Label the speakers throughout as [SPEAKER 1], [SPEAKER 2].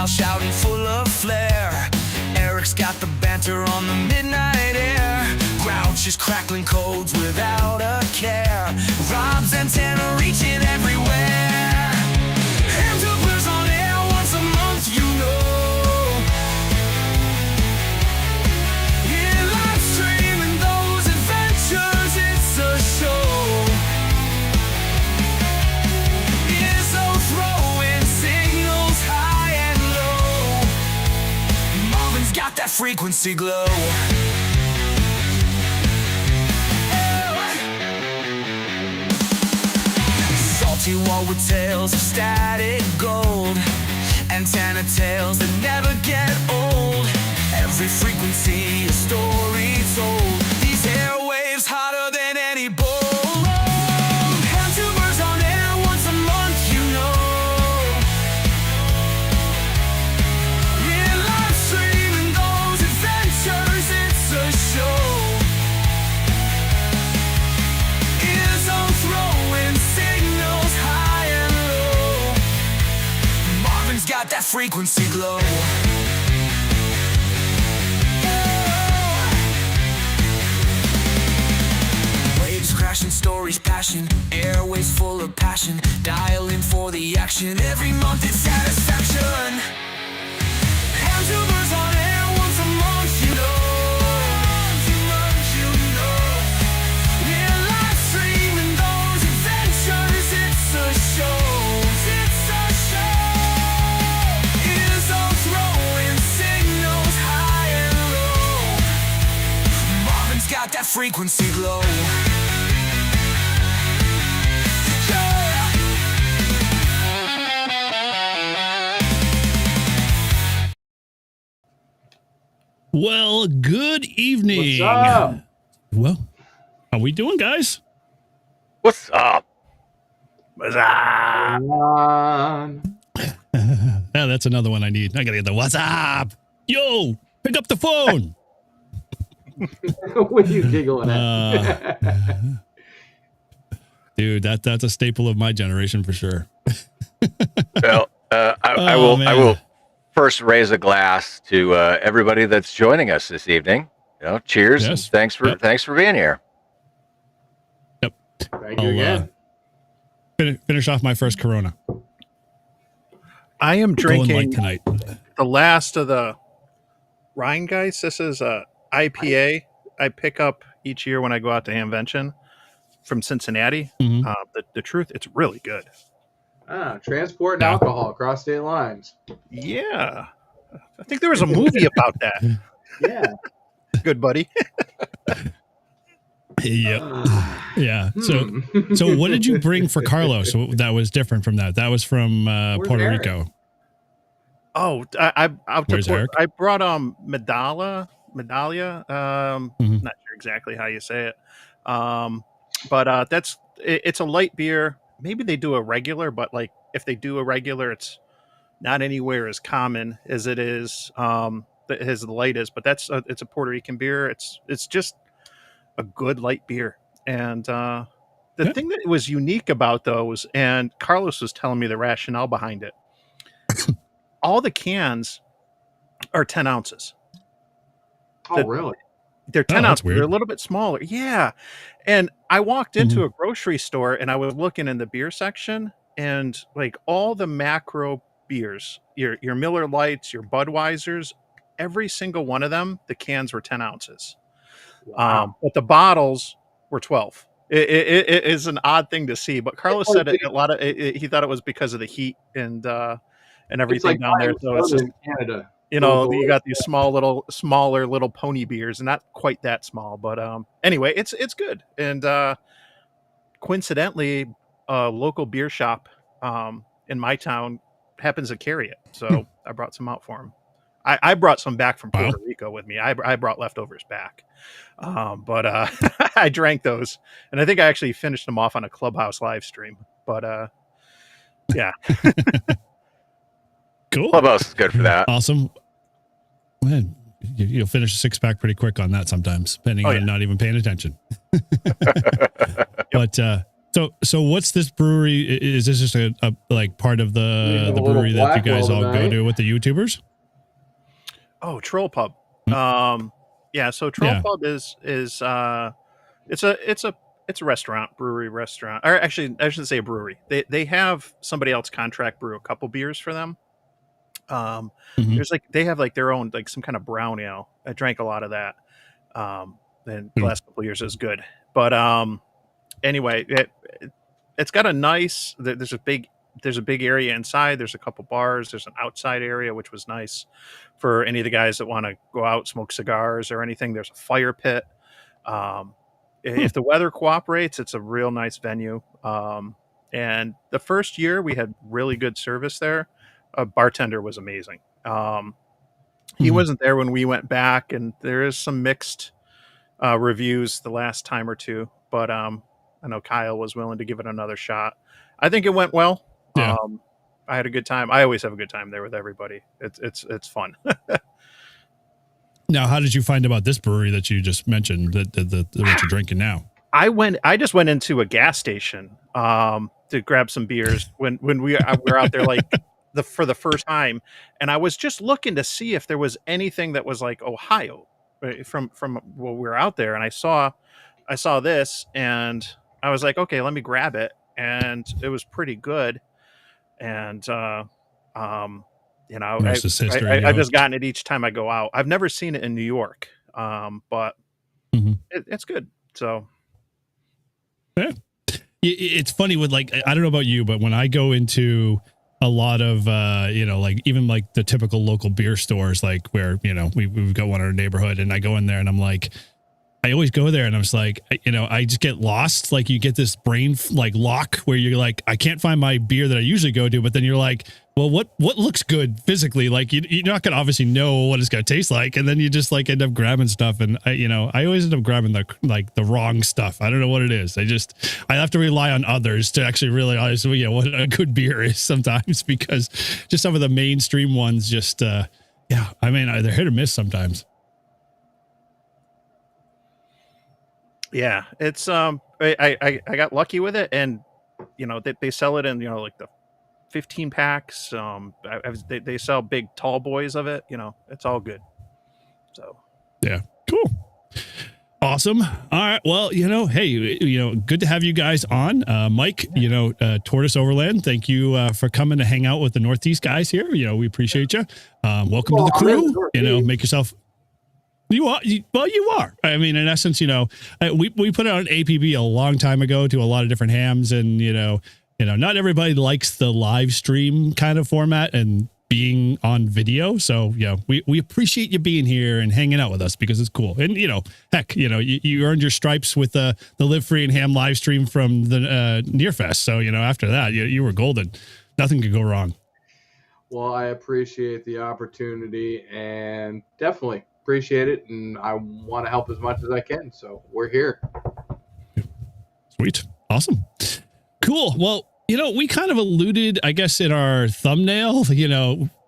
[SPEAKER 1] shouting full of flair. Eric's got the banter on the midnight air. Grouch is crackling codes without a care. Rob's antenna reaching everywhere. Hamtubers on air once a month, you know. Yeah, live streaming those adventures, it's a show. Izzo throwing signals high and low. Marvin's got that frequency glow. Salty wall with tales of static gold. Antenna tales that never get old. Every frequency a story told. These airwaves hotter than any bowl. Hamtubers on air once a month, you know. Yeah, live streaming those adventures, it's a show. Izzo throwing signals high and low. Marvin's got that frequency glow. Waves crashing, stories passion, airways full of passion. Dial in for the action, every month it's satisfaction. Hamtubers on air once a month, you know. Yeah, live streaming those adventures, it's a show. It's a show. Izzo throwing signals high and low. Marvin's got that frequency glow.
[SPEAKER 2] Well, good evening.
[SPEAKER 3] What's up?
[SPEAKER 2] Well, how we doing, guys?
[SPEAKER 4] What's up?
[SPEAKER 3] Come on.
[SPEAKER 2] Yeah, that's another one I need. I gotta get the what's up. Yo, pick up the phone.
[SPEAKER 3] What are you giggling at?
[SPEAKER 2] Dude, that's a staple of my generation for sure.
[SPEAKER 4] Well, I
[SPEAKER 2] Oh,
[SPEAKER 4] will. I
[SPEAKER 2] man.
[SPEAKER 4] will first raise a glass to everybody that's joining us this evening. You know, cheers!
[SPEAKER 2] Yes.
[SPEAKER 4] And thanks for being here.
[SPEAKER 3] Thank you again.
[SPEAKER 2] Finish off my first Corona.
[SPEAKER 5] I am
[SPEAKER 2] Going
[SPEAKER 5] drinking
[SPEAKER 2] light tonight.
[SPEAKER 5] the last of the Rhine guys. This is a IPA I pick up each year when I go out to Hamvention from Cincinnati.
[SPEAKER 2] Mhm.
[SPEAKER 5] The truth, it's really good.
[SPEAKER 3] Transporting
[SPEAKER 2] Yeah.
[SPEAKER 3] alcohol across state lines.
[SPEAKER 5] Yeah. I think there was a movie about that.
[SPEAKER 3] Yeah.
[SPEAKER 5] Good buddy.
[SPEAKER 2] Yep. Yeah. So what did you bring for Carlos that was different from that? That was from Puerto
[SPEAKER 3] Eric?
[SPEAKER 2] Rico.
[SPEAKER 5] Oh, I out to
[SPEAKER 2] Where's Eric?
[SPEAKER 5] I brought Medallia.
[SPEAKER 2] Mhm.
[SPEAKER 5] Not sure exactly how you say it. But it's a light beer. Maybe they do a regular, but like if they do a regular, it's not anywhere as common as it is as the light is. But it's a Puerto Rican beer. It's just a good light beer. And the
[SPEAKER 2] Yeah.
[SPEAKER 5] thing that was unique about those, and Carlos was telling me the rationale behind it. All the cans are 10 ounces.
[SPEAKER 3] Oh, really?
[SPEAKER 5] They're 10
[SPEAKER 2] that's
[SPEAKER 5] ounces. They're a
[SPEAKER 2] weird.
[SPEAKER 5] little bit smaller. Yeah. And I walked into a grocery store and I was looking in the beer section, and like all the macro beers, your Miller Lights, your Budweisers, every single one of them, the cans were 10 ounces.
[SPEAKER 3] Wow.
[SPEAKER 5] But the bottles were 12. It is an odd thing to see, but Carlos said he thought it was because of the heat and
[SPEAKER 3] It's
[SPEAKER 5] everything
[SPEAKER 3] like
[SPEAKER 5] down there. So it's just,
[SPEAKER 3] in Canada.
[SPEAKER 5] you know, you got these smaller little pony beers, and not quite that small, but anyway, it's good. And coincidentally, a local beer shop in my town happens to carry it, so I brought some out for him. I brought some back from Puerto Rico with me. I brought leftovers back, but I drank those, and I think I actually finished them off on a Clubhouse live stream. But yeah.
[SPEAKER 2] Cool.
[SPEAKER 4] Clubhouse is good for that.
[SPEAKER 2] Awesome. Man, you'll finish a six pack pretty quick on that sometimes, depending on not even paying attention. But So what's this brewery? Is this just a like part of
[SPEAKER 3] We
[SPEAKER 2] the
[SPEAKER 3] have a
[SPEAKER 2] brewery
[SPEAKER 3] little
[SPEAKER 2] that you guys
[SPEAKER 3] Blackwell
[SPEAKER 2] all go
[SPEAKER 3] tonight.
[SPEAKER 2] to with the YouTubers?
[SPEAKER 5] Oh, Troll Pub. Yeah. So Troll
[SPEAKER 2] Yeah.
[SPEAKER 5] Pub is it's a restaurant, brewery restaurant. Or actually, I shouldn't say a brewery. They have somebody else contract brew a couple beers for them.
[SPEAKER 2] Mhm.
[SPEAKER 5] There's like they have like their own like some kind of brown ale. I drank a lot of that. And the
[SPEAKER 2] Mm.
[SPEAKER 5] last couple of years is good. But anyway, it's got a nice. There's a big area inside. There's a couple bars. There's an outside area which was nice for any of the guys that want to go out, smoke cigars or anything. There's a fire pit. If the weather cooperates, it's a real nice venue. And the first year we had really good service there. A bartender was amazing. He
[SPEAKER 2] Mhm.
[SPEAKER 5] wasn't there when we went back, and there is some mixed reviews the last time or two. But I know Kyle was willing to give it another shot. I think it went well.
[SPEAKER 2] Yeah.
[SPEAKER 5] I had a good time. I always have a good time there with everybody. It's fun.
[SPEAKER 2] Now, how did you find about this brewery that you just mentioned that what you're drinking now?
[SPEAKER 5] I just went into a gas station to grab some beers when we were out there like for the first time, and I was just looking to see if there was anything that was like Ohio from we were out there, and I saw this, and I was like, okay, let me grab it, and it was pretty good, and
[SPEAKER 2] The rest is history.
[SPEAKER 5] I've just gotten it each time I go out. I've never seen it in New York, but
[SPEAKER 2] Mhm.
[SPEAKER 5] it's good. So
[SPEAKER 2] It's funny with like, I don't know about you, but when I go into a lot of like even like the typical local beer stores, like where we've got one in our neighborhood, and I go in there and I'm like, I always go there and I'm just like, I just get lost. Like you get this brain like lock where you're like, I can't find my beer that I usually go to, but then you're like, well, what looks good physically? Like you're not going to obviously know what it's going to taste like. And then you just like end up grabbing stuff. And I always end up grabbing the wrong stuff. I don't know what it is. I have to rely on others to actually realize, what a good beer is sometimes, because just some of the mainstream ones just, they're hit or miss sometimes.
[SPEAKER 5] yeah, it's I got lucky with it, and they sell it in like the 15 packs. They sell big tall boys of it. It's all good. So
[SPEAKER 2] yeah, cool. Awesome. All right. Well, hey, good to have you guys on. Mike, Tortoise Overland, thank you for coming to hang out with the Northeast guys here. We appreciate you. Welcome to the crew. Make yourself. You are. You are. I mean, in essence, we put out an APB a long time ago to a lot of different hams, and not everybody likes the live stream kind of format and being on video. So we appreciate you being here and hanging out with us, because it's cool. And heck, you earned your stripes with the Live Free and Ham live stream from the Near Fest. So after that, you were golden. Nothing could go wrong.
[SPEAKER 3] Well, I appreciate the opportunity and definitely appreciate it, and I want to help as much as I can. So we're here.
[SPEAKER 2] Sweet. Awesome. Cool. Well, we kind of alluded, I guess, in our thumbnail,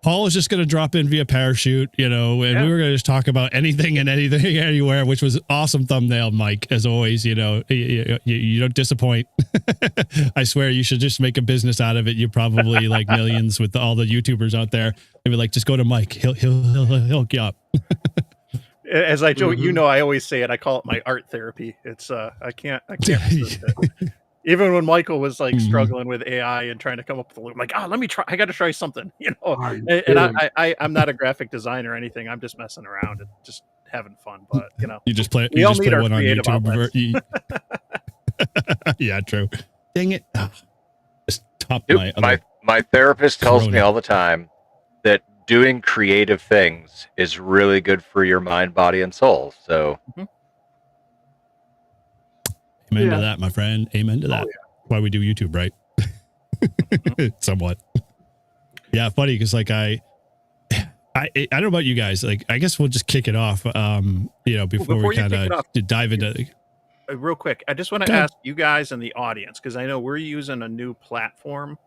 [SPEAKER 2] Paul is just going to drop in via parachute, and we were going to just talk about anything and anything anywhere, which was awesome thumbnail, Mike, as always. You don't disappoint. I swear you should just make a business out of it. You probably like millions with all the YouTubers out there. They would like, just go to Mike. He'll hook you up.
[SPEAKER 5] As I joke, I always say it. I call it my art therapy. It's I can't resist it. Even when Michael was like struggling with AI and trying to come up with a loop, I'm like, let me try. I got to try something, I'm not a graphic designer or anything. I'm just messing around and just having fun. But
[SPEAKER 2] you just play.
[SPEAKER 5] We
[SPEAKER 2] You
[SPEAKER 5] all
[SPEAKER 2] just
[SPEAKER 5] need
[SPEAKER 2] play
[SPEAKER 5] our
[SPEAKER 2] one on
[SPEAKER 5] creative
[SPEAKER 2] YouTube.
[SPEAKER 5] outlets.
[SPEAKER 2] Yeah, true. Dang it! Just top
[SPEAKER 4] Dude, my therapist tells me all the time that doing creative things is really good for your mind, body, and soul. So.
[SPEAKER 2] Amen to that, my friend. Amen to that. Why we do YouTube, right? Somewhat. Yeah, funny, because like I don't know about you guys. Like, I guess we'll just kick it off. Before we kind of dive into.
[SPEAKER 5] Real quick, I just want to ask you guys in the audience, because I know we're using a new platform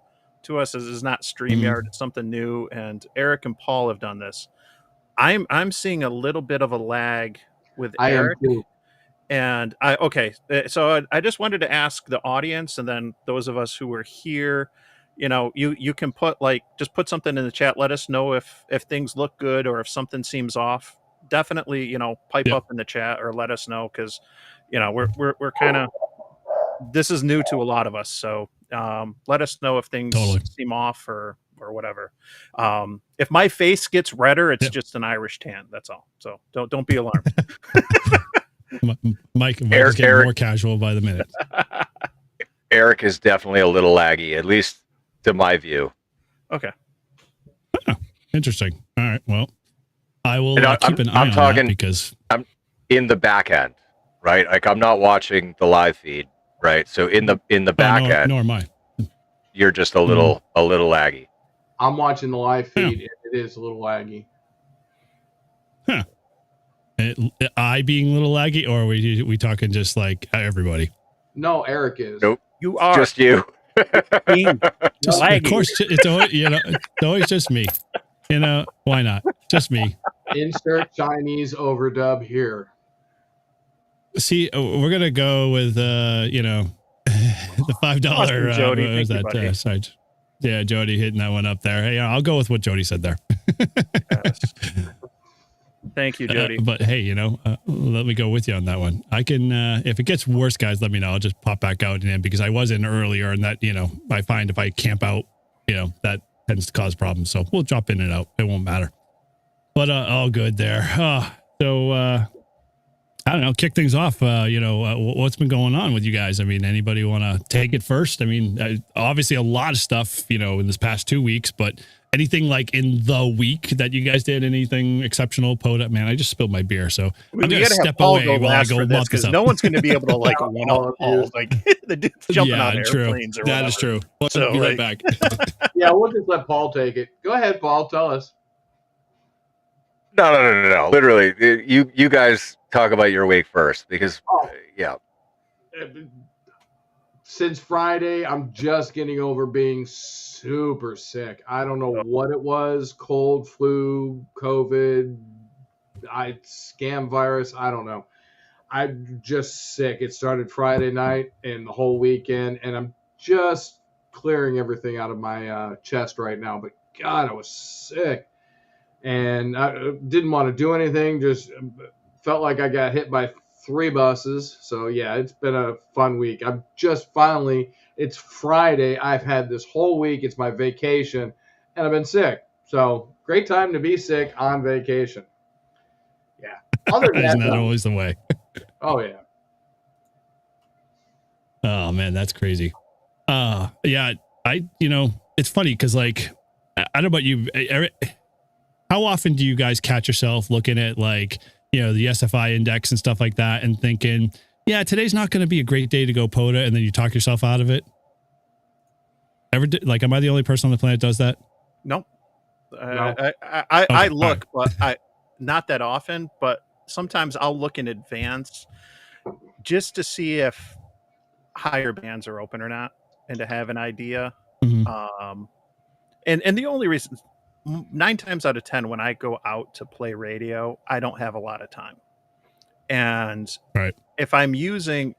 [SPEAKER 5] to us. This is not StreamYard; it's something new. And Eric and Paul have done this. I'm seeing a little bit of a lag with Eric. And I just wanted to ask the audience, and then those of us who were here, you can just put something in the chat. Let us know if things look good or if something seems off. Definitely, pipe
[SPEAKER 2] Yep.
[SPEAKER 5] up in the chat or let us know, because we're kind of, this is new to a lot of us. So let us know if things
[SPEAKER 2] Totally.
[SPEAKER 5] seem off or whatever. If my face gets redder, it's
[SPEAKER 2] Yep.
[SPEAKER 5] just an Irish tan. That's all. So don't be alarmed.
[SPEAKER 2] Mike is getting more casual by the minute.
[SPEAKER 4] Eric is definitely a little laggy, at least to my view.
[SPEAKER 5] Okay.
[SPEAKER 2] Oh, interesting. All right. Well, I will
[SPEAKER 4] And
[SPEAKER 2] keep an eye on that, because
[SPEAKER 4] I'm in the back end, right? Like, I'm not watching the live feed, right? So in the back end,
[SPEAKER 2] nor am I.
[SPEAKER 4] you're just a little laggy.
[SPEAKER 3] I'm watching the live feed, and it is a little laggy.
[SPEAKER 2] Huh. I being a little laggy, or are we talking just like everybody?
[SPEAKER 3] No, Eric is.
[SPEAKER 4] Nope.
[SPEAKER 5] You are
[SPEAKER 4] Just you.
[SPEAKER 2] Just, of
[SPEAKER 5] laggy.
[SPEAKER 2] course, it's always, it's always just me. Why not? Just me.
[SPEAKER 3] Insert Chinese overdub here.
[SPEAKER 2] See, we're gonna go with the $5.
[SPEAKER 5] Awesome, Jody.
[SPEAKER 2] What was
[SPEAKER 5] Thank you,
[SPEAKER 2] that?
[SPEAKER 5] buddy.
[SPEAKER 2] Sorry. Yeah, Jody hitting that one up there. Hey, I'll go with what Jody said there.
[SPEAKER 5] Yes. Thank you, Jody.
[SPEAKER 2] But hey, let me go with you on that one. I can, if it gets worse, guys, let me know. I'll just pop back out in, because I was in earlier, and that, I find if I camp out, that tends to cause problems. So we'll drop in and out. It won't matter. But all good there. So I don't know, kick things off. What's been going on with you guys? I mean, anybody want to take it first? I mean, obviously a lot of stuff, in this past 2 weeks, but anything like in the week that you guys did, anything exceptional? POTA, man, I just spilled my beer, so I'm going to step away while I go mop this up.
[SPEAKER 5] No one's going to be able to one up Paul. Like the dude's jumping on airplanes or whatever.
[SPEAKER 2] That is true.
[SPEAKER 5] So,
[SPEAKER 2] be right back.
[SPEAKER 3] Yeah, we'll just let Paul take it. Go ahead, Paul. Tell us.
[SPEAKER 4] No. Literally, you guys talk about your week first, because yeah.
[SPEAKER 3] Since Friday, I'm just getting over being super sick. I don't know what it was. Cold, flu, COVID, scam virus. I don't know. I'm just sick. It started Friday night and the whole weekend, and I'm just clearing everything out of my chest right now. But God, I was sick. And I didn't want to do anything. Just felt like I got hit by 3 buses. So yeah, it's been a fun week. I'm just it's Friday. I've had this whole week. It's my vacation, and I've been sick. So great time to be sick on vacation. Yeah. Other than
[SPEAKER 2] Isn't that always the way?
[SPEAKER 3] Oh yeah.
[SPEAKER 2] Oh man, that's crazy. Yeah, it's funny because I don't know about you, Eric. How often do you guys catch yourself looking at the SFI index and stuff like that and thinking, yeah, today's not going to be a great day to go POTA, and then you talk yourself out of it? Am I the only person on the planet that does that?
[SPEAKER 5] No.
[SPEAKER 3] No.
[SPEAKER 5] I look, but not that often, but sometimes I'll look in advance just to see if higher bands are open or not, and to have an idea.
[SPEAKER 2] Mm-hmm.
[SPEAKER 5] And the only reason, 9 times out of 10, when I go out to play radio, I don't have a lot of time. And if I'm using,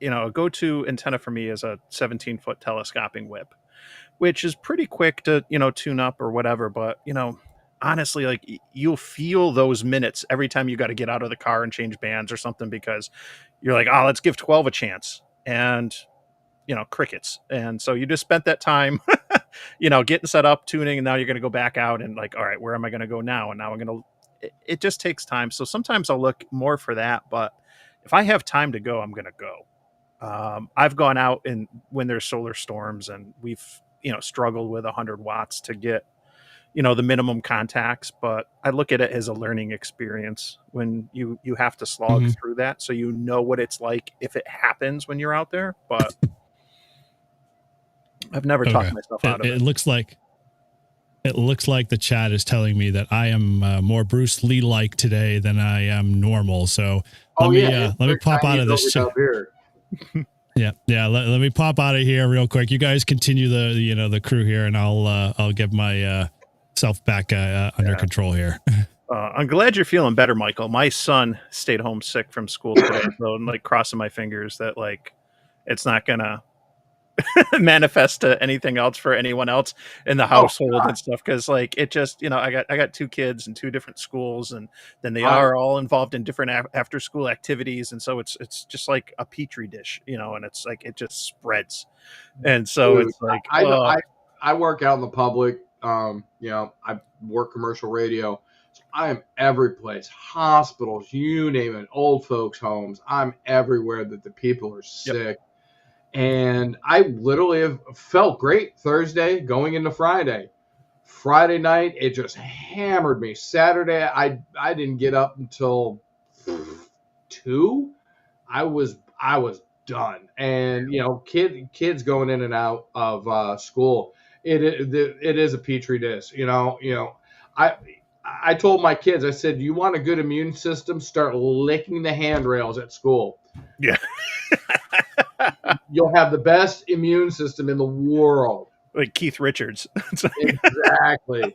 [SPEAKER 5] a go-to antenna for me is a 17-foot telescoping whip, which is pretty quick to, tune up or whatever. But, honestly, you'll feel those minutes every time you got to get out of the car and change bands or something, because you're like, oh, let's give 12 a chance. And, crickets. And so you just spent that time, getting set up, tuning, and now you're going to go back out and all right, where am I going to go now? And now I'm going to, it just takes time. So sometimes I'll look more for that, but if I have time to go, I'm going to go. I've gone out and when there's solar storms and we've, struggled with 100 watts to get, the minimum contacts, but I look at it as a learning experience when you have to slog through that. So what it's like if it happens when you're out there, but I've never talked myself out of it.
[SPEAKER 2] It looks like the chat is telling me that I am more Bruce Lee-like today than I am normal. So let me pop out of this. Yeah. Let me pop out of here real quick. You guys continue the crew here, and I'll get my self back under control here.
[SPEAKER 5] I'm glad you're feeling better, Michael. My son stayed home sick from school today, so I'm like crossing my fingers that like it's not gonna manifest to anything else for anyone else in the household and stuff. Because like it just, I got two kids in two different schools, and then they are all involved in different after school activities, and so it's just like a petri dish, and it's like it just spreads, and so
[SPEAKER 3] Dude,
[SPEAKER 5] it's like
[SPEAKER 3] I work out in the public. I work commercial radio. So I am every place, hospitals, you name it, old folks' homes. I'm everywhere that the people are sick. And I literally have felt great Thursday going into Friday. Friday night, it just hammered me. Saturday, I didn't get up until 2. I was done. And kids going in and out of school. It is a petri dish. I told my kids, I said, you want a good immune system? Start licking the handrails at school.
[SPEAKER 5] Yeah.
[SPEAKER 3] You'll have the best immune system in the world.
[SPEAKER 5] Like Keith Richards.
[SPEAKER 3] Exactly.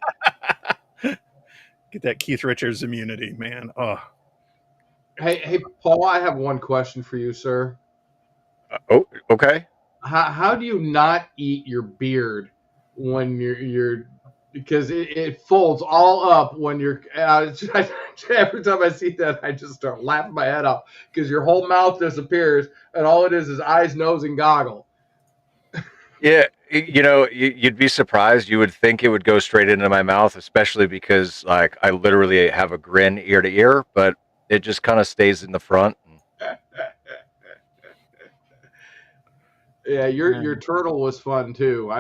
[SPEAKER 5] Get that Keith Richards immunity, man. Oh.
[SPEAKER 3] Hey, Paul, I have one question for you, sir.
[SPEAKER 4] Okay.
[SPEAKER 3] How do you not eat your beard when you're because it folds all up when you're every time I see that, I just start laughing my head off because your whole mouth disappears and all it is eyes, nose, and goggle.
[SPEAKER 4] Yeah, you'd be surprised. You would think it would go straight into my mouth, especially because like I literally have a grin ear to ear, but it just kind of stays in the front.
[SPEAKER 3] Yeah, your turtle was fun too.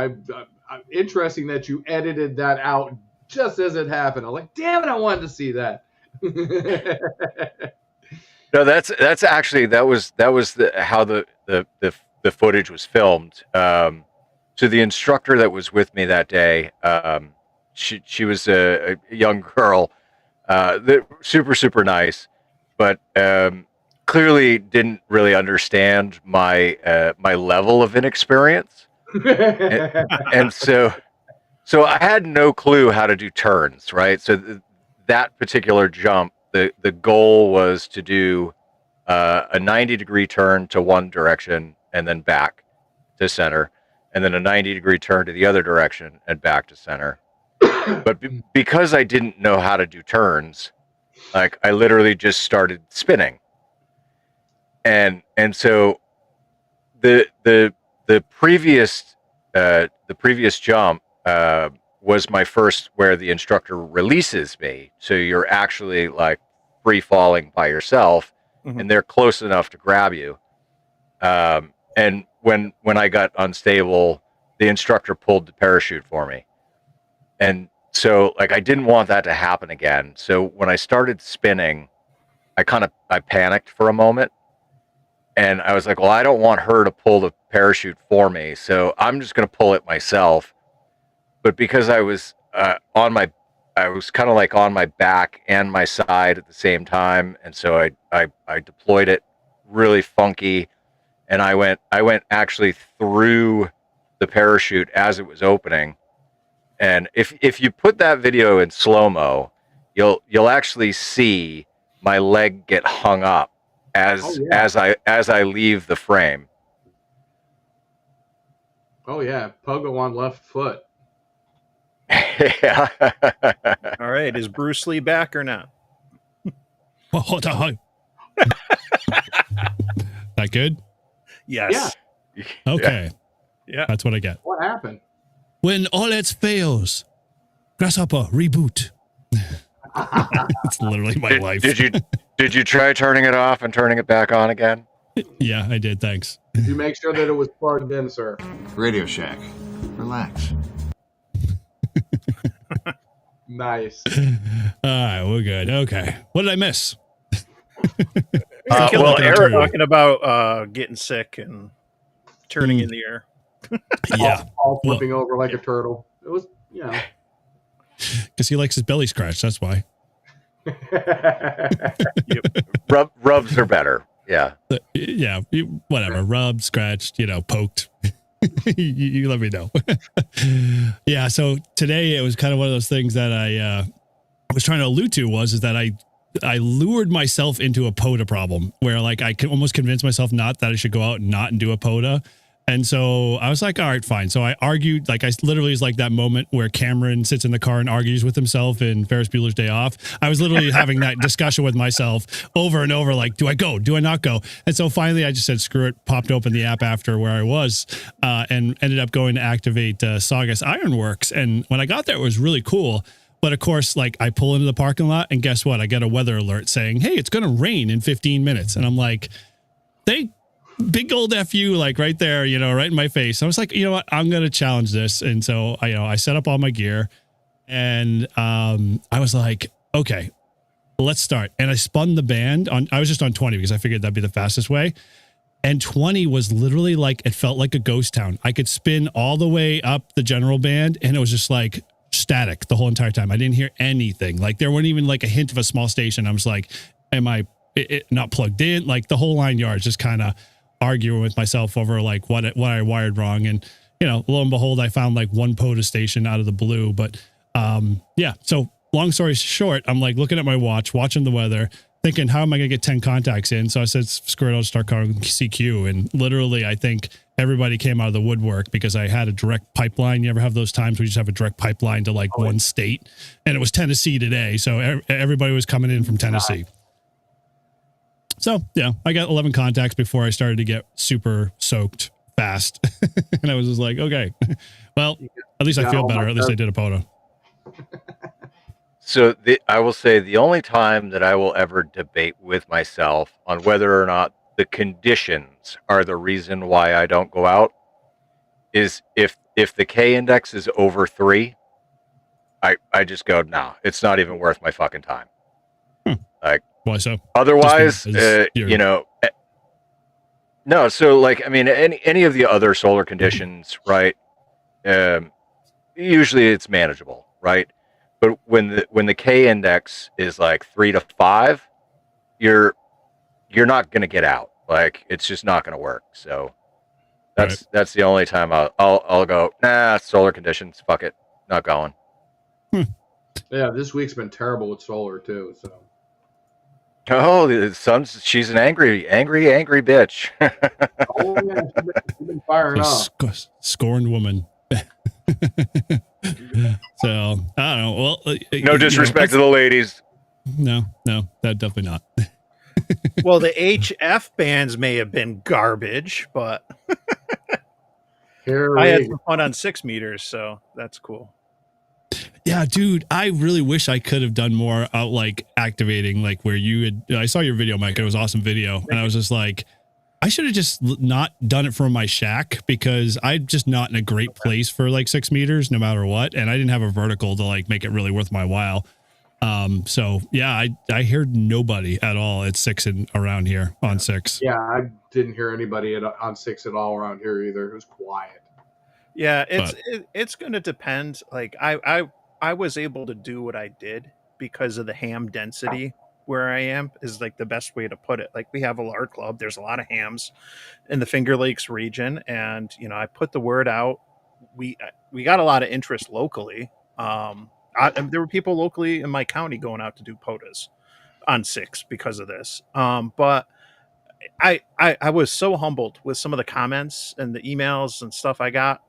[SPEAKER 3] Interesting that you edited that out just as it happened. I'm like, damn it, I wanted to see that.
[SPEAKER 4] No, that's actually that was how the footage was filmed. So the instructor that was with me that day, she was a young girl, super nice, but clearly didn't really understand my level of inexperience. and so I had no clue how to do turns, right? So that particular jump, the goal was to do a 90-degree turn to one direction and then back to center, and then a 90-degree turn to the other direction and back to center. But because I didn't know how to do turns, like I literally just started spinning, and so the previous jump was my first where the instructor releases me. So you're actually like free falling by yourself, and they're close enough to grab you. And when I got unstable, the instructor pulled the parachute for me. And so like I didn't want that to happen again. So when I started spinning, I panicked for a moment. And I was like, well, I don't want her to pull the parachute for me, so I'm just going to pull it myself. But because I was kind of like on my back and my side at the same time, and so I deployed it really funky, and I went actually through the parachute as it was opening. And if you put that video in slow-mo, you'll actually see my leg get hung up as I leave the frame.
[SPEAKER 3] Oh yeah, pogo on left foot.
[SPEAKER 4] Yeah.
[SPEAKER 5] All right, is Bruce Lee back or not?
[SPEAKER 2] That good?
[SPEAKER 5] Yes.
[SPEAKER 3] Yeah.
[SPEAKER 2] Okay.
[SPEAKER 5] Yeah.
[SPEAKER 2] That's what I get.
[SPEAKER 3] What happened?
[SPEAKER 2] When all else fails, Grasshopper, reboot. It's literally my life.
[SPEAKER 4] Did you try turning it off and turning it back on again?
[SPEAKER 2] Yeah, I did. Thanks.
[SPEAKER 3] Did you make sure that it was plugged in, sir?
[SPEAKER 6] Radio Shack. Relax.
[SPEAKER 3] Nice.
[SPEAKER 2] All right, we're good. Okay. What did I miss?
[SPEAKER 5] Eric talking about getting sick and turning in the air.
[SPEAKER 2] Yeah.
[SPEAKER 3] All flipping over like a turtle. It was,
[SPEAKER 2] Because he likes his belly scratched. That's why.
[SPEAKER 4] Rubs are better. Yeah.
[SPEAKER 2] Yeah. Whatever. Rubbed, scratched, poked. you let me know. Yeah. So today it was kind of one of those things that was trying to allude to is that I lured myself into a POTA problem where like I can almost convince myself not that I should go out and not and do a POTA. And so I was like, all right, fine. So I argued, like I literally is like that moment where Cameron sits in the car and argues with himself in Ferris Bueller's Day Off. I was literally having that discussion with myself over and over, like, do I go? Do I not go? And so finally I just said, screw it, popped open the app after where I was and ended up going to activate Saugus Ironworks. And when I got there, it was really cool. But of course, like I pull into the parking lot and guess what? I get a weather alert saying, hey, it's going to rain in 15 minutes. And I'm like, big old F you, like right there, you know, right in my face. I was like, you know what, I'm going to challenge this. And so I set up all my gear and I was like, okay, let's start. And I spun the band I was just on 20 because I figured that'd be the fastest way. And 20 was literally like, it felt like a ghost town. I could spin all the way up the general band and it was just like static the whole entire time. I didn't hear anything. Like there wasn't even like a hint of a small station. I was like, am I not plugged in? Like the whole 9 yards, just kind of arguing with myself over like what I wired wrong. And, you know, lo and behold, I found like one POTA station out of the blue. But yeah, so long story short, I'm like looking at my watch, watching the weather, thinking, how am I going to get 10 contacts in? So I said, screw it, I'll start calling CQ. And literally, I think everybody came out of the woodwork because I had a direct pipeline. You ever have those times where you just have a direct pipeline to like one state? And it was Tennessee today. So everybody was coming in from Tennessee. So yeah, I got 11 contacts before I started to get super soaked fast. And I was just like, okay, well, at least I feel better. At least I did a POTA.
[SPEAKER 4] So I will say the only time that I will ever debate with myself on whether or not the conditions are the reason why I don't go out is if the K index is over 3, I just go, no, it's not even worth my fucking time. Like,
[SPEAKER 2] why so?
[SPEAKER 4] Otherwise, you know, no. So like, I mean, any of the other solar conditions, right? Usually it's manageable, right? But when the K index is like 3 to 5, you're not going to get out. Like it's just not going to work. So that's the only time I'll go, nah, solar conditions, fuck it, not going.
[SPEAKER 3] Yeah, this week's been terrible with solar too. So.
[SPEAKER 4] Oh, the sun's, she's an angry bitch.
[SPEAKER 3] Oh yeah, she's been firing off.
[SPEAKER 2] Scorned woman. So I don't know. Well,
[SPEAKER 4] no disrespect to the ladies.
[SPEAKER 2] No, that definitely not.
[SPEAKER 5] Well, the HF bands may have been garbage, but I had some fun on 6 meters, so that's cool.
[SPEAKER 2] Yeah, dude, I really wish I could have done more out like activating, like where you had. I saw your video, Mike. It was awesome video, and I was just like, I should have just not done it from my shack because I'm just not in a great place for like 6 meters, no matter what, and I didn't have a vertical to like make it really worth my while. So yeah, I heard nobody at all at 6 and around here on 6.
[SPEAKER 3] Yeah, I didn't hear anybody on 6 at all around here either. It was quiet.
[SPEAKER 5] Yeah, it's going to depend. Like I was able to do what I did because of the ham density where I am is like the best way to put it. Like we have a LAR club. There's a lot of hams in the Finger Lakes region. And, you know, I put the word out. We got a lot of interest locally. There were people locally in my county going out to do POTAs on 6 because of this. But I was so humbled with some of the comments and the emails and stuff I got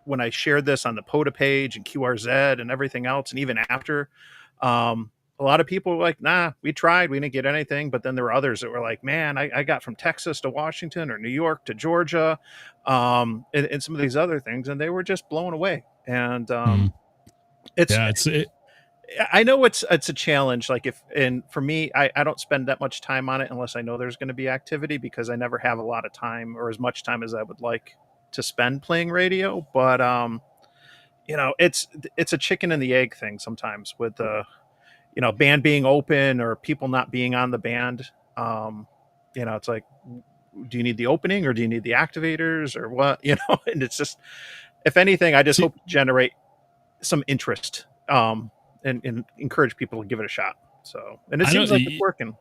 [SPEAKER 5] when I shared this on the POTA page and QRZ and everything else. And even after, a lot of people were like, nah, we tried, we didn't get anything. But then there were others that were like, man, I got from Texas to Washington or New York to Georgia, and some of these other things. And they were just blown away. And I know it's a challenge. Like for me, I don't spend that much time on it unless I know there's going to be activity because I never have a lot of time or as much time as I would like to spend playing radio. But, you know, it's a chicken and the egg thing sometimes with the, you know, band being open or people not being on the band. You know, it's like, do you need the opening or do you need the activators or what, you know? And it's just, if anything, I just hope to generate some interest, and encourage people to give it a shot. So, and it seems like it's working.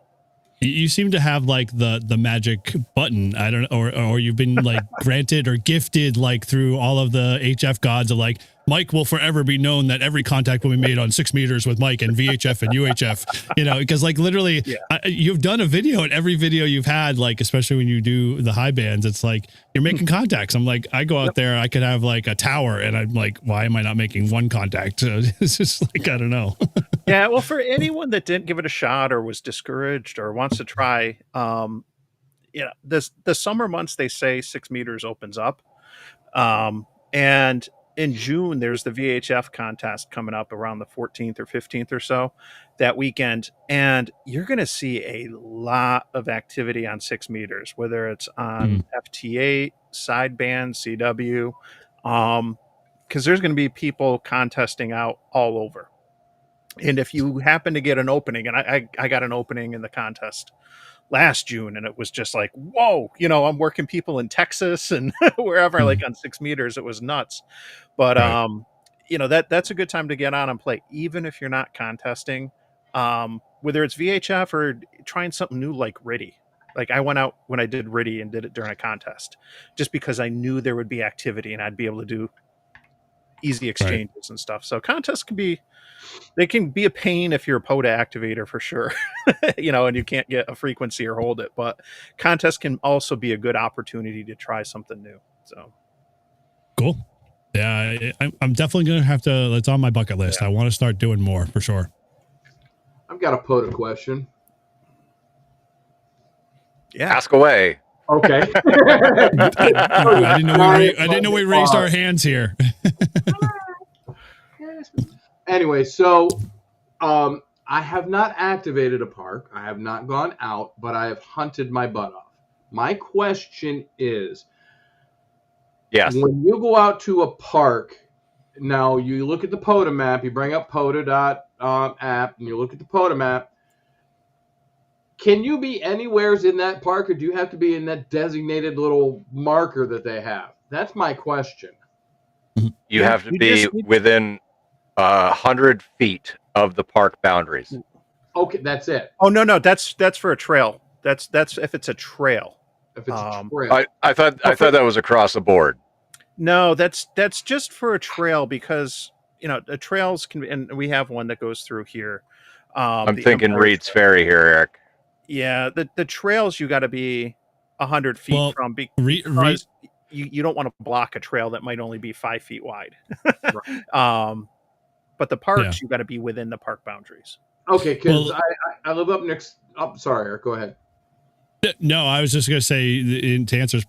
[SPEAKER 2] You seem to have like the magic button. I don't know, or you've been like granted or gifted like through all of the HF gods of like, Mike will forever be known that every contact will be made on 6 meters with Mike and VHF and UHF, you know, because like literally you've done a video, and every video you've had, like, especially when you do the high bands, it's like you're making contacts. I'm like, I go out there, I could have like a tower, and I'm like, why am I not making one contact? So it's just like, I don't know.
[SPEAKER 5] Yeah. Well, for anyone that didn't give it a shot or was discouraged or wants to try, the summer months, they say 6 meters opens up. And in June, there's the VHF contest coming up around the 14th or 15th or so that weekend. And you're going to see a lot of activity on 6 meters, whether it's on FT8, sideband, CW, because there's going to be people contesting out all over. And if you happen to get an opening, and I got an opening in the contest last June, and it was just like, whoa, you know, I'm working people in Texas and wherever, like on 6 meters, it was nuts. But, you know, that's a good time to get on and play, even if you're not contesting, whether it's VHF or trying something new like RIDI. Like I went out when I did RIDI and did it during a contest, just because I knew there would be activity and I'd be able to do easy exchanges and stuff. So contests they can be a pain if you're a POTA activator for sure, you know, and you can't get a frequency or hold it, but contests can also be a good opportunity to try something new. So
[SPEAKER 2] cool. Yeah, I'm definitely going to have to, it's on my bucket list. I want to start doing more for sure.
[SPEAKER 3] I've got a POTA question.
[SPEAKER 5] Yeah.
[SPEAKER 4] Ask away.
[SPEAKER 3] Okay.
[SPEAKER 2] I didn't know we raised our hands here.
[SPEAKER 3] Anyway, so I have not activated a park. I have not gone out, but I have hunted my butt off. My question is,
[SPEAKER 4] yes,
[SPEAKER 3] when you go out to a park, now you look at the POTA map, you bring up POTA.app, and you look at the POTA map. Can you be anywheres in that park, or do you have to be in that designated little marker that they have? That's my question.
[SPEAKER 4] You have to be within 100 feet of the park boundaries.
[SPEAKER 3] Okay, that's it.
[SPEAKER 5] Oh no, that's for a trail. That's if it's a trail.
[SPEAKER 3] If it's a trail.
[SPEAKER 4] I thought that was across the board.
[SPEAKER 5] No, that's just for a trail, because you know the trails can, and we have one that goes through here.
[SPEAKER 4] I'm thinking Reed's Ferry here, Eric.
[SPEAKER 5] Yeah, the trails you got to be 100 feet from, because you don't want to block a trail that might only be 5 feet wide. But the parks, you got to be within the park boundaries.
[SPEAKER 3] Okay, because I live up next. Oh, sorry, Eric, go ahead.
[SPEAKER 2] No, I was just going to say, to answer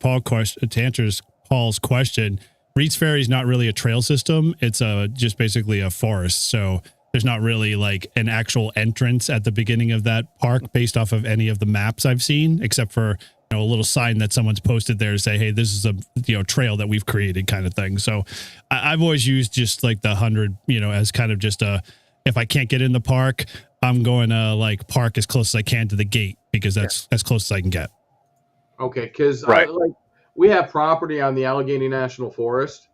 [SPEAKER 2] Paul's question, Reed's Ferry is not really a trail system. It's just basically a forest. So there's not really like an actual entrance at the beginning of that park based off of any of the maps I've seen, except for a little sign that someone's posted there to say, hey, this is a trail that we've created kind of thing. So I've always used just like the 100, as kind of just if I can't get in the park, I'm going to like park as close as I can to the gate, because that's as close as I can get.
[SPEAKER 3] Okay, because we have property on the Allegheny National Forest,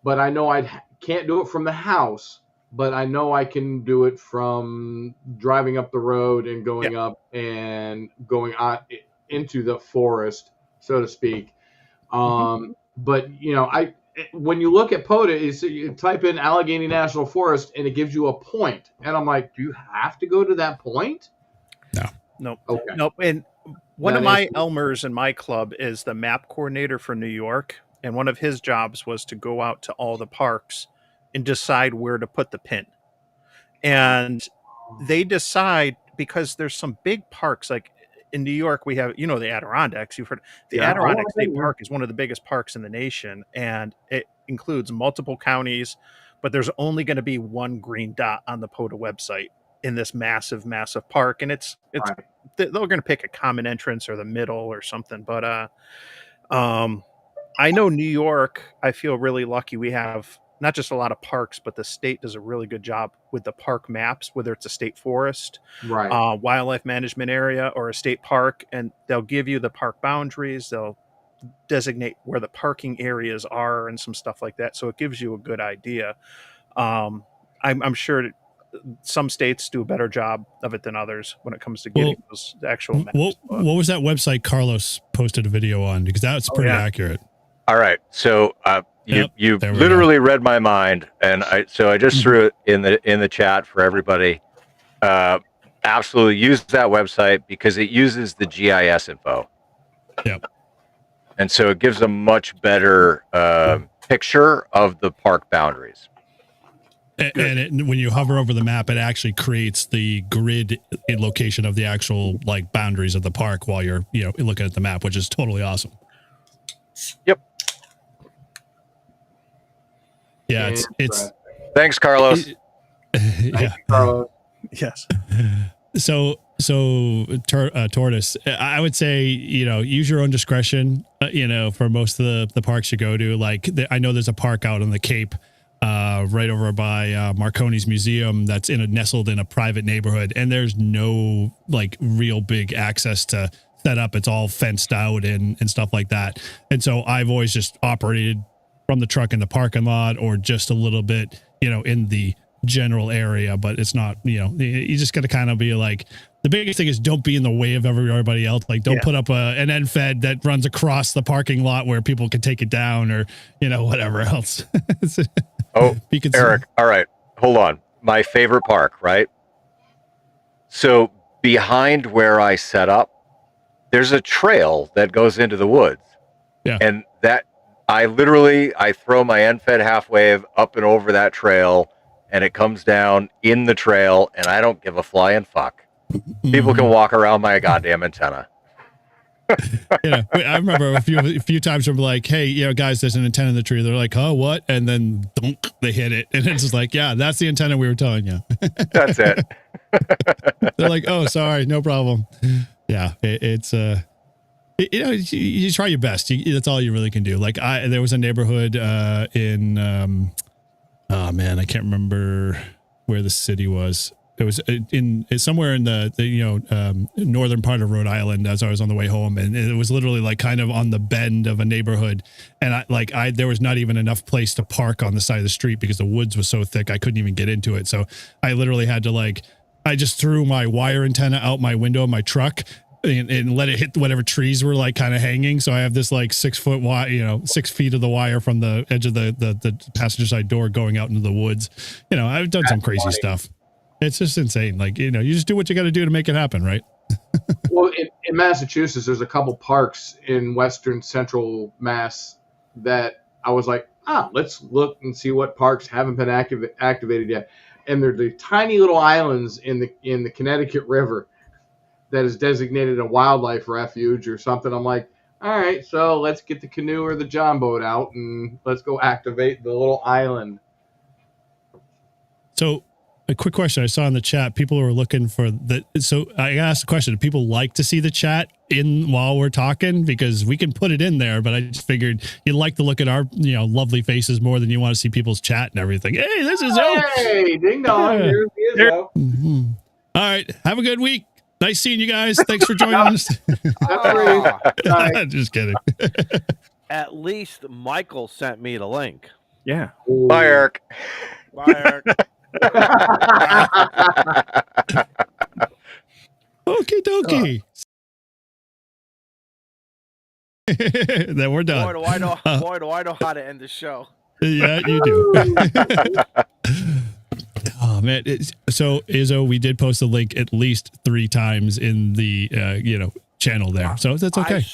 [SPEAKER 3] but I know I can't do it from the house, but I know I can do it from driving up the road and going up and going on into the forest, so to speak. But when you look at POTA, you type in Allegheny National Forest and it gives you a point, and I'm like, do you have to go to that point?
[SPEAKER 5] No.
[SPEAKER 3] Okay.
[SPEAKER 5] Nope. And one of my Elmers in my club is the map coordinator for New York, and one of his jobs was to go out to all the parks and decide where to put the pin. And they decide, because there's some big parks, like in New York, we have, the Adirondacks. You've heard the Adirondack State Park is one of the biggest parks in the nation, and it includes multiple counties, but there's only going to be one green dot on the POTA website in this massive park. And they're going to pick a common entrance or the middle or something. But I know New York, I feel really lucky. We have not just a lot of parks, but the state does a really good job with the park maps, whether it's a state forest, wildlife management area, or a state park, and they'll give you the park boundaries. They'll designate where the parking areas are and some stuff like that. So it gives you a good idea. I'm sure some states do a better job of it than others when it comes to getting those actual maps.
[SPEAKER 2] What was that website Carlos posted a video on? Because that's pretty accurate.
[SPEAKER 4] All right. So You
[SPEAKER 2] there we
[SPEAKER 4] literally read my mind, and I just threw it in the chat for everybody. Absolutely use that website because it uses the GIS info.
[SPEAKER 2] Yep.
[SPEAKER 4] And so it gives a much better picture of the park boundaries.
[SPEAKER 2] And when you hover over the map, it actually creates the grid location of the actual like boundaries of the park while you're looking at the map, which is totally awesome.
[SPEAKER 4] Yep.
[SPEAKER 2] Yeah, it's
[SPEAKER 4] thanks, Carlos.
[SPEAKER 2] Yeah.
[SPEAKER 3] Carlos.
[SPEAKER 5] Yes.
[SPEAKER 2] So Tortoise, I would say, use your own discretion, for most of the parks you go to. Like I know there's a park out on the Cape, right over by Marconi's museum that's nestled in a private neighborhood. And there's no like real big access to set up. It's all fenced out and stuff like that. And so I've always just operated from the truck in the parking lot or just a little bit, in the general area, but it's not, you just got to kind of be like, the biggest thing is don't be in the way of everybody else. Like don't put up an end fed that runs across the parking lot where people can take it down or, whatever else. Eric.
[SPEAKER 4] All right. Hold on. My favorite park, right? So behind where I set up, there's a trail that goes into the woods.
[SPEAKER 2] Yeah.
[SPEAKER 4] And that I throw my end fed half wave up and over that trail and it comes down in the trail and I don't give a flying fuck. People can walk around my goddamn antenna.
[SPEAKER 2] I remember a few times I'm like, hey, guys, there's an antenna in the tree. They're like, oh, what? And then dunk, they hit it. And it's just like, yeah, that's the antenna we were telling you.
[SPEAKER 4] That's it.
[SPEAKER 2] They're like, oh, sorry, no problem. Yeah, it's you try your best. That's all you really can do. Like there was a neighborhood in, oh man, I can't remember where the city was. It was somewhere in the northern part of Rhode Island as I was on the way home, and it was literally like kind of on the bend of a neighborhood, and there was not even enough place to park on the side of the street because the woods was so thick I couldn't even get into it. So I literally had to I just threw my wire antenna out my window of my truck and let it hit whatever trees were like kind of hanging. So I have this like 6 foot wire, 6 feet of the wire from the edge of the passenger side door going out into the woods. I've done some crazy stuff. It's just insane. Like, you just do what you got to do to make it happen, right?
[SPEAKER 3] Well, in Massachusetts, there's a couple parks in western central Mass that I was like, let's look and see what parks haven't been activated yet. And they're the tiny little islands in the Connecticut River that is designated a wildlife refuge or something. I'm like, all right, so let's get the canoe or the john boat out and let's go activate the little island.
[SPEAKER 2] So, a quick question I saw in the chat, people were looking for so I asked the question, do people like to see the chat in while we're talking? Because we can put it in there, but I just figured you'd like to look at our, lovely faces more than you want to see people's chat and everything. Hey, this is
[SPEAKER 3] Hey, ding dong. There's the Izzo.
[SPEAKER 2] Mm-hmm. All right. Have a good week. Nice seeing you guys. Thanks for joining us. Just kidding.
[SPEAKER 7] At least Michael sent me the link.
[SPEAKER 5] Yeah.
[SPEAKER 4] Bye, Eric.
[SPEAKER 7] Bye, Eric.
[SPEAKER 2] Okie dokie. Then we're done.
[SPEAKER 7] Boy, do I know how to end the show.
[SPEAKER 2] Yeah, you do. Oh man! So Izzo, we did post the link at least 3 times in the channel there, so that's okay.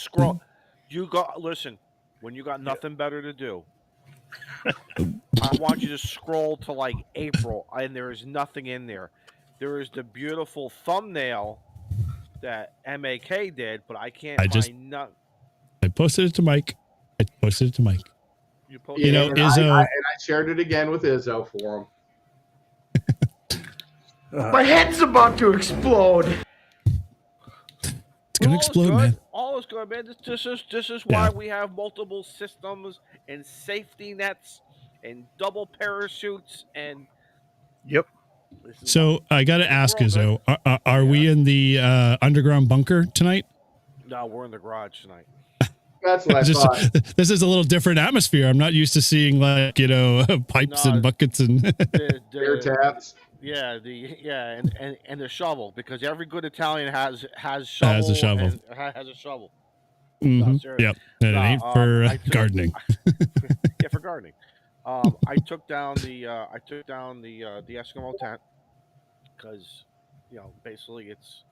[SPEAKER 7] Listen. When you got nothing better to do, I want you to scroll to like April, and there is nothing in there. There is the beautiful thumbnail that MAK did, but I can't find nothing.
[SPEAKER 2] I posted it to Mike. You posted
[SPEAKER 3] Izzo. I shared it again with Izzo for him.
[SPEAKER 8] My head's about to explode.
[SPEAKER 2] It's gonna explode, man.
[SPEAKER 7] All is good, man. This is why we have multiple systems and safety nets and double parachutes and.
[SPEAKER 5] Yep.
[SPEAKER 2] So I got to ask, Izzo, are we in the underground bunker tonight?
[SPEAKER 7] No, we're in the garage tonight.
[SPEAKER 3] That's what I thought.
[SPEAKER 2] This is a little different atmosphere. I'm not used to seeing pipes and buckets and
[SPEAKER 3] air taps.
[SPEAKER 7] Yeah, and the shovel, because every good Italian has shovels.
[SPEAKER 2] Has a shovel.
[SPEAKER 7] Has a shovel.
[SPEAKER 2] Mhm.
[SPEAKER 7] seriously.
[SPEAKER 2] Yep. And it
[SPEAKER 7] No,
[SPEAKER 2] ain't for
[SPEAKER 7] I took-
[SPEAKER 2] gardening.
[SPEAKER 7] Yeah, for gardening. I took down the the Eskimo tent because basically it's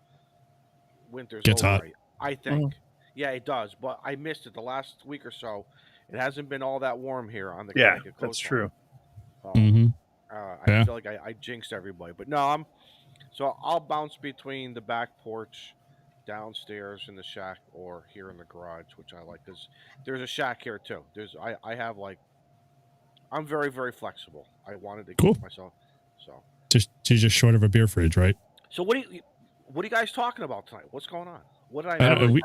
[SPEAKER 7] winter's
[SPEAKER 2] Gets
[SPEAKER 7] over.
[SPEAKER 2] hot.
[SPEAKER 7] I think. Yeah, it does, but I missed it the last week or so. It hasn't been all that warm here on the
[SPEAKER 5] Yeah,
[SPEAKER 7] Connecticut
[SPEAKER 5] that's
[SPEAKER 7] coastline.
[SPEAKER 5] true.
[SPEAKER 2] hmm
[SPEAKER 7] I
[SPEAKER 2] Yeah.
[SPEAKER 7] feel like I jinxed everybody, but no, so I'll bounce between the back porch, downstairs in the shack, or here in the garage, which I like because there's a shack here too. I have like I'm very very flexible. I wanted to
[SPEAKER 2] Cool.
[SPEAKER 7] keep myself so.
[SPEAKER 2] She's just short of a beer fridge, right?
[SPEAKER 7] So what are you guys talking about tonight? What's going on? What did I
[SPEAKER 2] I,
[SPEAKER 7] miss?
[SPEAKER 2] we,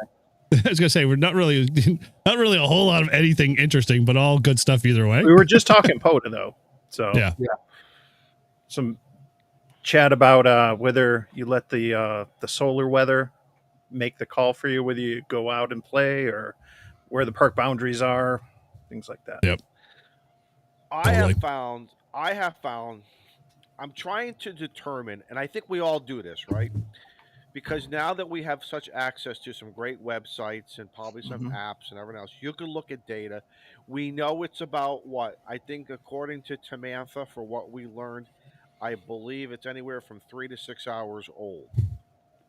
[SPEAKER 2] I was gonna say we're not really a whole lot of anything interesting, but all good stuff either way.
[SPEAKER 5] We were just talking POTA though, so
[SPEAKER 2] Yeah.
[SPEAKER 5] some chat about whether you let the solar weather make the call for you, whether you go out and play or where the park boundaries are, things like that.
[SPEAKER 2] Yep.
[SPEAKER 7] I
[SPEAKER 2] Totally.
[SPEAKER 7] have found I'm trying to determine, and I think we all do this, right? Because now that we have such access to some great websites and probably some apps and everything else, you can look at data. We know it's about what? I think according to Tamantha, for what we learned, I believe it's anywhere from 3 to 6 hours old.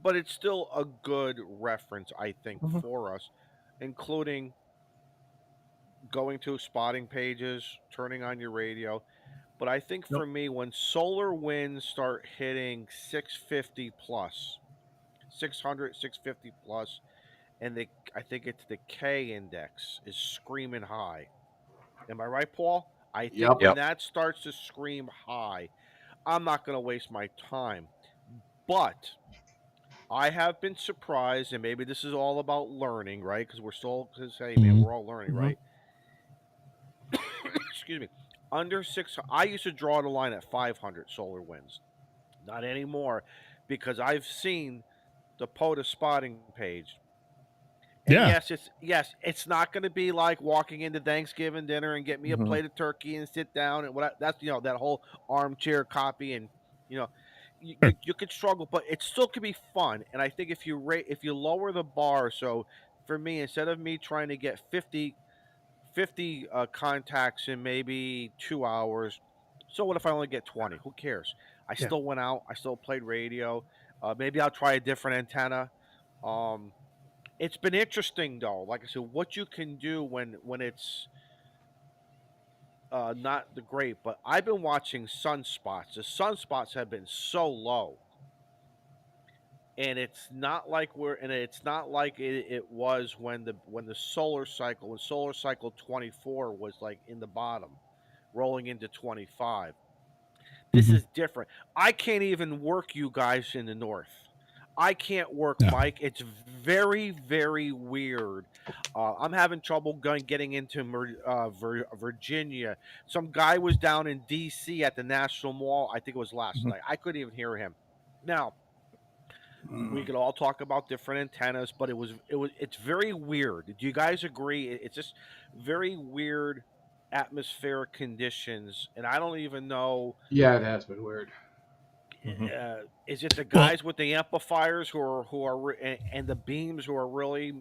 [SPEAKER 7] But it's still a good reference, I think, for us, including going to spotting pages, turning on your radio. But I think for me, when solar winds start hitting 650 plus, 600, 650 plus, and I think it's the K index is screaming high. Am I right, Paul? I think
[SPEAKER 3] Yep.
[SPEAKER 7] when that starts to scream high, I'm not going to waste my time. But I have been surprised, and maybe this is all about learning, right? Because we're still, hey, man, we're all learning, right? Excuse me. Under 600, I used to draw the line at 500 solar winds. Not anymore, because I've seen the POTA spotting page. And
[SPEAKER 2] Yeah.
[SPEAKER 7] it's not going to be like walking into Thanksgiving dinner and get me a plate of turkey and sit down and that's that whole armchair copy and you could struggle, but it still could be fun. And I think if you lower the bar, so for me, instead of me trying to get 50 contacts in maybe 2 hours, so what if I only get 20? Who cares? I still went out. I still played radio. Maybe I'll try a different antenna. It's been interesting though. Like I said, what you can do when it's not the great. But I've been watching sunspots. The sunspots have been so low, and it's not like it was when the solar cycle 24 was like in the bottom, rolling into 25. This is different. I can't even work you guys in the north. I can't work Mike. It's very, very weird. I'm having trouble getting into Virginia. Some guy was down in D.C. at the National Mall. I think it was last night. I couldn't even hear him. Now, we could all talk about different antennas, but it's very weird. Do you guys agree? It's just very weird atmospheric conditions, and I don't even know.
[SPEAKER 3] Yeah, it has been weird.
[SPEAKER 7] Is it the guys with the amplifiers who are and the beams who are really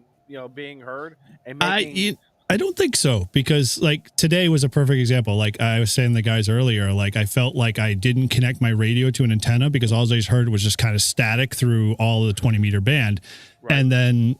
[SPEAKER 7] being heard and making?
[SPEAKER 2] I don't think so, because like today was a perfect example. Like I was saying to the guys earlier, like I felt like I didn't connect my radio to an antenna because all I heard was just kind of static through all the 20-meter band. Right. And then,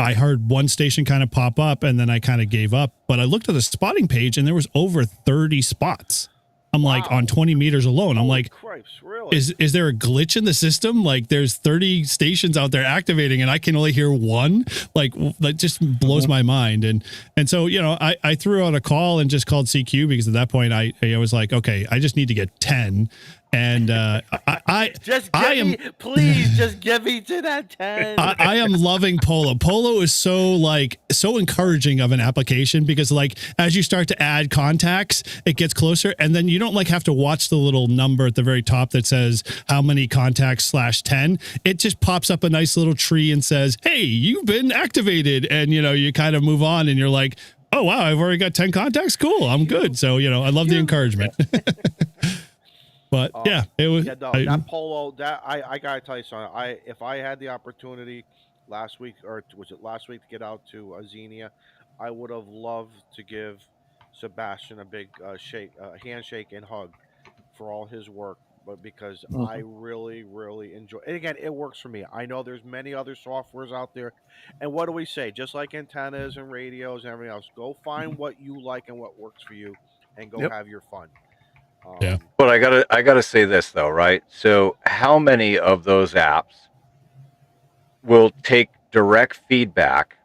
[SPEAKER 2] I heard one station kind of pop up and then I kind of gave up. But I looked at the spotting page and there was over 30 spots. I'm like on 20 meters alone. I'm like,
[SPEAKER 7] Christ, really?
[SPEAKER 2] Is there a glitch in the system? Like there's 30 stations out there activating and I can only hear one. Like that just blows my mind. And so, I threw out a call and just called CQ because at that point I was like, okay, I just need to get 10. And
[SPEAKER 7] please just give me to that 10.
[SPEAKER 2] I am loving Polo. Polo is so encouraging of an application because as you start to add contacts, it gets closer and then you don't have to watch the little number at the very top that says how many contacts /10. It just pops up a nice little tree and says, hey, you've been activated. And you kind of move on and you're like, oh wow, I've already got 10 contacts. Cool. I'm good. So, I love the encouragement. But it was
[SPEAKER 7] that Polo. That I gotta tell you something. If I had the opportunity, last week, or was it last week, to get out to Xenia. I would have loved to give Sebastian a big handshake and hug for all his work, but because I really, really enjoy. And again, it works for me. I know there's many other softwares out there, and what do we say? Just like antennas and radios and everything else, go find what you like and what works for you, and go
[SPEAKER 5] Yep.
[SPEAKER 7] have your fun.
[SPEAKER 2] Yeah.
[SPEAKER 4] But I gotta say this though, right? So how many of those apps will take direct feedback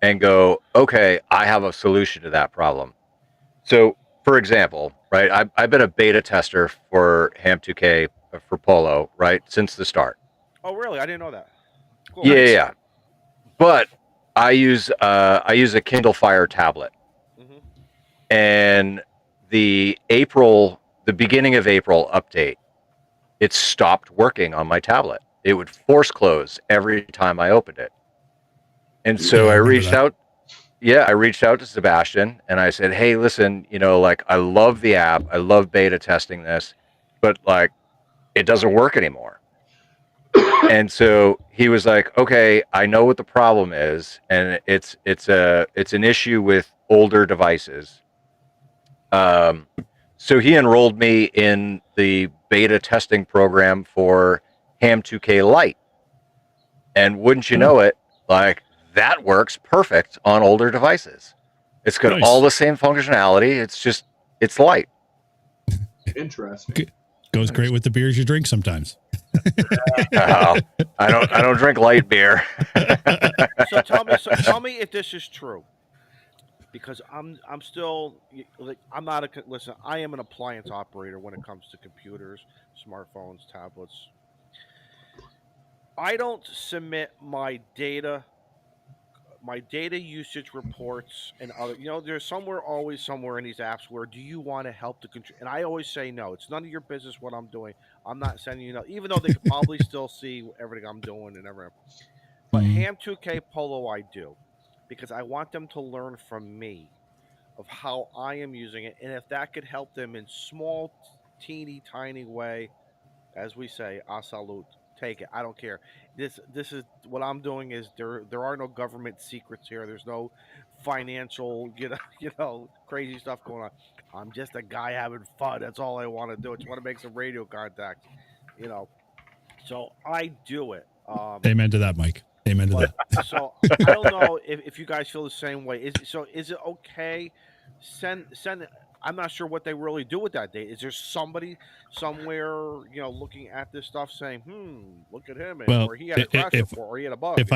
[SPEAKER 4] and go, okay, I have a solution to that problem. So for example, right, I've been a beta tester for Ham2K for Polo, right, since the start.
[SPEAKER 7] Oh, really? I didn't know that. Cool.
[SPEAKER 4] Yeah. But I use a Kindle Fire tablet,
[SPEAKER 7] Hmm.
[SPEAKER 4] and the beginning of April update, it stopped working on my tablet. It would force close every time I opened it. And so
[SPEAKER 2] Yeah, I
[SPEAKER 4] I
[SPEAKER 2] remember
[SPEAKER 4] reached
[SPEAKER 2] that.
[SPEAKER 4] out. Yeah, I reached out to Sebastian and I said, "Hey, listen, like I love the app. I love beta testing this, but like it doesn't work anymore." And so he was like, "Okay, I know what the problem is, and it's an issue with older devices." So he enrolled me in the beta testing program for Ham2K Lite, and wouldn't you know it, like that works perfect on older devices. It's got all
[SPEAKER 2] Nice.
[SPEAKER 4] the same functionality. It's light.
[SPEAKER 3] Interesting.
[SPEAKER 2] Goes great with the beers you drink sometimes.
[SPEAKER 4] I don't drink light beer.
[SPEAKER 7] So tell me if this is true, because I'm still like, I'm not listen. I am an appliance operator when it comes to computers, smartphones, tablets. I don't submit my data usage reports and other. There's always somewhere in these apps where, do you want to help the control? And I always say no. It's none of your business what I'm doing. I'm not sending you, even though they could probably still see everything I'm doing and everything. But
[SPEAKER 2] Mhm.
[SPEAKER 7] Ham 2K Polo, I do, because I want them to learn from me of how I am using it, and if that could help them in small, teeny, tiny way, as we say, a salute. Take it. I don't care. This is what I'm doing. Is there are no government secrets here. There's no financial, crazy stuff going on. I'm just a guy having fun. That's all I want to do. I just want to make some radio contacts. You know. So I do it.
[SPEAKER 2] Amen to that, Mike. Amen to
[SPEAKER 7] But
[SPEAKER 2] that.
[SPEAKER 7] so I don't know if you guys feel the same way. Is it okay? Send. I'm not sure what they really do with that data. Is there somebody somewhere looking at this stuff saying, look at him,
[SPEAKER 2] Well,
[SPEAKER 7] or he had a crash
[SPEAKER 2] if
[SPEAKER 7] report, or he had a bug.
[SPEAKER 2] if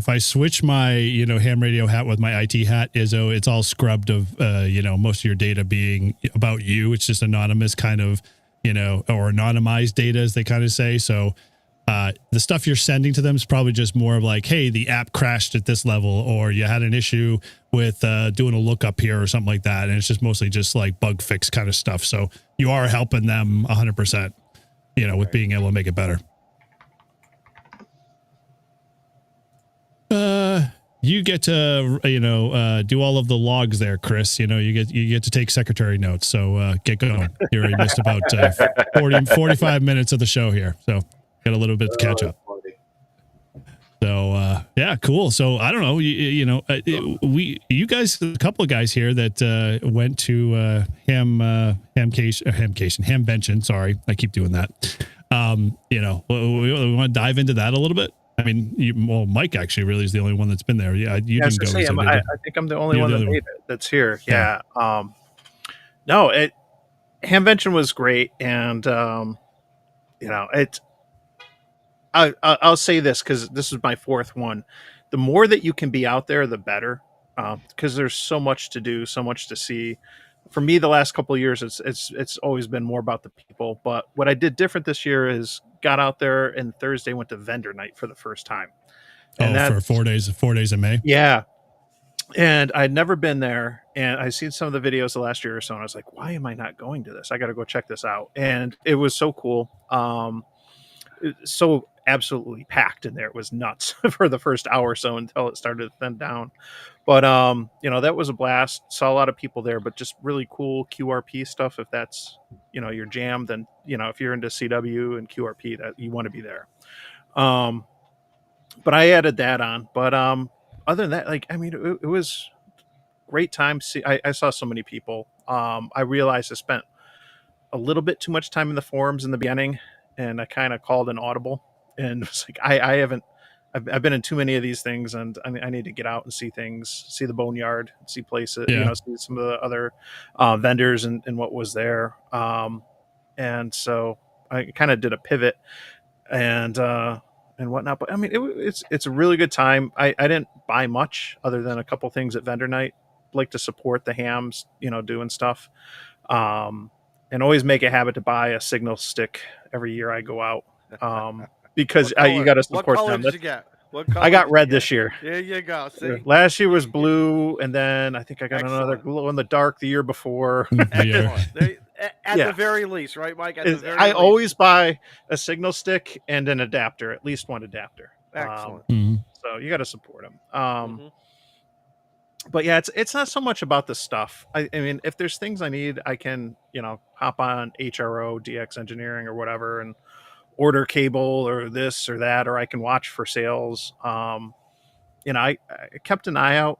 [SPEAKER 2] I switch my ham radio hat with my IT hat, Izzo, it's all scrubbed of most of your data being about you. It's just anonymous kind of or anonymized data, as they kind of say. So the stuff you're sending to them is probably just more of like, hey, the app crashed at this level, or you had an issue with doing a lookup here or something like that. And it's just mostly just like bug fix kind of stuff. So you are helping them 100%, with being able to make it better. You get to do all of the logs there, Chris. You get to take secretary notes. So get going. You already missed about 45 minutes of the show here, so got a little bit to catch up. So yeah, cool. So I don't know, you guys, a couple of guys here that went to Hamvention. Sorry, I keep doing that. We want to dive into that a little bit. I mean, Mike actually really is the only one that's been there. Yeah, you didn't go.
[SPEAKER 5] I think I'm the only one that's here. Yeah. No, Hamvention was great, and I'll say this because this is my fourth one. The more that you can be out there, the better, because there's so much to do, so much to see. For me, the last couple of years, it's always been more about the people. But what I did different this year is got out there, and Thursday went to vendor night for the first time. And
[SPEAKER 2] for 4 days in May.
[SPEAKER 5] Yeah. And I'd never been there, and I seen some of the videos the last year or so, and I was like, why am I not going to this? I got to go check this out. And it was so cool. So absolutely packed in there. It was nuts for the first hour or so until it started to thin down. But that was a blast. Saw a lot of people there, but just really cool QRP stuff. If that's your jam, then if you're into CW and QRP, that you want to be there. but I added that on. But other than that, like, I mean, it was great time. See, I saw so many people. I realized I spent a little bit too much time in the forums in the beginning, and I kind of called an audible, and it's like I haven't. I've been in too many of these things, and I need to get out and see things, see the boneyard, see places,
[SPEAKER 2] Yeah.
[SPEAKER 5] see some of the other vendors and what was there. And so I kind of did a pivot and whatnot. But I mean, it's a really good time. I didn't buy much other than a couple things at vendor night. Like to support the hams, doing stuff. And always make a habit to buy a signal stick every year I go out. Because you got to support
[SPEAKER 7] what color
[SPEAKER 5] them.
[SPEAKER 7] did you get? What color
[SPEAKER 5] I got
[SPEAKER 7] did you
[SPEAKER 5] red
[SPEAKER 7] get?
[SPEAKER 5] this year.
[SPEAKER 7] There you go. See,
[SPEAKER 5] Last year was blue, and then I think I got another
[SPEAKER 7] Excellent.
[SPEAKER 5] glow in the dark the year before.
[SPEAKER 7] excellent. At
[SPEAKER 5] Yeah.
[SPEAKER 7] the very least, right, Mike? At the very
[SPEAKER 5] I
[SPEAKER 7] least.
[SPEAKER 5] always buy a signal stick and an adapter, at least one adapter.
[SPEAKER 7] Excellent.
[SPEAKER 2] Mhm.
[SPEAKER 5] So you got to support them.
[SPEAKER 7] Mhm.
[SPEAKER 5] But yeah, it's not so much about the stuff. I mean, if there's things I need, I can hop on HRO, DX Engineering, or whatever, and order cable or this or that, or I can watch for sales. I kept an eye out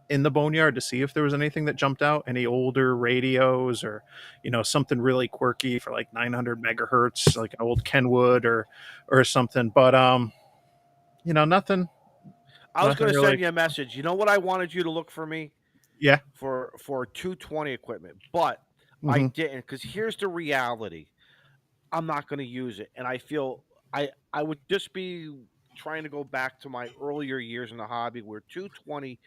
[SPEAKER 5] in the boneyard to see if there was anything that jumped out, any older radios or something really quirky for like 900 megahertz, like an old Kenwood or something. But nothing.
[SPEAKER 7] I was going to
[SPEAKER 5] really.
[SPEAKER 7] send you a message. You know what I wanted you to look for me?
[SPEAKER 5] Yeah.
[SPEAKER 7] For 220 equipment, but I didn't, because here's the reality. I'm not going to use it, and I feel I would just be trying to go back to my earlier years in the hobby where 220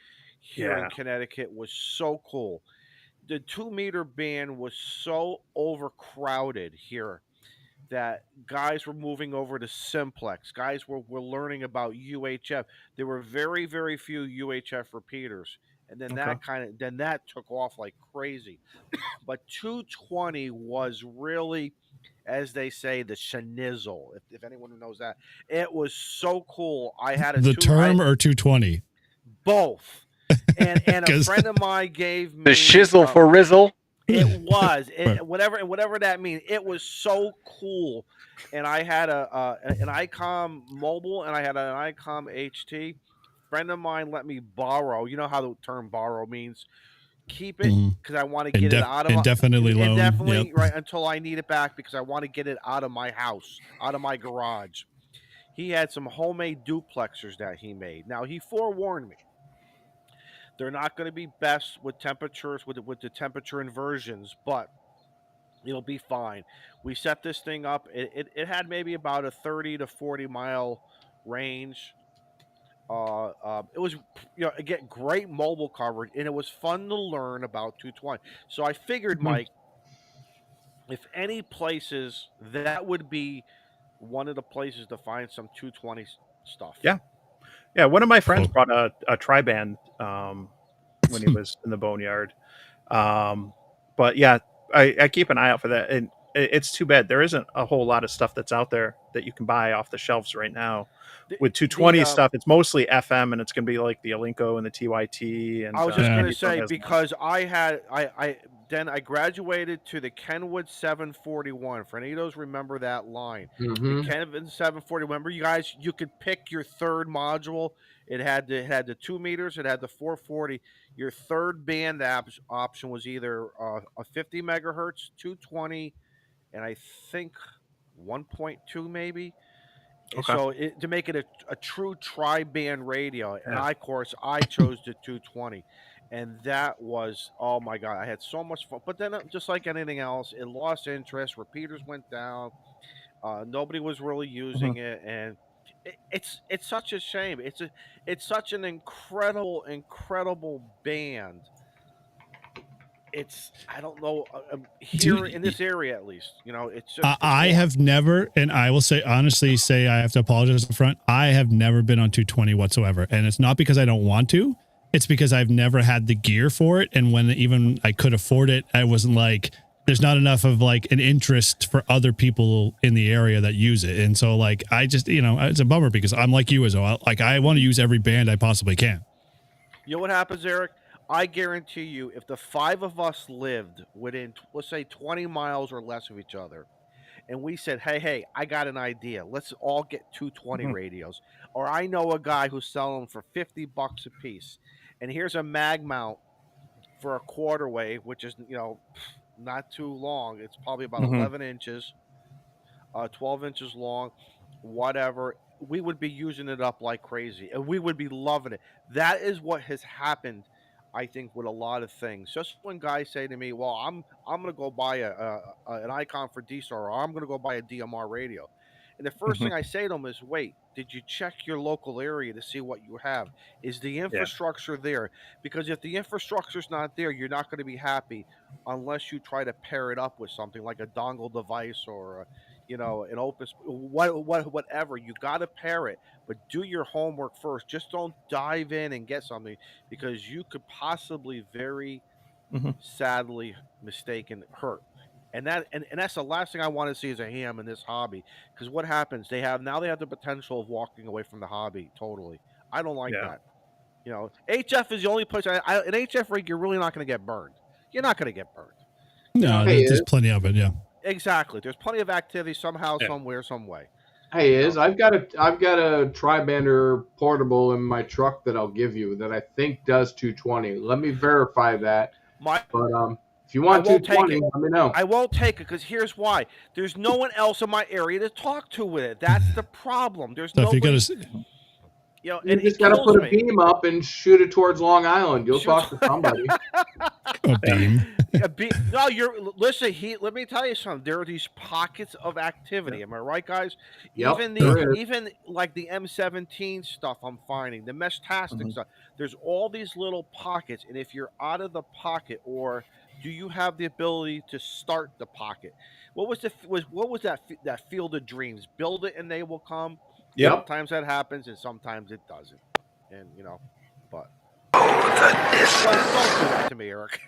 [SPEAKER 7] here in Connecticut was so cool. The 2-meter band was so overcrowded here that guys were moving over to simplex. Guys were learning about UHF. There were very, very few UHF repeaters. And then that took off like crazy. But 220 was really, as they say, the schnizzle. If anyone knows that, it was so cool. I had
[SPEAKER 2] The term or 220?
[SPEAKER 7] Both. And a friend of mine gave me
[SPEAKER 4] the shizzle for Rizzle.
[SPEAKER 7] It was whatever that means. It was so cool, and I had an ICOM mobile and I had an ICOM HT. Friend of mine let me borrow. You know how the term borrow means. Keep it because I want to get it out of
[SPEAKER 2] indefinitely loan.
[SPEAKER 7] Indefinitely, right, until I need it back because I want to get it out of my house, out of my garage. He had some homemade duplexers that he made. Now he forewarned me. They're not going to be best with temperatures, with the temperature inversions, but it'll be fine. We set this thing up. It had maybe about a 30 to 40 mile range. It was, again, great mobile coverage, and it was fun to learn about 220. So I figured, Mike, if any places, that would be one of the places to find some 220 stuff.
[SPEAKER 5] Yeah. Yeah, one of my friends brought a tri-band when he was in the boneyard. But yeah, I keep an eye out for that. And it's too bad there isn't a whole lot of stuff that's out there that you can buy off the shelves right now. With 220 stuff, it's mostly FM, and it's going to be like the Alinco and the TYT. And
[SPEAKER 7] I was just going to say, because I graduated to the Kenwood 741. For any of those remember that line. The Kenwood 740. Remember, you guys, you could pick your third module. It had the 2 meters. It had the 440. Your third band option was either a 50 megahertz, 220, and I think 1.2 maybe. Okay. So to make it a true tri-band radio, and I chose the 220, and that was, oh my god, I had so much fun. But then, just like anything else, it lost interest. Repeaters went down. Nobody was really using it, and it's such a shame. It's such an incredible band. I don't know, here in this area at least, it's just.
[SPEAKER 2] I have never, and I will honestly say I have to apologize up front. I have never been on 220 whatsoever, and it's not because I don't want to. It's because I've never had the gear for it, and when even I could afford it, I wasn't like, there's not enough of like an interest for other people in the area that use it, and so like I just, it's a bummer because I'm like you as well. Like I want to use every band I possibly can.
[SPEAKER 7] You know what happens, Eric? I guarantee you, if the 5 of us lived within, let's say, 20 miles or less of each other, and we said, hey, I got an idea. Let's all get 220
[SPEAKER 5] Mhm.
[SPEAKER 7] radios. Or I know a guy who's selling them for $50 a piece. And here's a mag mount for a quarter wave, which is, not too long. It's probably about
[SPEAKER 5] Mhm.
[SPEAKER 7] 11 inches, 12 inches long, whatever. We would be using it up like crazy, and we would be loving it. That is what has happened, I think, with a lot of things. Just when guys say to me, "Well, I'm going to go buy an Icon for D-Star, or I'm going to go buy a DMR radio," and the first
[SPEAKER 5] Mhm.
[SPEAKER 7] thing I say to them is, "Wait, did you check your local area to see what you have? Is the
[SPEAKER 5] Yeah.
[SPEAKER 7] infrastructure there? Because if the infrastructure's not there, you're not going to be happy unless you try to pair it up with something like a dongle device or an whatever. You got to pair it, but do your homework first. Just don't dive in and get something because you could possibly very
[SPEAKER 5] Mhm.
[SPEAKER 7] sadly mistaken hurt. And that's the last thing I want to see as a ham in this hobby. Because what happens? They have the potential of walking away from the hobby totally. I don't like
[SPEAKER 5] Yeah.
[SPEAKER 7] that. HF is the only place an HF rig you're really not going to get burned. You're not going to get burned.
[SPEAKER 2] No,
[SPEAKER 3] Hey,
[SPEAKER 2] there's plenty of it. Yeah.
[SPEAKER 7] Exactly. There's plenty of activity somehow,
[SPEAKER 5] Yeah.
[SPEAKER 7] somewhere, some way.
[SPEAKER 3] Hey, I've got a tri-bander portable in my truck that I'll give you that I think does 220. Let me verify that.
[SPEAKER 7] My
[SPEAKER 3] But if you
[SPEAKER 7] I
[SPEAKER 3] want
[SPEAKER 7] won't take
[SPEAKER 3] 220,
[SPEAKER 7] it.
[SPEAKER 3] let me know.
[SPEAKER 7] I won't take it because here's why. There's no one else in my area to talk to with it. That's the problem. There's
[SPEAKER 2] So if you
[SPEAKER 7] nobody.
[SPEAKER 2] go to,
[SPEAKER 3] You
[SPEAKER 7] And
[SPEAKER 3] just
[SPEAKER 7] it
[SPEAKER 3] got to
[SPEAKER 7] kills
[SPEAKER 3] put a
[SPEAKER 7] me.
[SPEAKER 3] beam up and shoot it towards Long Island. You'll
[SPEAKER 7] Shoot-
[SPEAKER 3] talk to somebody.
[SPEAKER 2] a beam.
[SPEAKER 7] No, listen. Let me tell you something. There are these pockets of activity. Am I right, guys?
[SPEAKER 3] Yep,
[SPEAKER 7] Even
[SPEAKER 3] there is.
[SPEAKER 7] even like the M17 stuff, I'm finding the mesh-tastic
[SPEAKER 5] Mhm.
[SPEAKER 7] stuff. There's all these little pockets, and if you're out of the pocket, or do you have the ability to start the pocket? What was that field of dreams? Build it and they will come.
[SPEAKER 5] Yep.
[SPEAKER 7] Sometimes that happens, and sometimes it doesn't. And but don't do that to me, Eric.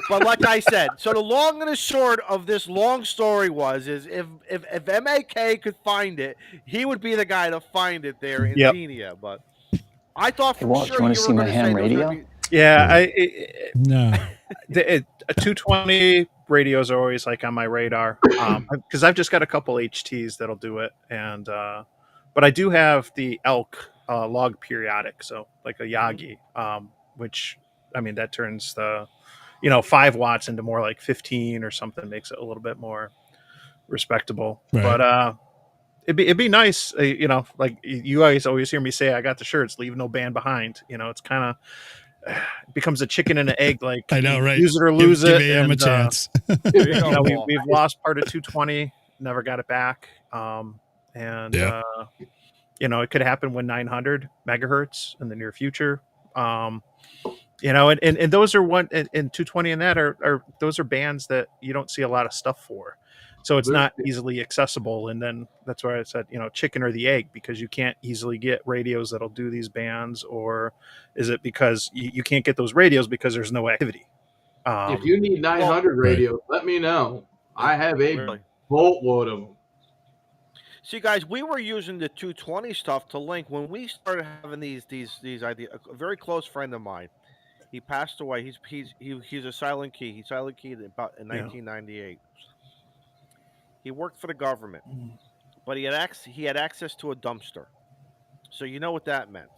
[SPEAKER 7] But like I said, so the long and the short of this long story is if MAK could find it, he would be the guy to find it there in
[SPEAKER 5] Yep.
[SPEAKER 7] Xenia. But I thought for
[SPEAKER 9] Walt,
[SPEAKER 7] sure
[SPEAKER 9] you want to
[SPEAKER 7] you
[SPEAKER 9] see
[SPEAKER 7] were
[SPEAKER 9] my
[SPEAKER 7] going to say
[SPEAKER 9] ham
[SPEAKER 7] there was gonna
[SPEAKER 9] radio?
[SPEAKER 7] be-
[SPEAKER 5] Yeah.
[SPEAKER 2] No.
[SPEAKER 5] A 220 radios are always like on my radar because I've just got a couple HTs that'll do it, and but I do have the elk log periodic, so like a Yagi, which I mean that turns the 5 watts into more like 15 or something, makes it a little bit more respectable.
[SPEAKER 2] Right.
[SPEAKER 5] But it'd be nice, like you guys always hear me say, I got the shirts, leave no band behind. It's kind of it becomes a chicken and an egg. Like
[SPEAKER 2] I know, right?
[SPEAKER 5] Use it or lose
[SPEAKER 2] give
[SPEAKER 5] it.
[SPEAKER 2] AM a
[SPEAKER 5] and,
[SPEAKER 2] chance.
[SPEAKER 7] There you go, Paul.
[SPEAKER 5] we've lost part of 220, never got it back. And
[SPEAKER 2] Yeah.
[SPEAKER 5] it could happen when 900 megahertz in the near future. And those are and 220 and that are those are bands that you don't see a lot of stuff for. So it's not easily accessible. And then that's why I said, chicken or the egg, because you can't easily get radios that'll do these bands, or is it because you can't get those radios because there's no activity?
[SPEAKER 3] If you need 900 radios, let me know. I have a
[SPEAKER 7] Really?
[SPEAKER 3] boatload of them.
[SPEAKER 7] See, guys, we were using the 220 stuff to link when we started having these ideas. A very close friend of mine, he passed away. He's a silent key. He silent keyed in 1998. He worked for the government, but he had access to a dumpster. So you know what that meant.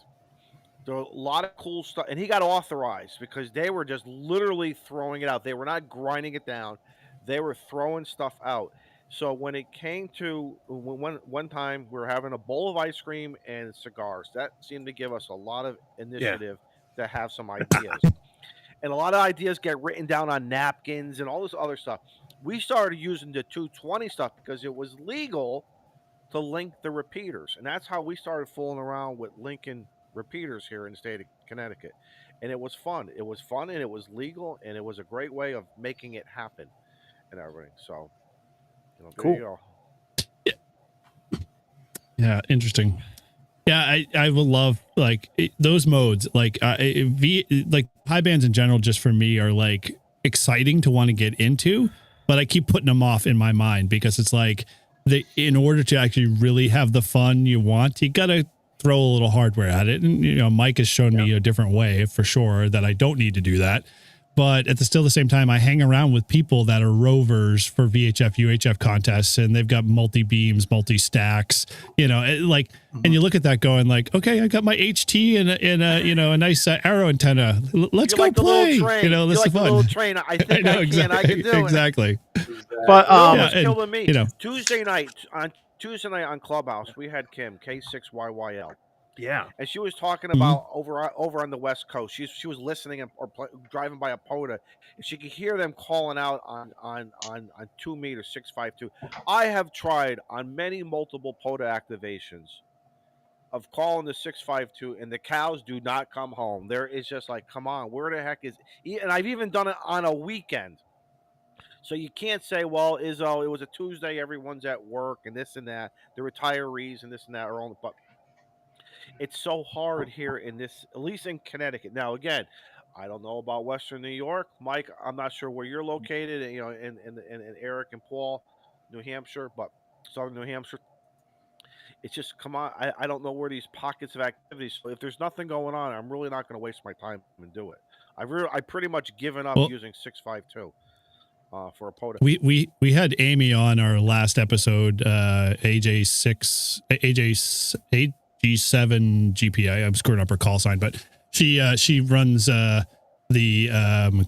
[SPEAKER 7] There were a lot of cool stuff, and he got authorized because they were just literally throwing it out. They were not grinding it down; they were throwing stuff out. So when it came to one time we were having a bowl of ice cream and cigars, that seemed to give us a lot of initiative to have some ideas. And a lot of ideas get written down on napkins and all this other stuff. We started using the 220 stuff because it was legal to link the repeaters, and that's how we started fooling around with linking repeaters here in the state of Connecticut. And it was fun. It was fun, and it was legal, and it was a great way of making it happen and everything. So, there
[SPEAKER 5] Cool.
[SPEAKER 7] you go.
[SPEAKER 2] Yeah, interesting. Yeah, I would love those modes. Like high bands in general, just for me, are like exciting to want to get into, but I keep putting them off in my mind because it's like in order to actually really have the fun you want, you gotta throw a little hardware at it. And Mike has shown me a different way for sure that I don't need to do that. But at the same time, I hang around with people that are rovers for VHF, UHF contests, and they've got multi beams, multi stacks, and you look at that going like, okay, I got my HT and a nice arrow antenna. Let's go
[SPEAKER 7] like the
[SPEAKER 2] play.
[SPEAKER 7] little train.
[SPEAKER 2] This
[SPEAKER 7] like
[SPEAKER 2] is
[SPEAKER 7] the
[SPEAKER 2] fun.
[SPEAKER 7] little train. I think I can. I can do it.
[SPEAKER 2] Exactly.
[SPEAKER 5] But
[SPEAKER 7] What's killing me?
[SPEAKER 2] You know,
[SPEAKER 7] Tuesday night on Clubhouse, we had Kim K6YYL.
[SPEAKER 5] yeah,
[SPEAKER 7] And she was talking about over on the West Coast. She was listening driving by a POTA, and she could hear them calling out on 2 meter 652. I have tried on many multiple POTA activations of calling the 652, and the cows do not come home. There is just like, come on, where the heck is? And I've even done it on a weekend. So you can't say, well, Izzo, it was a Tuesday, everyone's at work and this and that, the retirees and this and that are on. But it's so hard here in this, at least in Connecticut. Now, again, I don't know about Western New York, Mike. I'm not sure where you're located. And Eric and Paul, New Hampshire, but Southern New Hampshire. It's just come on. I don't know where these pockets of activity. So if there's nothing going on, I'm really not going to waste my time and do it. I pretty much given up using 652 for a POTA.
[SPEAKER 2] We had Amy on our last episode, AG7 GPA. I'm screwing up her call sign, but she runs the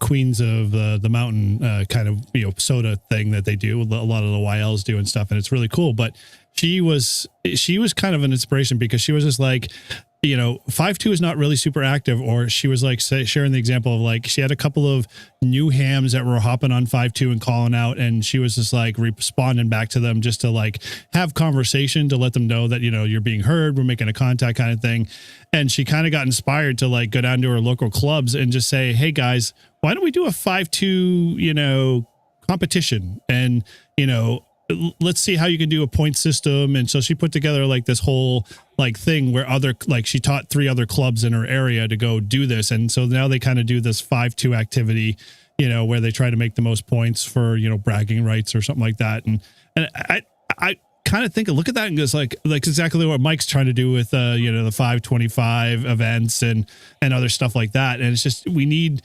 [SPEAKER 2] Queens of the Mountain kind of soda thing that they do. A lot of the YLs do and stuff, and it's really cool. But she was kind of an inspiration because she was just like, 5.2 is not really super active, or she was like sharing the example of like she had a couple of new hams that were hopping on 5.2 and calling out, and she was just like responding back to them just to like have conversation to let them know that you're being heard, we're making a contact kind of thing. And she kind of got inspired to like go down to her local clubs and just say, hey guys, why don't we do a 5.2 competition, and let's see how you can do a point system. And so she put together like this whole like thing where she taught 3 other clubs in her area to go do this. And so now they kind of do this 5.2 activity, where they try to make the most points for, bragging rights or something like that. And I kind of look at that and goes like exactly what Mike's trying to do with, the 525 events and other stuff like that. And it's just, we need,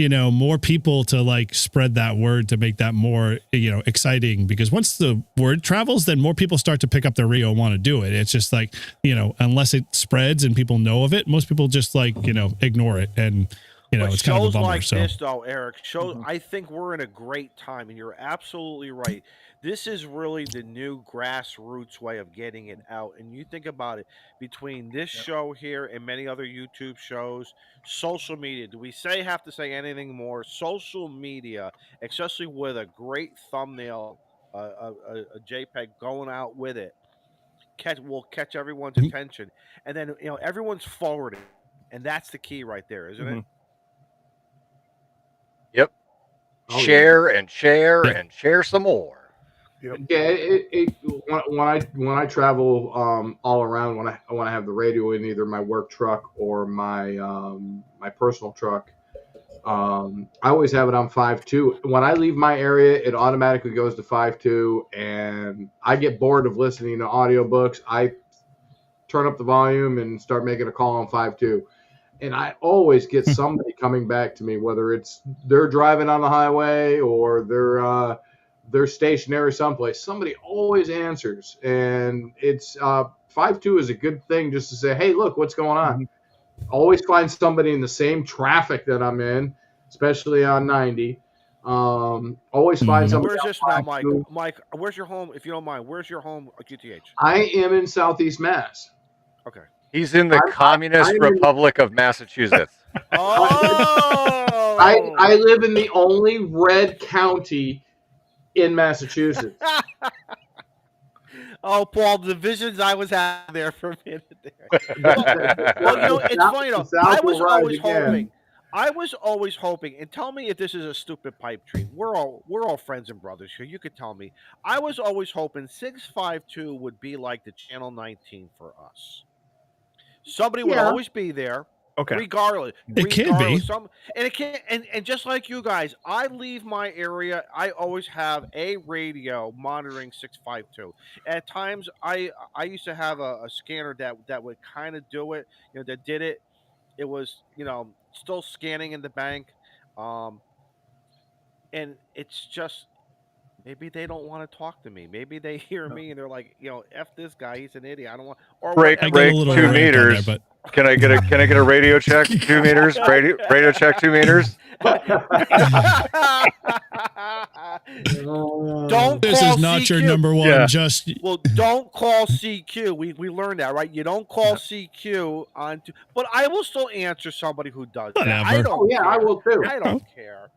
[SPEAKER 2] more people to like spread that word to make that more, exciting, because once the word travels, then more people start to pick up their Rio and want to do it. It's just like, unless it spreads and people know of it, most people just like, ignore it. And, it's kind of a bummer.
[SPEAKER 7] Like
[SPEAKER 2] so
[SPEAKER 7] this though, Eric, I think we're in a great time, and you're absolutely right. This is really the new grassroots way of getting it out. And you think about it, between this show here and many other YouTube shows, social media, do we have to say anything more? Social media, especially with a great thumbnail, a JPEG going out with it, will catch everyone's attention. And then, everyone's forwarding. And that's the key right there, isn't it?
[SPEAKER 4] Yep. Share and share and share some more.
[SPEAKER 3] Yep. Yeah, when I travel all around, when I have the radio in either my work truck or my my personal truck, I always have it on 5.2. When I leave my area, it automatically goes to 5.2, and I get bored of listening to audiobooks. I turn up the volume and start making a call on 5.2. And I always get somebody coming back to me, whether it's they're driving on the highway or they're stationary someplace. Somebody always answers, and it's 5.2 is a good thing just to say, hey, look, what's going on? Always find somebody in the same traffic that I'm in, especially on 90. Always find somebody.
[SPEAKER 7] Where's this now, Mike? Mike, where's your home? If you don't mind, where's your home at QTH?
[SPEAKER 3] I am in Southeast Mass.
[SPEAKER 7] Okay.
[SPEAKER 4] He's in the Communist Republic of Massachusetts.
[SPEAKER 7] Oh!
[SPEAKER 3] I live in the only red county in Massachusetts.
[SPEAKER 7] Oh, Paul, the visions I was having there for a minute there. Well, it's funny though. I was always hoping, and tell me if this is a stupid pipe dream. We're all friends and brothers here. You could tell me. I was always hoping 652 would be like the Channel 19 for us. Somebody would always be there.
[SPEAKER 5] Okay.
[SPEAKER 7] Regardless.
[SPEAKER 2] It can be.
[SPEAKER 7] And it can, and just like you guys, I leave my area. I always have a radio monitoring 652. At times, I used to have a scanner that would kind of do it. That did it. It was still scanning in the bank. Um, and it's just maybe they don't want to talk to me. Maybe they hear me and they're like, F this guy, he's an idiot. I don't want or
[SPEAKER 4] Break
[SPEAKER 2] I
[SPEAKER 7] whatever.
[SPEAKER 2] get a
[SPEAKER 4] break
[SPEAKER 2] little
[SPEAKER 4] 2
[SPEAKER 2] rant on there,
[SPEAKER 4] meters.
[SPEAKER 2] but
[SPEAKER 4] Can I get a radio check 2 meters? Radio check 2 meters.
[SPEAKER 7] Don't
[SPEAKER 2] this
[SPEAKER 7] call
[SPEAKER 2] is not your
[SPEAKER 7] CQ.
[SPEAKER 2] number one.
[SPEAKER 5] Yeah.
[SPEAKER 2] Just
[SPEAKER 7] Well, don't call CQ. We learned that, right? You don't call CQ on. But I will still answer somebody who does that. I
[SPEAKER 2] Whatever.
[SPEAKER 7] don't.
[SPEAKER 3] Oh, yeah, I
[SPEAKER 7] care.
[SPEAKER 3] will too.
[SPEAKER 7] I don't care.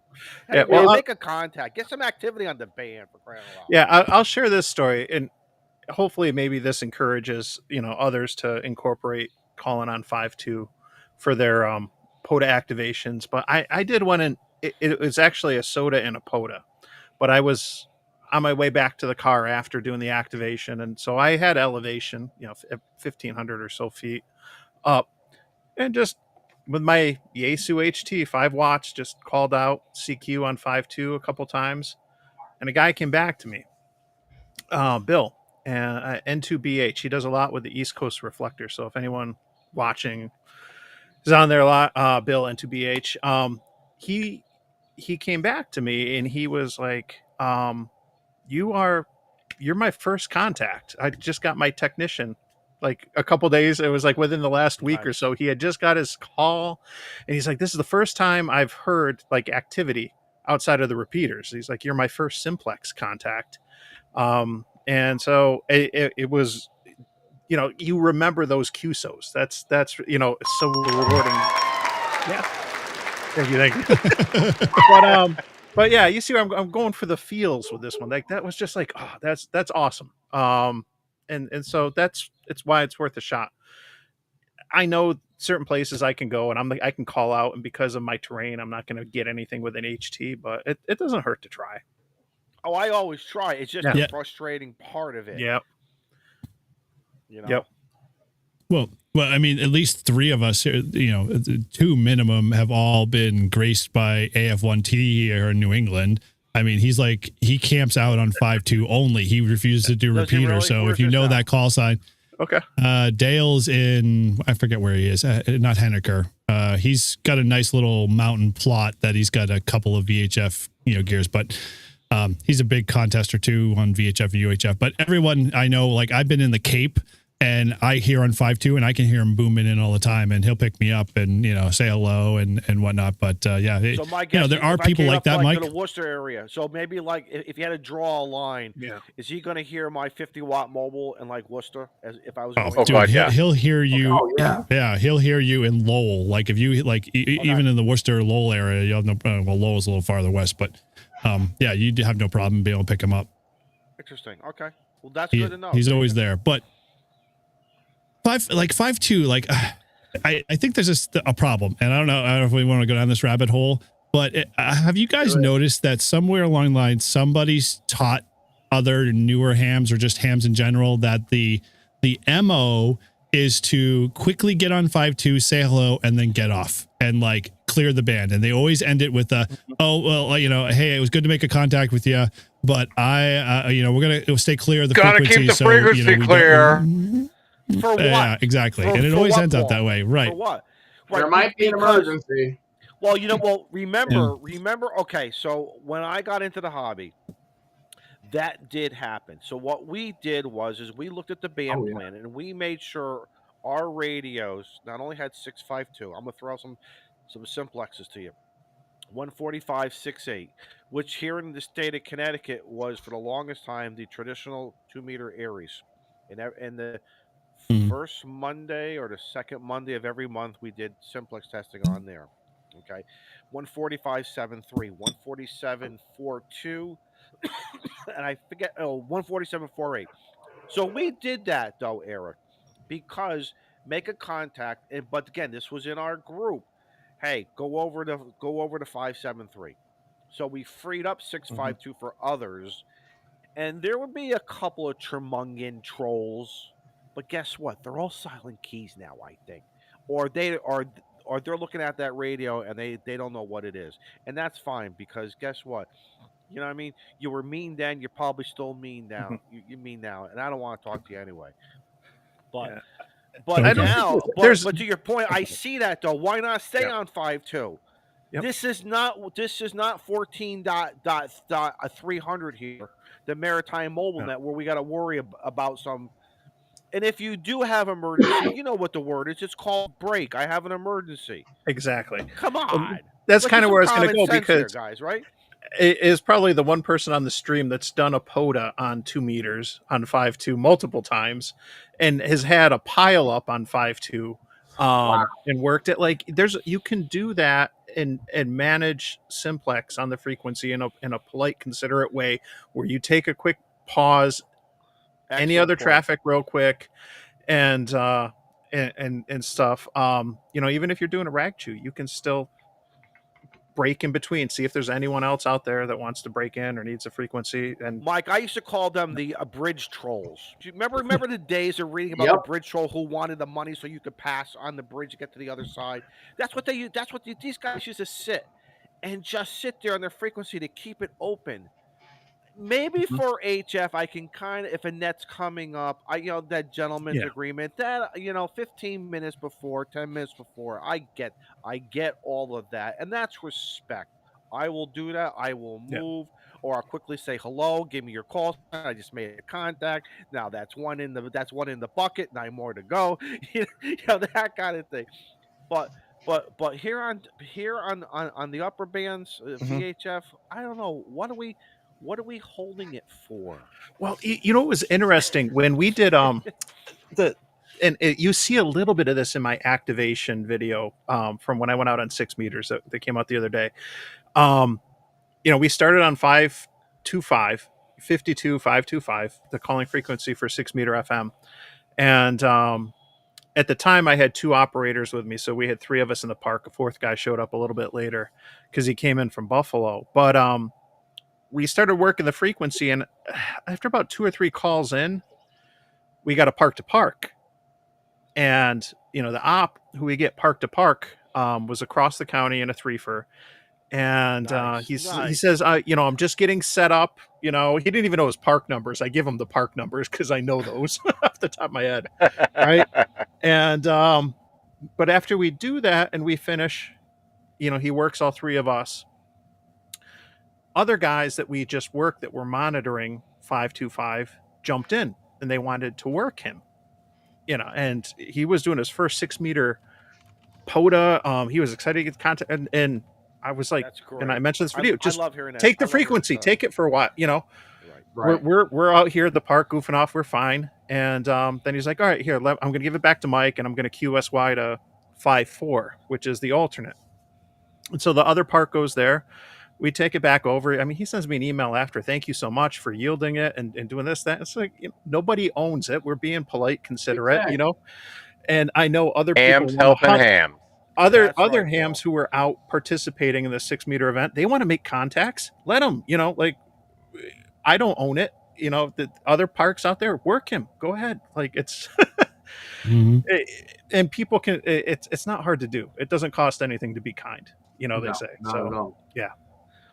[SPEAKER 7] Hey,
[SPEAKER 5] Yeah,
[SPEAKER 7] man,
[SPEAKER 5] well,
[SPEAKER 7] make a contact. Get some activity on the band for crying out loud.
[SPEAKER 5] Yeah, I'll share this story, and hopefully, maybe this encourages others to incorporate calling on 5.2 for their POTA activations. But I did one, and it was actually a soda and a POTA. But I was on my way back to the car after doing the activation, and so I had elevation, 1,500 or so feet up, and just with my Yaesu HT 5 watts, just called out CQ on 5.2 a couple times, and a guy came back to me, Bill, and N2BH. He does a lot with the East Coast Reflector. So if anyone watching is on there a lot, Bill N2BH, he came back to me and he was like, you're my first contact. I just got my technician like a couple days. It was like within the last week or so. He had just got his call, and he's like, this is the first time I've heard like activity outside of the repeaters. He's like, you're my first simplex contact. And so it was, you remember those QSOs. That's so rewarding. Yeah. Thank you. But yeah, you see, I'm going for the feels with this one. Like that was just like, oh, that's awesome. And so it's why it's worth a shot. I know certain places I can go, and I can call out, and because of my terrain, I'm not going to get anything with an HT, but it doesn't hurt to try.
[SPEAKER 7] Oh, I always try. It's just the frustrating part of it.
[SPEAKER 5] Yep.
[SPEAKER 7] Yep.
[SPEAKER 2] well, I mean, at least 3 of us, 2 minimum, have all been graced by AF1T here in New England. I mean, he camps out on 5.2 only. He refuses to do repeater.
[SPEAKER 7] Really?
[SPEAKER 2] So
[SPEAKER 7] Where's
[SPEAKER 2] if you know that call sign,
[SPEAKER 5] okay.
[SPEAKER 2] Dale's in, I forget where he is, not Henniker. He's got a nice little mountain plot that he's got a couple of VHF, gears, but he's a big contester too on VHF and UHF. But everyone I know, like I've been in the Cape, and I hear on 5.2, and I can hear him booming in all the time, and he'll pick me up and say hello and whatnot. But yeah,
[SPEAKER 7] so my guess
[SPEAKER 2] there are people like that, Mike.
[SPEAKER 7] To the Worcester area. So maybe like if you had to draw a line, is he going to hear my 50-watt mobile in like Worcester as if I was?
[SPEAKER 2] Dude,
[SPEAKER 4] God,
[SPEAKER 2] he'll hear you.
[SPEAKER 3] Oh, yeah.
[SPEAKER 2] He'll hear you in Lowell. Like if you even in the Worcester Lowell area, you'll have no. Well, Lowell's a little farther west, but yeah, you have no problem being able to pick him up.
[SPEAKER 7] Interesting. Okay, well that's good to know.
[SPEAKER 2] He's always there, but 5.2, like I think there's a problem, and I don't know if we want to go down this rabbit hole, but have you guys noticed that somewhere along the line somebody's taught other newer hams or just hams in general that the MO is to quickly get on 5.2, say hello, and then get off and like clear the band, and they always end it with hey, it was good to make a contact with you, but we're gonna stay clear of the
[SPEAKER 4] Gotta
[SPEAKER 2] frequency.
[SPEAKER 4] keep the frequency clear.
[SPEAKER 7] For what?
[SPEAKER 2] Yeah, exactly. And it always ends up that way. Right.
[SPEAKER 7] For what?
[SPEAKER 3] There might be an emergency.
[SPEAKER 7] Well, remember, okay, so when I got into the hobby, that did happen. So what we did was we looked at the band plan, and we made sure our radios not only had 652, I'm going to throw some simplexes to you. 145 6.8, which here in the state of Connecticut was for the longest time the traditional 2-meter Aries. And the first Monday or the second Monday of every month, we did simplex testing on there. Okay, 145 7.3, 147 4.2, and I forget 147 4.8. So we did that though, Eric, because make a contact. But again, this was in our group. Hey, go over to 5.7.3. So we freed up 6.52 for others, and there would be a couple of Tremungan trolls. But guess what? They're all silent keys now, I think. Or they're looking at that radio and they don't know what it is. And that's fine, because guess what? You know what I mean? You were mean then, you're probably still mean now. You're mean now, and I don't want to talk to you anyway. But but
[SPEAKER 2] Okay.
[SPEAKER 7] now, but to your point, I see that though. Why not stay on 5.2?
[SPEAKER 5] Yep.
[SPEAKER 7] This is not 14.300 here, the Maritime Mobile
[SPEAKER 5] Yeah.
[SPEAKER 7] Net, where we got to worry about some. And if you do have emergency, you know what the word is. It's called break. I have an emergency.
[SPEAKER 5] Exactly.
[SPEAKER 7] Come on.
[SPEAKER 5] That's
[SPEAKER 7] Let's
[SPEAKER 5] kind
[SPEAKER 7] use
[SPEAKER 5] of
[SPEAKER 7] some
[SPEAKER 5] where I was going to
[SPEAKER 7] common
[SPEAKER 5] go
[SPEAKER 7] sense here,
[SPEAKER 5] because
[SPEAKER 7] guys. Right?
[SPEAKER 5] it is probably the one person on the stream that's done a POTA on 2 meters on 5.2 multiple times and has had a pile up on 5.2 and worked it. Like you can do that and manage simplex on the frequency in a polite, considerate way where you take a quick pause, any
[SPEAKER 7] Excellent
[SPEAKER 5] other
[SPEAKER 7] point.
[SPEAKER 5] traffic real quick, and stuff. Even if you're doing a rag chew, you can still break in between, see if there's anyone else out there that wants to break in or needs a frequency. And
[SPEAKER 7] Mike, I used to call them the bridge trolls. Do you remember the days of reading about the bridge troll who wanted the money so you could pass on the bridge to get to the other side? That's what these guys used to sit there on their frequency to keep it open. Maybe for HF, I can kind of, if a net's coming up, that gentleman's agreement that 15 minutes before, 10 minutes before, I get all of that, and that's respect. I will do that. I will move, or I'll quickly say hello. Give me your call. I just made a contact. Now that's one in the bucket. 9 more to go. That kind of thing. But here on the upper bands, VHF, I don't know, what are we holding it for?
[SPEAKER 5] Well, it was interesting when we did you see a little bit of this in my activation video from when I went out on 6 meters that came out the other day. We started on 525, 525, the calling frequency for 6 meter FM, and at the time I had 2 operators with me, so we had 3 of us in the park. A 4th guy showed up a little bit later because he came in from Buffalo. But we started working the frequency, and after about 2 or 3 calls in, we got a park to park. And the op who we get park to park was across the county in a 3-fer. And he says, I'm just getting set up. He didn't even know his park numbers. I give him the park numbers because I know those off the top of my head. Right. And but after we do that and we finish, he works all 3 of us. Other guys that we just worked that were monitoring 525 jumped in and they wanted to work him. And he was doing his first 6 meter POTA. He was excited to get content, and I was like, and I mentioned this video, just
[SPEAKER 7] I love hearing that.
[SPEAKER 5] take the frequency, take it for a while.
[SPEAKER 7] Right.
[SPEAKER 5] We're out here at the park goofing off, we're fine. And then he's like, all right, here, I'm going to give it back to Mike, and I'm going to QSY to 5.4, which is the alternate. And so the other park goes there. We take it back over. I mean, he sends me an email after, thank you so much for yielding it and doing this, that. It's like, nobody owns it. We're being polite, considerate, And I know other
[SPEAKER 4] Hams
[SPEAKER 5] people
[SPEAKER 4] helping hams.
[SPEAKER 5] Other hams who were out participating in the 6 meter event, they want to make contacts. Let them, I don't own it. The other parks out there, work him. Go ahead. Like it's, and people can. It's not hard to do. It doesn't cost anything to be kind. They say. So yeah.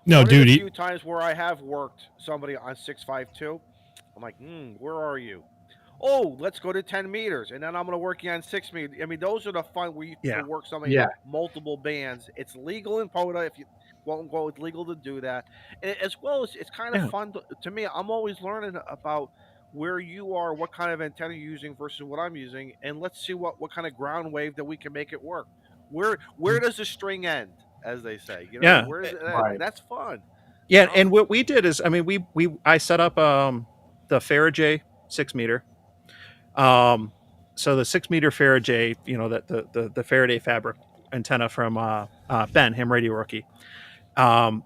[SPEAKER 2] No, dude.
[SPEAKER 7] A few times where I have worked somebody on 652, I'm like, where are you? Oh, let's go to 10 meters, and then I'm going to work you on 6 meters. I mean, those are the fun where you can work somebody multiple bands. It's legal in POTA if you won't go. It's legal to do that, and as well as it's kind of fun to me. I'm always learning about where you are, what kind of antenna you're using versus what I'm using, and let's see what kind of ground wave that we can make it work. Where does the string end, as they say? Where is it end? That's fun.
[SPEAKER 5] Yeah, and what we did is, I mean, I set up the Faraday 6 meter. So the 6 meter Faraday, that the Faraday fabric antenna from Ben, ham radio rookie,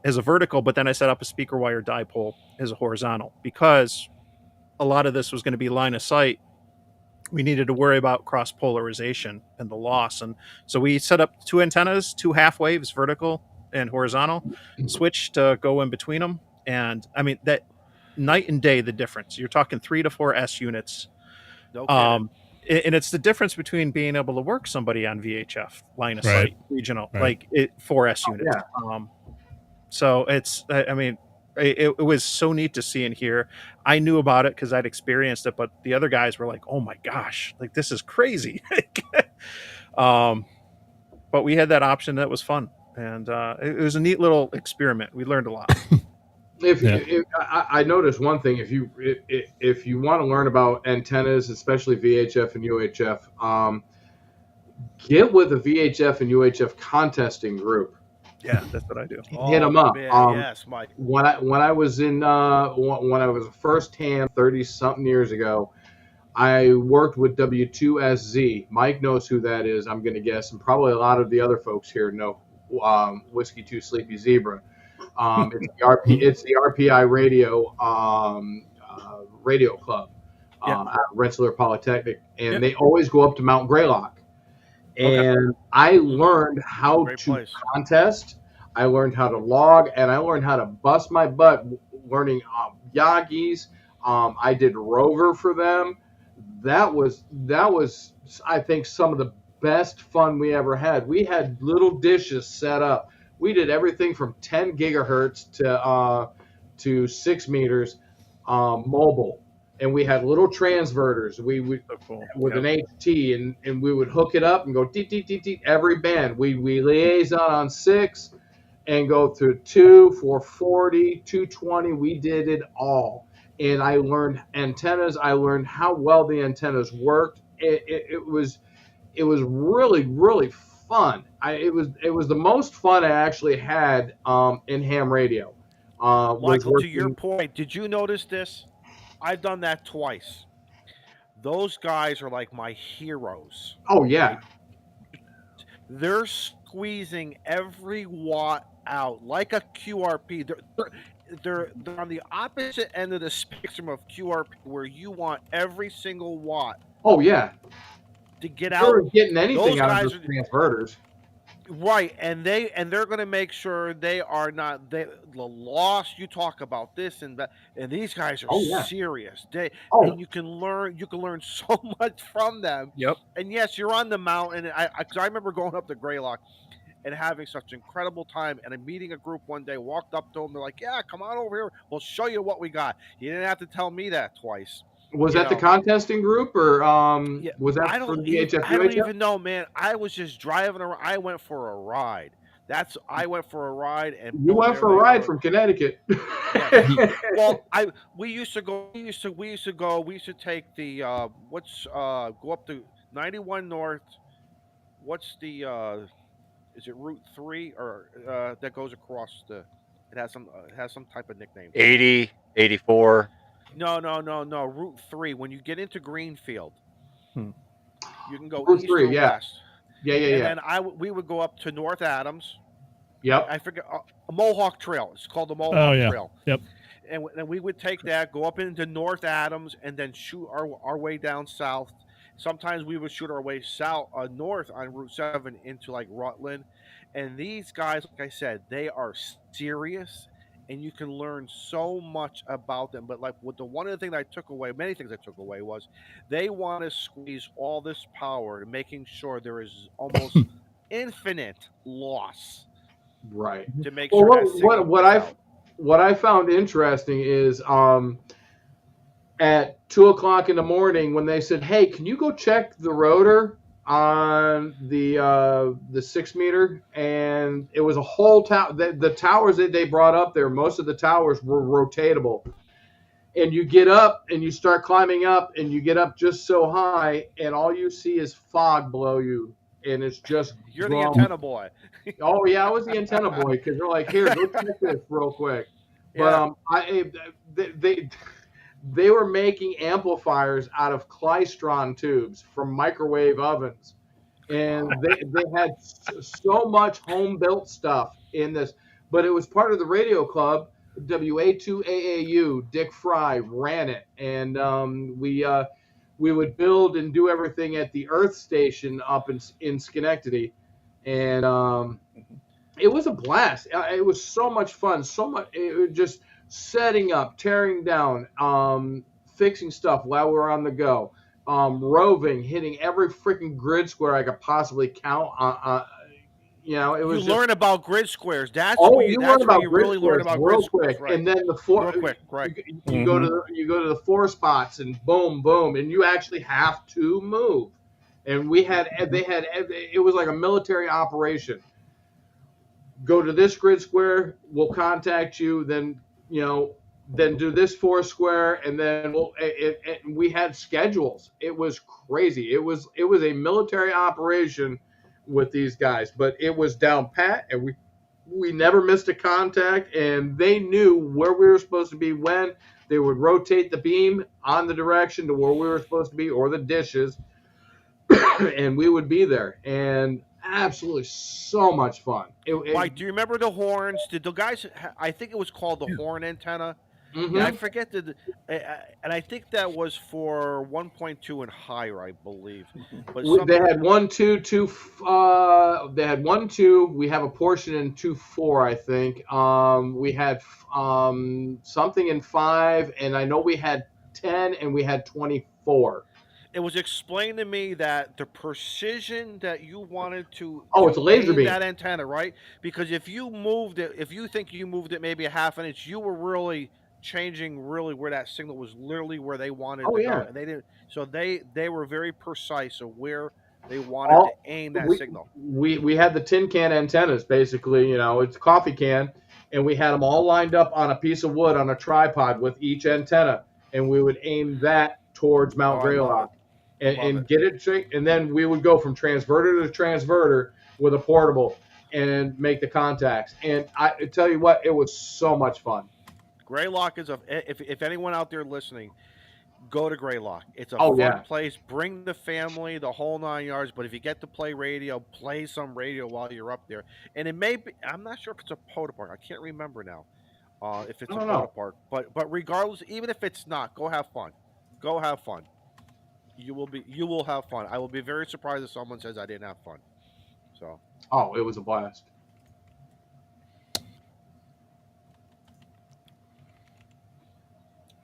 [SPEAKER 5] is a vertical, but then I set up a speaker wire dipole as a horizontal because a lot of this was going to be line of sight. We needed to worry about cross polarization and the loss, and so we set up 2 antennas, 2 half waves, vertical and horizontal, switch to go in between them, and I mean that night and day the difference. You're talking 3 to 4 S units.
[SPEAKER 7] No
[SPEAKER 5] and it's the difference between being able to work somebody on VHF line of sight regional, like 4S units. So it's, I mean, it was so neat to see and hear. I knew about it because I'd experienced it, but the other guys were like, oh my gosh, like this is crazy. But we had that option that was fun. and it was a neat little experiment. We learned a lot.
[SPEAKER 3] I noticed one thing. If you want to learn about antennas, especially VHF and UHF, get with a VHF and UHF contesting group.
[SPEAKER 5] Yeah, that's what I do.
[SPEAKER 3] Hit them up.
[SPEAKER 7] Man, yes, Mike.
[SPEAKER 3] When I was in when I was a first hand 30-something years ago, I worked with W2SZ. Mike knows who that is, I'm going to guess, and probably a lot of the other folks here know Whiskey 2 Sleepy Zebra. It's the RPI radio club at Rensselaer Polytechnic, and they always go up to Mount Greylock. And I learned how to contest. I learned how to log, and I learned how to bust my butt learning Yagis. I did Rover for them. That was I think some of the best fun we ever had. We had little dishes set up. We did everything from 10 gigahertz to 6 meters mobile. And we had little transverters. We with an HT, and we would hook it up and go deet, deet, deet, deet, every band. We liaison on 6 and go through 2, 440, 220. We did it all. And I learned antennas. I learned how well the antennas worked. It was really, really fun. It was the most fun I actually had in ham radio.
[SPEAKER 7] Michael, to your point, did you notice this? I've done that twice. Those guys are like my heroes.
[SPEAKER 3] Oh yeah.
[SPEAKER 7] They're squeezing every watt out like a QRP. They're on the opposite end of the spectrum of QRP, where you want every single watt.
[SPEAKER 3] Oh yeah.
[SPEAKER 7] To get
[SPEAKER 3] You're
[SPEAKER 7] out.
[SPEAKER 3] Getting anything out of those transverters.
[SPEAKER 7] Right, and they're going to make sure they are not the loss. You talk about this and that, and these guys are serious. And you can learn so much from them.
[SPEAKER 5] Yep.
[SPEAKER 7] And yes, you're on the mountain. I remember going up to Greylock and having such incredible time. And I'm meeting a group one day. Walked up to them. They're like, "Yeah, come on over here. We'll show you what we got." You didn't have to tell me that twice.
[SPEAKER 3] Was that the contesting group, or was that for VHF?
[SPEAKER 7] I don't even know, man. I was just driving around. I went for a ride. I went for a ride, and
[SPEAKER 3] you went for a ride from Connecticut.
[SPEAKER 7] Yeah. Well, we used to take the go up to 91 North. What's the is it Route 3 or that goes across the? It has some type of nickname.
[SPEAKER 4] 80, 84.
[SPEAKER 7] No. Route 3. When you get into Greenfield, you can go
[SPEAKER 3] Route
[SPEAKER 7] east
[SPEAKER 3] 3,
[SPEAKER 7] or west.
[SPEAKER 3] Yeah.
[SPEAKER 7] And then we would go up to North Adams.
[SPEAKER 3] Yep.
[SPEAKER 7] I forget a Mohawk Trail. It's called the Mohawk Trail.
[SPEAKER 2] Yep.
[SPEAKER 7] And we would take that, go up into North Adams, and then shoot our way down south. Sometimes we would shoot our way north on Route 7 into like Rutland. And these guys, like I said, they are serious. And you can learn so much about them. But like one of the things I took away, many things I took away, was they want to squeeze all this power, making sure there is almost infinite loss.
[SPEAKER 3] Right.
[SPEAKER 7] To make sure.
[SPEAKER 3] What I found interesting is at 2:00 in the morning when they said, "Hey, can you go check the rotor on the 6 meter?" And it was a whole tower. The towers that they brought up there, most of the towers were rotatable. And you get up and you start climbing up, and you get up just so high, and all you see is fog below you, and it's just
[SPEAKER 7] you're the antenna boy.
[SPEAKER 3] Oh yeah, I was the antenna boy, because they're like, "Here, go check this real quick." But they were making amplifiers out of Klystron tubes from microwave ovens. And they had so much home-built stuff in this. But it was part of the radio club, WA2AAU. Dick Fry ran it. And we would build and do everything at the Earth Station up in Schenectady. And it was a blast. It was so much fun. It was just setting up, tearing down, fixing stuff while we were on the go, roving, hitting every freaking grid square I could possibly count. It was.
[SPEAKER 7] You learn about grid squares. That's where you really learn about grid squares. Right.
[SPEAKER 3] And then the four. Real quick, right? You go to the 4 spots, and boom, boom, and you actually have to move. And it was like a military operation. go to this grid square, we'll contact you, then, then do this 4 square, and then we had schedules. It was crazy. It was a military operation with these guys, but it was down pat, and we never missed a contact, and they knew where we were supposed to be when. They would rotate the beam on the direction to where we were supposed to be, or the dishes, and we would be there. And absolutely so much fun.
[SPEAKER 7] Mike, do you remember the horns? Did the guys? I think it was called the horn antenna.
[SPEAKER 3] Mhm.
[SPEAKER 7] And I forget and I think that was for 1.2 and higher, I believe. But
[SPEAKER 3] They had 1, 2, 2. They had 1, 2. We have a portion in 2, 4, I think. We had something in 5, and I know we had 10, and we had 24.
[SPEAKER 7] it was explained to me that the precision that you wanted to
[SPEAKER 3] Oh, it's a laser
[SPEAKER 7] aim
[SPEAKER 3] beam.
[SPEAKER 7] that antenna, right? Because if you moved it, if you think you moved it maybe a half an inch, you were really changing really where that signal was literally where they wanted
[SPEAKER 3] Oh,
[SPEAKER 7] to
[SPEAKER 3] yeah.
[SPEAKER 7] go, and they didn't. So they were very precise of where they wanted
[SPEAKER 3] All,
[SPEAKER 7] to aim that
[SPEAKER 3] we,
[SPEAKER 7] signal.
[SPEAKER 3] we had the tin can antennas, basically. It's a coffee can, and we had them all lined up on a piece of wood on a tripod with each antenna, and we would aim that towards Mount
[SPEAKER 7] Oh, I love
[SPEAKER 3] Greylock
[SPEAKER 7] Love
[SPEAKER 3] and
[SPEAKER 7] it.
[SPEAKER 3] get it straight. And then we would go from transverter to transverter with a portable and make the contacts. And I tell you what, it was so much fun.
[SPEAKER 7] Greylock is if anyone out there listening, go to Greylock. It's a
[SPEAKER 3] Oh,
[SPEAKER 7] fun
[SPEAKER 3] yeah.
[SPEAKER 7] place. Bring the family, the whole 9 yards. But if you get to play radio, play some radio while you're up there. And it may be, I'm not sure if it's a Poda Park. I can't remember now if it's
[SPEAKER 3] I
[SPEAKER 7] a
[SPEAKER 3] don't
[SPEAKER 7] Poda
[SPEAKER 3] know.
[SPEAKER 7] Park. But regardless, even if it's not, go have fun. Go have fun. You will have fun. I will be very surprised if someone says I didn't have fun. So
[SPEAKER 3] Oh, it was a blast.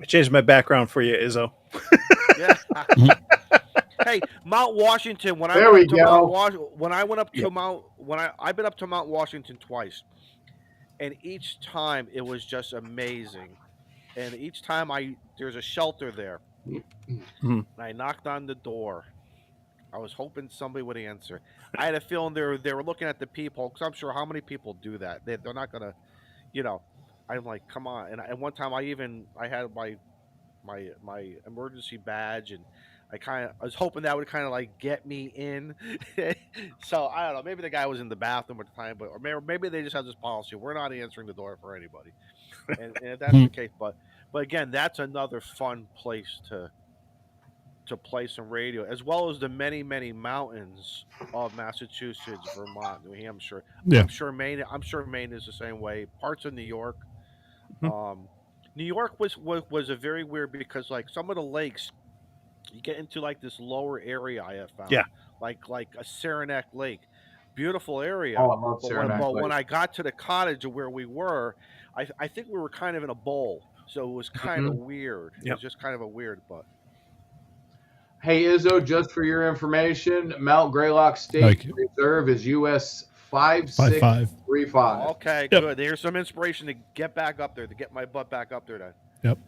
[SPEAKER 5] I changed my background for you, Izzo.
[SPEAKER 7] yeah. Hey, Mount Washington. When I
[SPEAKER 3] There
[SPEAKER 7] went
[SPEAKER 3] we
[SPEAKER 7] up to
[SPEAKER 3] go.
[SPEAKER 7] when I went up to
[SPEAKER 5] Yeah.
[SPEAKER 7] I've been up to Mount Washington twice, and each time it was just amazing. And each time there's a shelter there,
[SPEAKER 5] Mhm.
[SPEAKER 7] and I knocked on the door. I was hoping somebody would answer. I had a feeling they were looking at the peephole because I'm sure how many people do that. They're not gonna, you know. I'm like, come on. And one time I had my emergency badge, and I was hoping that would kind of like get me in. So I don't know. Maybe the guy was in the bathroom at the time, or maybe they just have this policy: we're not answering the door for anybody. And if that's the case, but again, that's another fun place to play some radio, as well as the many mountains of Massachusetts, Vermont, New Hampshire.
[SPEAKER 2] Yeah.
[SPEAKER 7] I'm sure Maine is the same way. Parts of New York.
[SPEAKER 5] Mhm.
[SPEAKER 7] New York was a very weird because like some of the lakes, you get into like this lower area I have found.
[SPEAKER 5] Yeah.
[SPEAKER 7] Like a Saranac Lake. Beautiful area.
[SPEAKER 3] Oh, I love
[SPEAKER 7] But
[SPEAKER 3] Saranac
[SPEAKER 7] when
[SPEAKER 3] Lake.
[SPEAKER 7] I got to the cottage of where we were, I think we were kind of in a bowl. So it was kind of weird. It
[SPEAKER 5] Yep.
[SPEAKER 7] was just kind of a weird, but
[SPEAKER 3] Hey, Izzo, just for your information, Mount Greylock State
[SPEAKER 2] Thank you.
[SPEAKER 3] Reserve is US
[SPEAKER 2] 5.5.
[SPEAKER 3] 5635.
[SPEAKER 7] okay,
[SPEAKER 2] Yep.
[SPEAKER 7] good. There's some inspiration to get back up there, to get my butt back up there then.
[SPEAKER 2] Yep.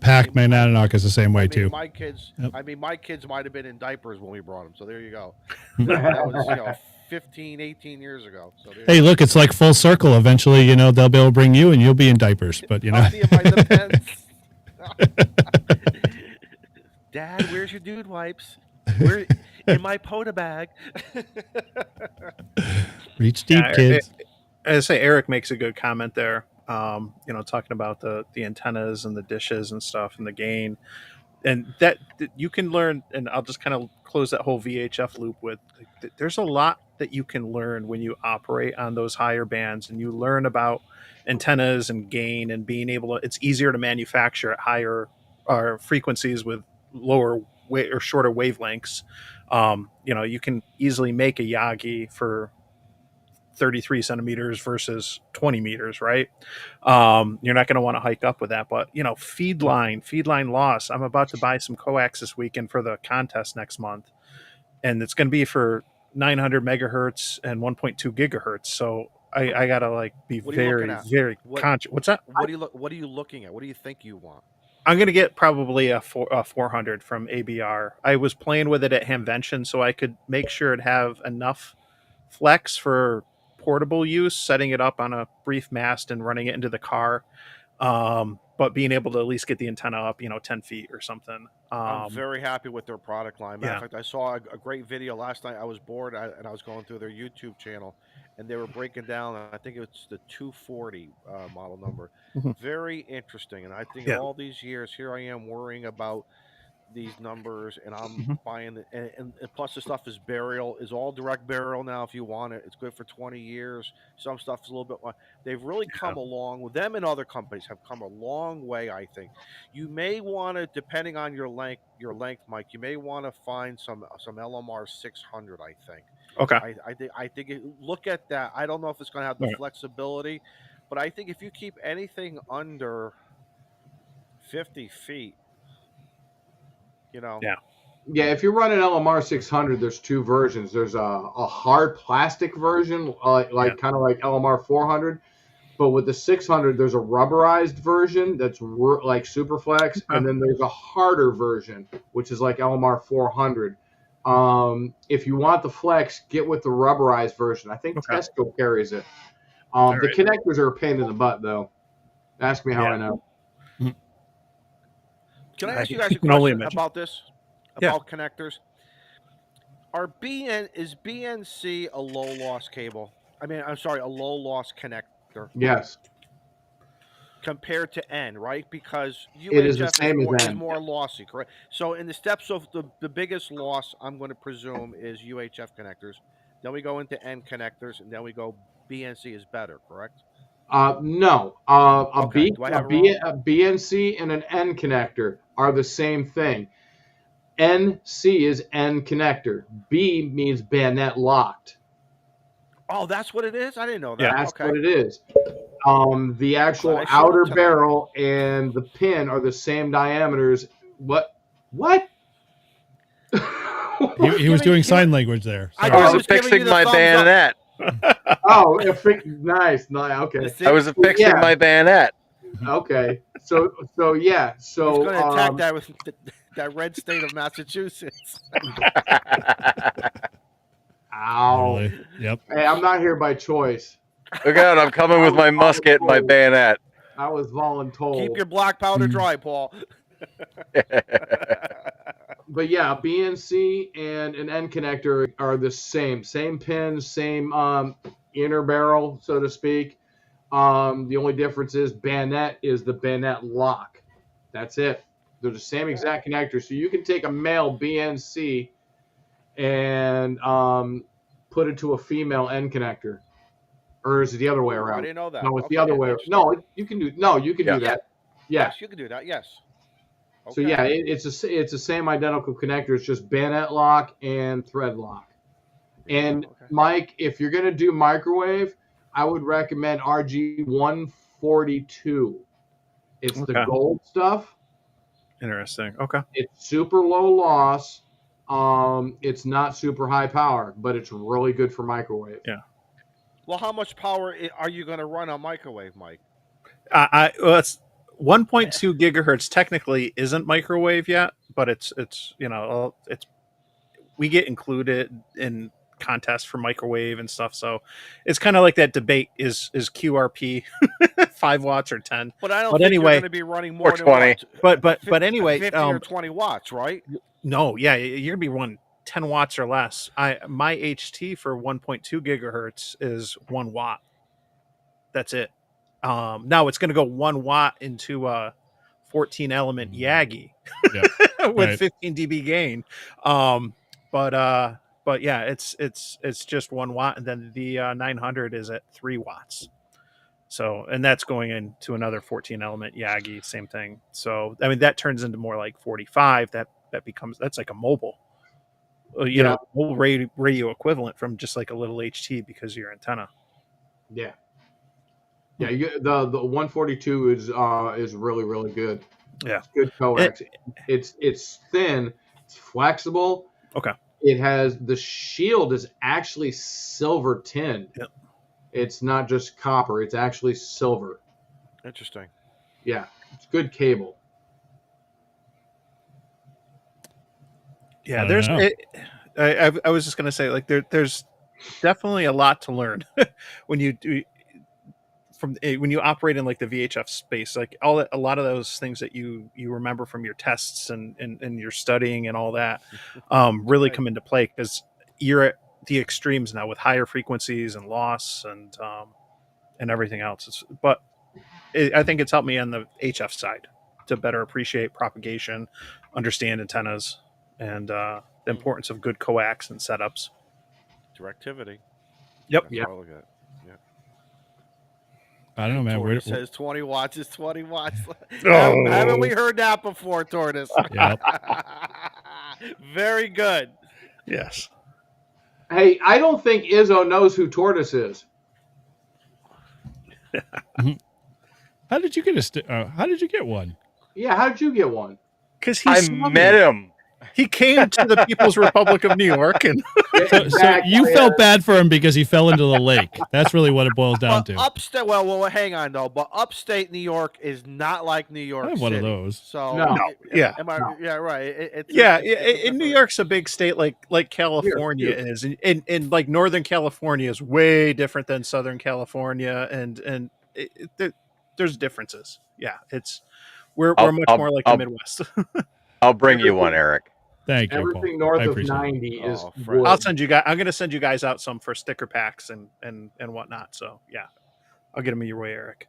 [SPEAKER 2] Pac-Man Ananoc is the same way too.
[SPEAKER 7] My kids,
[SPEAKER 2] Yep.
[SPEAKER 7] my kids might have been in diapers when we brought them. So there you go. That was 15, 18 years ago. So there
[SPEAKER 2] Hey,
[SPEAKER 7] you go.
[SPEAKER 2] look, it's like full circle. Eventually, they'll be able to bring you, and you'll be in diapers. But
[SPEAKER 7] I'll be in my Depends. Dad, where's your dude wipes? Where in my Poda bag?
[SPEAKER 2] reach deep,
[SPEAKER 5] Yeah,
[SPEAKER 2] kids.
[SPEAKER 5] I say Eric makes a good comment there. Talking about the antennas and the dishes and stuff and the gain, and that you can learn. And I'll just kind of close that whole VHF loop with. There's a lot that you can learn when you operate on those higher bands, and you learn about antennas and gain and being able to. It's easier to manufacture at higher frequencies with lower or shorter wavelengths. You can easily make a Yagi for 33 centimeters versus 20 meters, right? You're not going to want to hike up with that, but feed line loss. I'm about to buy some coax this weekend for the contest next month, and it's going to be for 900 megahertz and 1.2 gigahertz. So I gotta be
[SPEAKER 7] What are you looking
[SPEAKER 5] very,
[SPEAKER 7] at?
[SPEAKER 5] very conscious. What's that?
[SPEAKER 7] What are you looking at? What do you think you want?
[SPEAKER 5] I'm going to get probably a 400 from ABR. I was playing with it at Hamvention so I could make sure it have enough flex for portable use, setting it up on a brief mast and running it into the car. But being able to at least get the antenna up, 10 feet or something.
[SPEAKER 7] I'm very happy with their product line. Matter of
[SPEAKER 5] Yeah.
[SPEAKER 7] fact, I saw a great video last night. I was bored and I was going through their YouTube channel, and they were breaking down. I think it's the 240 model number.
[SPEAKER 5] Mhm.
[SPEAKER 7] Very interesting. And I think
[SPEAKER 5] Yeah.
[SPEAKER 7] all these years, here I am worrying about these numbers, and I'm
[SPEAKER 5] Mhm.
[SPEAKER 7] buying it. And plus, the stuff is all direct burial now. If you want it, it's good for 20 years. Some stuff is a little bit more. They've really come along with them, and other companies have come a long way. I think you may want to, depending on your length, Mike. You may want to find some LMR 600. I think.
[SPEAKER 5] Okay.
[SPEAKER 7] I think look at that. I don't know if it's going to have the
[SPEAKER 5] Right.
[SPEAKER 7] flexibility, but I think if you keep anything under 50 feet.
[SPEAKER 5] Yeah.
[SPEAKER 3] Yeah, if you run an LMR 600, there's two versions. There's a hard plastic version, like kind of like LMR 400, but with the 600, there's a rubberized version that's like Superflex, and then there's a harder version, which is like LMR 400. If you want the flex, get with the rubberized version. I think Tesco carries it. The connectors are a pain in the butt, though. Ask me how I know.
[SPEAKER 7] Can I ask you guys a question about this? About connectors? Is BNC a low loss cable? I'm sorry, a low loss connector.
[SPEAKER 3] Yes.
[SPEAKER 7] Compared to N, right? Because
[SPEAKER 3] it is the
[SPEAKER 7] UHF
[SPEAKER 3] same as
[SPEAKER 7] is
[SPEAKER 3] N.
[SPEAKER 7] more lossy, correct? So in the steps of the biggest loss, I'm going to presume, is UHF connectors. Then we go into N connectors, and then we go BNC is better, correct?
[SPEAKER 3] No. A BNC and an N connector are the same thing. NC is N connector. B means bayonet locked.
[SPEAKER 7] Oh, that's what it is? I didn't know that.
[SPEAKER 3] That's what it is. The actual outer barrel and the pin are the same diameters. What?
[SPEAKER 2] He was doing sign language there. Sorry.
[SPEAKER 4] I was affixing my bayonet.
[SPEAKER 3] Oh, nice. Okay.
[SPEAKER 4] I was affixing my bayonet.
[SPEAKER 3] Okay. So yeah. So
[SPEAKER 7] he's going to attack that with that red state of Massachusetts.
[SPEAKER 3] Ow.
[SPEAKER 2] Really? Yep.
[SPEAKER 3] Hey, I'm not here by choice.
[SPEAKER 4] Look out, I'm coming with my musket and my bayonet.
[SPEAKER 3] I was voluntold.
[SPEAKER 7] Keep your black powder dry, Paul.
[SPEAKER 3] But yeah, BNC and an N connector are the same pins, same inner barrel, so to speak. The only difference is bayonet is the bayonet lock. That's it. They're the same exact connector. So you can take a male BNC and put it to a female N connector. Or is it the other way around?
[SPEAKER 7] I didn't know that.
[SPEAKER 3] No, it's the other way. No, you can do. No, you can do that. Yeah.
[SPEAKER 7] Yes, you can do that. Yes.
[SPEAKER 3] Okay. So yeah, it's the same identical connector. It's just bayonet lock and thread lock. And Mike, if you're gonna do microwave, I would recommend RG142. It's the gold stuff.
[SPEAKER 5] Interesting. Okay.
[SPEAKER 3] It's super low loss. It's not super high power, but it's really good for microwave.
[SPEAKER 5] Yeah.
[SPEAKER 7] Well, how much power are you going to run on microwave, Mike?
[SPEAKER 5] It's 1.2 gigahertz. Technically, isn't microwave yet, but it's we get included in contests for microwave and stuff. So it's kind of like that debate: is QRP 5 watts or 10?
[SPEAKER 7] But I don't think you're going to be running more than
[SPEAKER 4] 20.
[SPEAKER 5] But anyway,
[SPEAKER 7] 50 or 20 watts, right?
[SPEAKER 5] No, yeah, you're gonna be running 10 watts or less. My HT for 1.2 gigahertz is 1 watt. That's it. Now it's going to go 1 watt into a 14 element Yagi with 15 dB gain. But yeah, it's just 1 watt, and then the 900 is at 3 watts. So, and that's going into another 14 element Yagi, same thing. So, I mean, that turns into more like 45. That's like a mobile. Mobile radio equivalent from just like a little HT because of your antenna.
[SPEAKER 3] Yeah. Yeah, the 142 is really, really good.
[SPEAKER 5] Yeah.
[SPEAKER 3] It's good coax. It's thin, it's flexible.
[SPEAKER 5] Okay.
[SPEAKER 3] It has the shield is actually silver tin.
[SPEAKER 5] Yep.
[SPEAKER 3] It's not just copper, it's actually silver.
[SPEAKER 7] Interesting.
[SPEAKER 3] Yeah. It's good cable.
[SPEAKER 5] Yeah, I was just gonna say, like, there's definitely a lot to learn when you do when you operate in like the VHF space, like a lot of those things that you remember from your tests and your studying and all that really come into play because you're at the extremes now with higher frequencies and loss and everything else. I think it's helped me on the HF side to better appreciate propagation, understand antennas, and the importance of good coax and setups.
[SPEAKER 7] Directivity.
[SPEAKER 5] Yep.
[SPEAKER 7] That's all I got. Yeah.
[SPEAKER 2] I don't know, man.
[SPEAKER 7] Tortoise says 20 watts is 20 watts.
[SPEAKER 5] Oh.
[SPEAKER 7] Haven't we heard that before, Tortoise?
[SPEAKER 2] Yep.
[SPEAKER 7] Very good.
[SPEAKER 5] Yes.
[SPEAKER 3] Hey, I don't think Izzo knows who Tortoise is.
[SPEAKER 2] How did you get how did you get one?
[SPEAKER 3] Yeah, how did you get one?
[SPEAKER 5] Because
[SPEAKER 4] I met him.
[SPEAKER 5] He came to the People's Republic of New York, and
[SPEAKER 2] So you felt bad for him because he fell into the lake. That's really what it boils down to.
[SPEAKER 7] Upstate, well, hang on though. But upstate New York is not like New York.
[SPEAKER 2] I have
[SPEAKER 7] City.
[SPEAKER 2] one of those.
[SPEAKER 7] So
[SPEAKER 3] No.
[SPEAKER 5] Yeah.
[SPEAKER 7] Yeah, right.
[SPEAKER 5] In New York's a big state like California is, and like Northern California is way different than Southern California, and there's differences. Yeah, we're much more like the Midwest.
[SPEAKER 4] I'll bring you one, Eric.
[SPEAKER 2] Thank you,
[SPEAKER 3] Everything
[SPEAKER 2] Paul.
[SPEAKER 3] north
[SPEAKER 2] I
[SPEAKER 3] of
[SPEAKER 2] appreciate
[SPEAKER 3] 90 is
[SPEAKER 7] Fred.
[SPEAKER 3] wood.
[SPEAKER 5] I'll send you guys. I'm going to send you guys out some for sticker packs and whatnot. So yeah, I'll get them your way, Eric.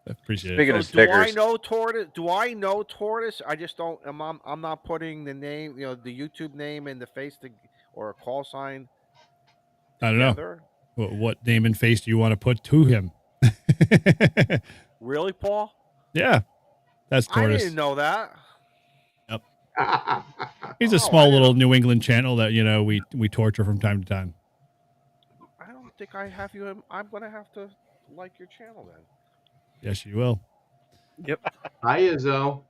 [SPEAKER 2] I appreciate
[SPEAKER 4] Speaking
[SPEAKER 2] it.
[SPEAKER 4] of
[SPEAKER 7] Do
[SPEAKER 4] stickers,
[SPEAKER 7] I know Tortoise? Do I know Tortoise? I just don't. I'm not putting the name, the YouTube name and the face or a call sign.
[SPEAKER 2] I don't know.
[SPEAKER 7] Together.
[SPEAKER 2] What name and face do you want to put to him?
[SPEAKER 7] Really, Paul?
[SPEAKER 2] Yeah, that's
[SPEAKER 7] I
[SPEAKER 2] Tortoise.
[SPEAKER 7] didn't know that.
[SPEAKER 2] He's a small little New England channel that we torture from time to time.
[SPEAKER 7] I don't think I have you. I'm gonna have to like your channel then.
[SPEAKER 2] Yes, you will.
[SPEAKER 5] Yep.
[SPEAKER 3] Hi, Izzo.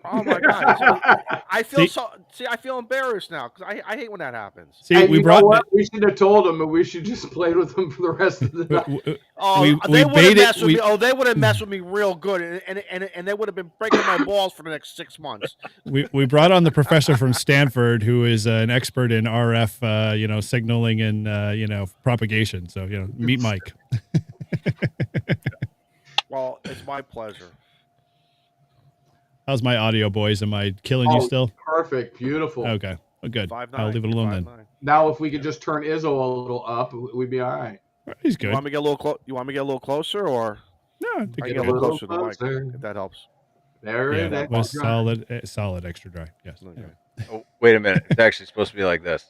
[SPEAKER 7] Oh my god! I feel
[SPEAKER 2] See-
[SPEAKER 7] I feel embarrassed now because I hate when that happens.
[SPEAKER 2] See,
[SPEAKER 3] And
[SPEAKER 2] we
[SPEAKER 3] you
[SPEAKER 2] brought
[SPEAKER 3] know what? We should have told him, and we should just played with him for the rest of the night.
[SPEAKER 7] Oh,
[SPEAKER 2] we
[SPEAKER 7] they would have
[SPEAKER 2] baited-
[SPEAKER 7] messed with
[SPEAKER 2] we-
[SPEAKER 7] me. Oh, they would have messed with me real good, and they would have been breaking my balls for the next 6 months.
[SPEAKER 2] we brought on the professor from Stanford who is an expert in RF signaling and propagation. So meet Mike.
[SPEAKER 7] Well, it's my pleasure.
[SPEAKER 2] How's my audio, boys? Am I killing you still?
[SPEAKER 3] Perfect, beautiful.
[SPEAKER 2] Okay, well, good.
[SPEAKER 7] 5'9".
[SPEAKER 2] I'll leave it alone then.
[SPEAKER 7] 5'9".
[SPEAKER 3] Now, if we could just turn Izzo a little up, we'd be all right.
[SPEAKER 2] He's
[SPEAKER 7] You
[SPEAKER 2] good.
[SPEAKER 7] want me to get a little You want me to get a little closer, or
[SPEAKER 2] No, I
[SPEAKER 7] I
[SPEAKER 2] think
[SPEAKER 7] can
[SPEAKER 2] it's
[SPEAKER 7] get a
[SPEAKER 2] good.
[SPEAKER 7] little closer to the mic
[SPEAKER 3] Closer.
[SPEAKER 7] if that helps.
[SPEAKER 3] There
[SPEAKER 2] Yeah,
[SPEAKER 3] it
[SPEAKER 2] that
[SPEAKER 3] is.
[SPEAKER 2] was solid extra dry. Yes.
[SPEAKER 7] Okay.
[SPEAKER 4] oh, wait a minute. It's actually supposed to be like this.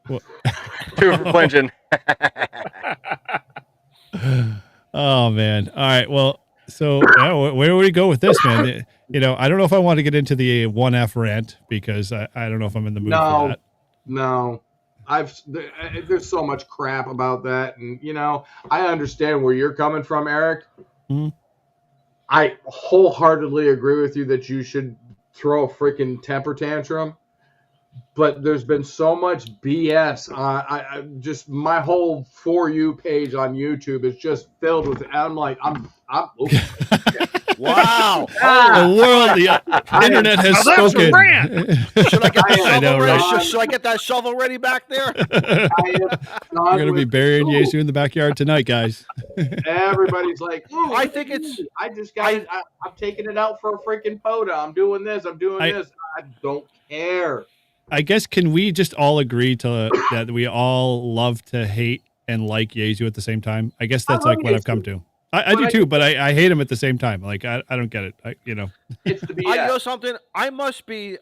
[SPEAKER 2] What?
[SPEAKER 4] Two for flinching.
[SPEAKER 2] Oh man. All right. Well, so where do we go with this, man? I don't know if I want to get into the 1F rant because I don't know if I'm in the mood for that.
[SPEAKER 3] No, there's so much crap about that, and I understand where you're coming from, Eric.
[SPEAKER 2] Mhm.
[SPEAKER 3] I wholeheartedly agree with you that you should throw a freaking temper tantrum, but there's been so much BS. I just my whole For You page on YouTube is just filled with. I'm like, I'm
[SPEAKER 7] Wow!
[SPEAKER 2] The world, the internet has spoken.
[SPEAKER 7] Should I get the
[SPEAKER 2] I
[SPEAKER 7] shovel
[SPEAKER 2] know,
[SPEAKER 7] ready?
[SPEAKER 2] right?
[SPEAKER 7] Should I get that shovel ready back there?
[SPEAKER 2] We're gonna be burying Yesu in the backyard tonight, guys.
[SPEAKER 3] Everybody's like, ooh,
[SPEAKER 7] I think it's-
[SPEAKER 3] I just got it. I'm taking it out for a freaking photo. I'm doing this. I'm doing this. I don't care.
[SPEAKER 2] I guess can we just all agree to that we all love to hate and like Yesu at the same time? I guess that's like what I've come to. I do too, but I hate him at the same time. Like I don't get it.
[SPEAKER 3] It's the BS.
[SPEAKER 7] I know something. I must be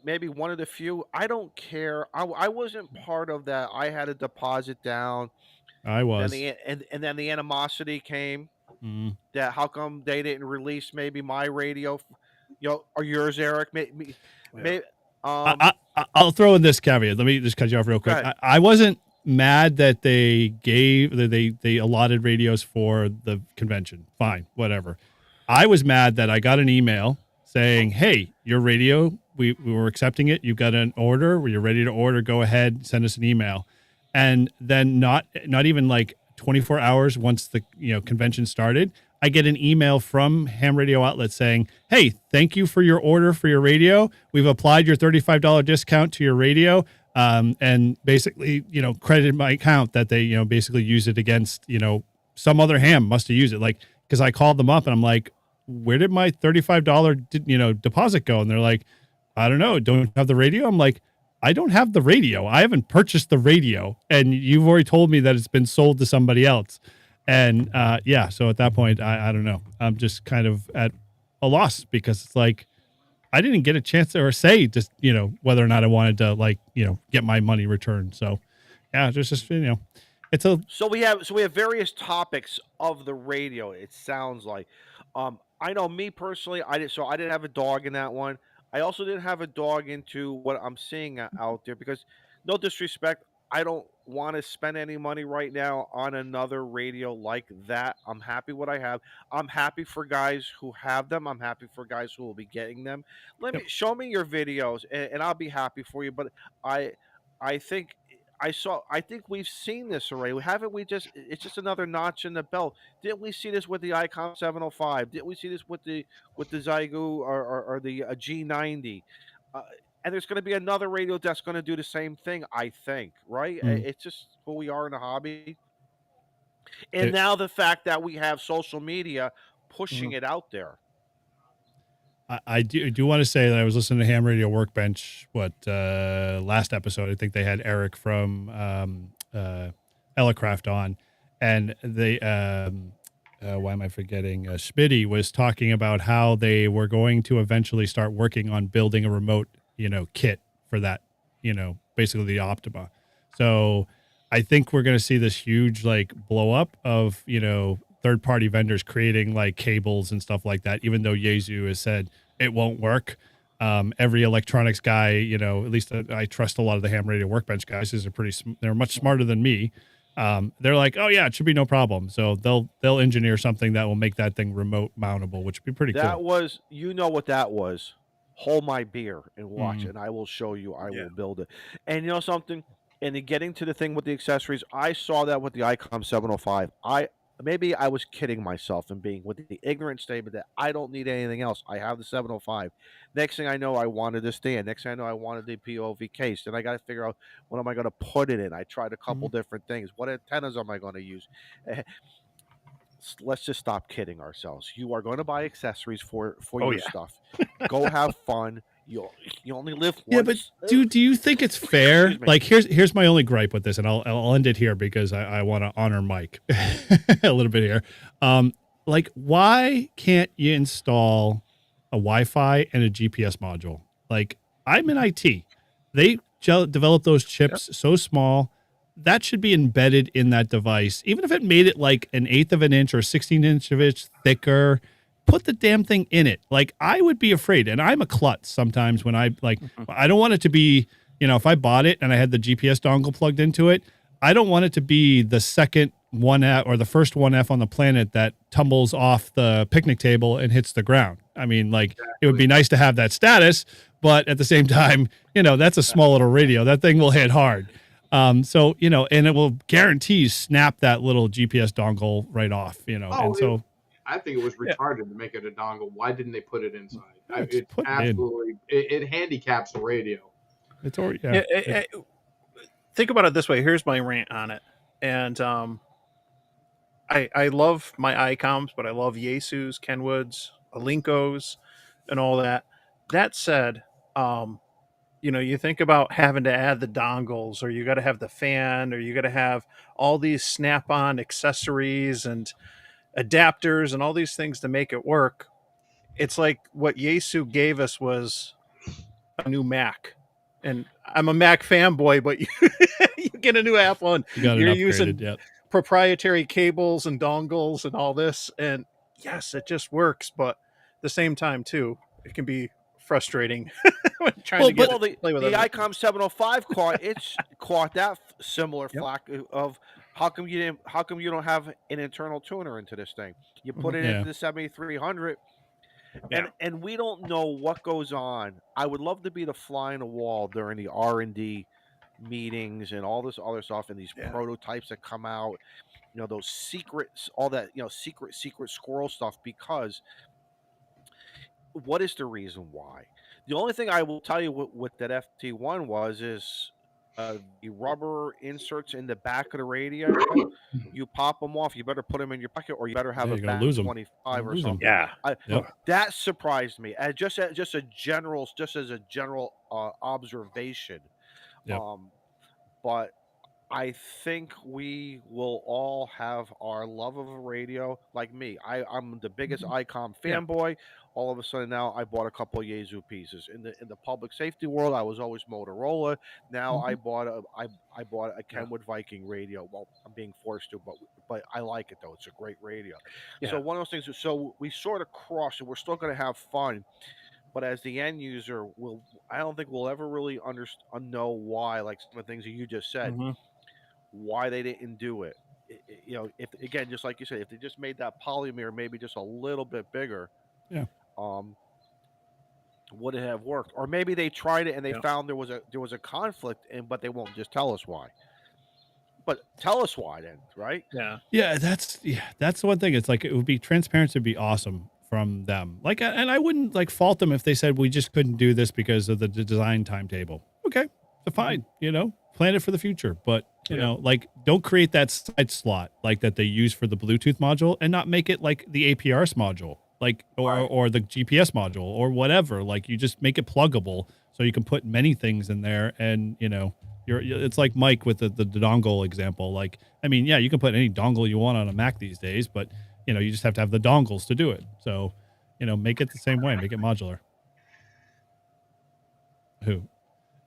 [SPEAKER 7] maybe one of the few. I don't care. I wasn't part of that. I had a deposit down.
[SPEAKER 2] I was.
[SPEAKER 7] And then the animosity came.
[SPEAKER 2] Mm.
[SPEAKER 7] That how come they didn't release maybe my radio, or yours, Eric? Maybe.
[SPEAKER 2] I'll throw in this caveat. Let me just cut you off real quick.
[SPEAKER 7] Go ahead.
[SPEAKER 2] I wasn't mad that they allotted radios for the convention. Fine, whatever. I was mad that I got an email saying, "Hey, your radio, we were accepting it. You got an order. You're ready to order. Go ahead, send us an email." And then not even like 24 hours once the convention started, I get an email from ham radio outlet saying, "Hey, thank you for your order for your radio. We've applied your $35 discount to your radio. and basically, credited my account that they, basically use it against, some other ham must have used it. Like, cause I called them up and I'm like, where did my $35, deposit go? And they're like, I don't know. Don't you have the radio? I'm like, I don't have the radio. I haven't purchased the radio. And you've already told me that it's been sold to somebody else. And, yeah. So at that point, I don't know. I'm just kind of at a loss because it's like, I didn't get a chance or say just, whether or not I wanted to get my money returned. So yeah, there's just, it's a,
[SPEAKER 7] So we have various topics of the radio. It sounds like, I know me personally, I didn't have a dog in that one. I also didn't have a dog into what I'm seeing out there because, no disrespect, I don't want to spend any money right now on another radio like that. I'm happy what I have. I'm happy for guys who have them. I'm happy for guys who will be getting them. Show me your videos, and I'll be happy for you. But I I think I think we've seen this already. Haven't we? It's just another notch in the belt. Didn't we see this with the Icom 705? Didn't we see this with the Zygu or the G90? Uh, and there's going to be another radio that's going to do the same thing. I think, right?
[SPEAKER 2] mm,
[SPEAKER 7] It's just who we are in the hobby. And
[SPEAKER 2] it,
[SPEAKER 7] now the fact that we have social media pushing
[SPEAKER 3] Mhm.
[SPEAKER 7] it out there.
[SPEAKER 2] I do want to say that I was listening to Ham Radio Workbench, last episode. I think they had Eric from Ellicraft on, and they, why am I forgetting? Spitty was talking about how they were going to eventually start working on building a remote, kit for that, basically the Optima. So I think we're going to see this huge blow up of, third party vendors creating like cables and stuff like that, even though Yaesu has said it won't work. Every electronics guy, at least I trust a lot of the Ham Radio Workbench guys. They're much smarter than me. They're like, oh yeah, it should be no problem. So they'll engineer something that will make that thing remote mountable, which would be pretty
[SPEAKER 7] That
[SPEAKER 2] cool.
[SPEAKER 7] was, what that was. Hold my beer and watch,
[SPEAKER 2] Mm.
[SPEAKER 7] and I will show you. I
[SPEAKER 5] Yeah.
[SPEAKER 7] will build it. And you know something? And then getting to the thing with the accessories, I saw that with the Icom 705. Maybe I was kidding myself and being with the ignorant statement that I don't need anything else. I have the 705. Next thing I know, I wanted this stand. Next thing I know, I wanted the POV case. Then I got to figure out what am I going to put it in. I tried a couple different things. What antennas am I going to use? Let's just stop kidding ourselves. You are going to buy accessories for
[SPEAKER 5] Oh,
[SPEAKER 7] your
[SPEAKER 5] yeah.
[SPEAKER 7] stuff. Go have fun. You only live once.
[SPEAKER 2] Yeah, but do you think it's fair?
[SPEAKER 7] Excuse me.
[SPEAKER 2] Like here's my only gripe with this, and I'll end it here because I want to honor Mike a little bit here. Like why can't you install a Wi-Fi and a GPS module? Like I'm in IT. They developed those chips so small that should be embedded in that device, even if it made it like an eighth of an inch or 16 inch of it thicker. Put the damn thing in it. Like I would be afraid, and I'm a klutz sometimes when I don't want it to be, if I bought it and I had the GPS dongle plugged into it, I don't want it to be the second 1F or the first 1F on the planet that tumbles off the picnic table and hits the ground. I mean, it would be nice to have that status, but at the same time, that's a small little radio. That thing will hit hard. So, and it will guarantee snap that little GPS dongle right off, and so.
[SPEAKER 3] I think it was retarded to make it a dongle. Why didn't they put it inside?
[SPEAKER 2] Just put it in.
[SPEAKER 3] Absolutely, it handicaps the radio.
[SPEAKER 2] It's already,
[SPEAKER 5] Think about it this way. Here's my rant on it. And I love my ICOMs, but I love Yaesu's, Kenwood's, Alinko's, and all that. That said, you think about having to add the dongles, or you got to have the fan, or you got to have all these snap-on accessories and adapters and all these things to make it work. It's like what Yaesu gave us was a new Mac. And I'm a Mac fanboy, but you get a new Apple and you're using proprietary cables and dongles and all this. And yes, it just works. But at the same time, too, it can be frustrating when trying to play with
[SPEAKER 7] the
[SPEAKER 5] it.
[SPEAKER 7] Icom 705 caught that similar flack of how come you don't have an internal tuner into this thing? You put it into the 7300. And we don't know what goes on. I would love to be the fly on the wall during the R&D meetings and all this other stuff and these prototypes that come out, those secrets, all that, secret squirrel stuff, because what is the reason why? The only thing I will tell you with that FT1 is the rubber inserts in the back of the radio. You pop them off. You better put them in your pocket, or you better have
[SPEAKER 2] Yeah,
[SPEAKER 7] a
[SPEAKER 2] you're gonna
[SPEAKER 7] bag
[SPEAKER 2] lose 'em.
[SPEAKER 7] 25 or
[SPEAKER 2] Lose 'em.
[SPEAKER 7] something.
[SPEAKER 5] Yeah.
[SPEAKER 2] Yep.
[SPEAKER 7] That surprised me. And just as a general observation.
[SPEAKER 2] Yep.
[SPEAKER 7] But I think we will all have our love of a radio. Like me, I'm the biggest Icom
[SPEAKER 5] Yeah.
[SPEAKER 7] fanboy. All of a sudden now, I bought a couple of Yaesu pieces. In the public safety world, I was always Motorola. Now I bought a Kenwood Viking radio. Well, I'm being forced to, but I like it though. It's a great radio.
[SPEAKER 5] Yeah.
[SPEAKER 7] So one of those things. So we sort of cross, and we're still going to have fun. But as the end user, I don't think we'll ever really know why. Like some of the things that you just said.
[SPEAKER 5] Mhm.
[SPEAKER 7] Why they didn't do it. If again, just like you said, if they just made that polymer maybe just a little bit bigger,
[SPEAKER 2] Yeah.
[SPEAKER 7] would it have worked? Or maybe they tried it and they
[SPEAKER 5] Yeah.
[SPEAKER 7] found there was a conflict, but they won't just tell us why. But tell us why then, right?
[SPEAKER 5] Yeah.
[SPEAKER 2] Yeah, that's the one thing. It's like it would be transparency would be awesome from them. Like, and I wouldn't like fault them if they said we just couldn't do this because of the design timetable. Okay, so fine, plan it for the future. But you know, like don't create that side slot like that they use for the Bluetooth module and not make it like the APRS module, like or the GPS module or whatever. Like you just make it pluggable so you can put many things in there, and it's like Mike with the dongle example. Like, I mean, yeah, you can put any dongle you want on a Mac these days, but you just have to have the dongles to do it. So, make it the same way, make it modular.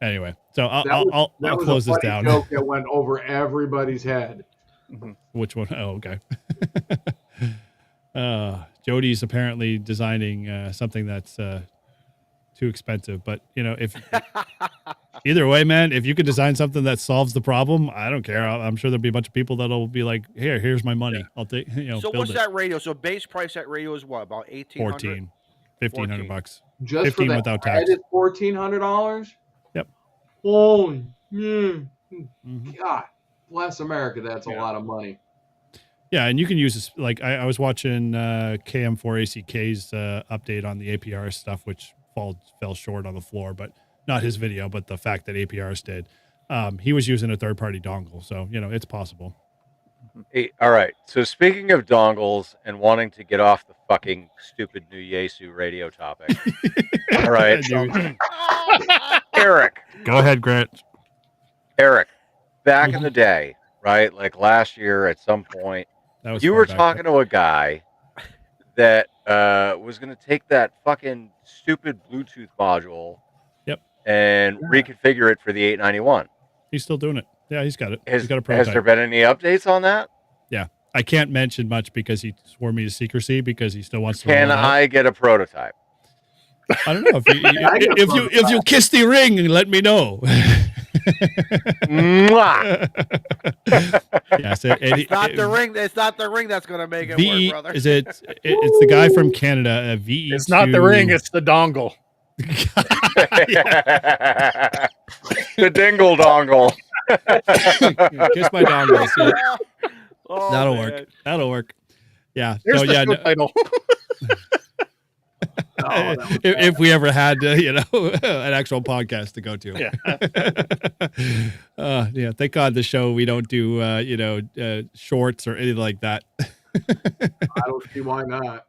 [SPEAKER 2] Anyway, so I'll close this down.
[SPEAKER 3] Joke that went over everybody's head.
[SPEAKER 2] Which one? Oh, okay. Jody's apparently designing something that's too expensive, but if either way, man, if you could design something that solves the problem, I don't care. I'm sure there'll be a bunch of people that'll be like, here's my money. I'll take,
[SPEAKER 7] So
[SPEAKER 2] build
[SPEAKER 7] what's
[SPEAKER 2] it.
[SPEAKER 7] that radio? So base price that radio is what? About
[SPEAKER 2] 14, $1,500.
[SPEAKER 3] Just
[SPEAKER 2] 15
[SPEAKER 3] for the
[SPEAKER 2] without
[SPEAKER 3] head
[SPEAKER 2] tax.
[SPEAKER 3] is $1,400.
[SPEAKER 2] Yep.
[SPEAKER 3] Holy, God bless America. That's a lot of money.
[SPEAKER 2] Yeah, and you can use this. Like I was watching KM4ACK's update on the APR stuff, which fell short on the floor, but not his video, but the fact that APRs did. He was using a third-party dongle, so it's possible.
[SPEAKER 4] Hey, all right. So speaking of dongles and wanting to get off the fucking stupid new Yaesu radio topic. All right. Eric.
[SPEAKER 2] Go ahead, Grant.
[SPEAKER 4] Eric, back in the day, right? Like last year at some point, you were talking to a guy that was going to take that fucking stupid Bluetooth module and reconfigure it for the 891.
[SPEAKER 2] He's still doing it. Yeah, he's got it. He's got a
[SPEAKER 4] Has
[SPEAKER 2] prototype.
[SPEAKER 4] there been any updates on that?
[SPEAKER 2] Yeah. I can't mention much because he swore me to secrecy because he still wants to.
[SPEAKER 4] Can I get a prototype?
[SPEAKER 2] I don't know if you kiss the ring and let me know. Yes,
[SPEAKER 7] it's not the ring. It's not the ring that's going to make it work, brother.
[SPEAKER 2] It's the guy from Canada. VE2.
[SPEAKER 5] It's not the ring. It's the dongle.
[SPEAKER 4] The dingle dongle.
[SPEAKER 2] Kiss my dongles. Yeah.
[SPEAKER 7] Oh,
[SPEAKER 2] That'll
[SPEAKER 7] man.
[SPEAKER 2] work. That'll work. Yeah.
[SPEAKER 5] There's
[SPEAKER 2] so,
[SPEAKER 5] the
[SPEAKER 2] yeah.
[SPEAKER 5] show title.
[SPEAKER 2] If we ever had, an actual podcast to go to.
[SPEAKER 5] Yeah.
[SPEAKER 2] Thank God the show we don't do, shorts or anything like that.
[SPEAKER 3] I don't see why not.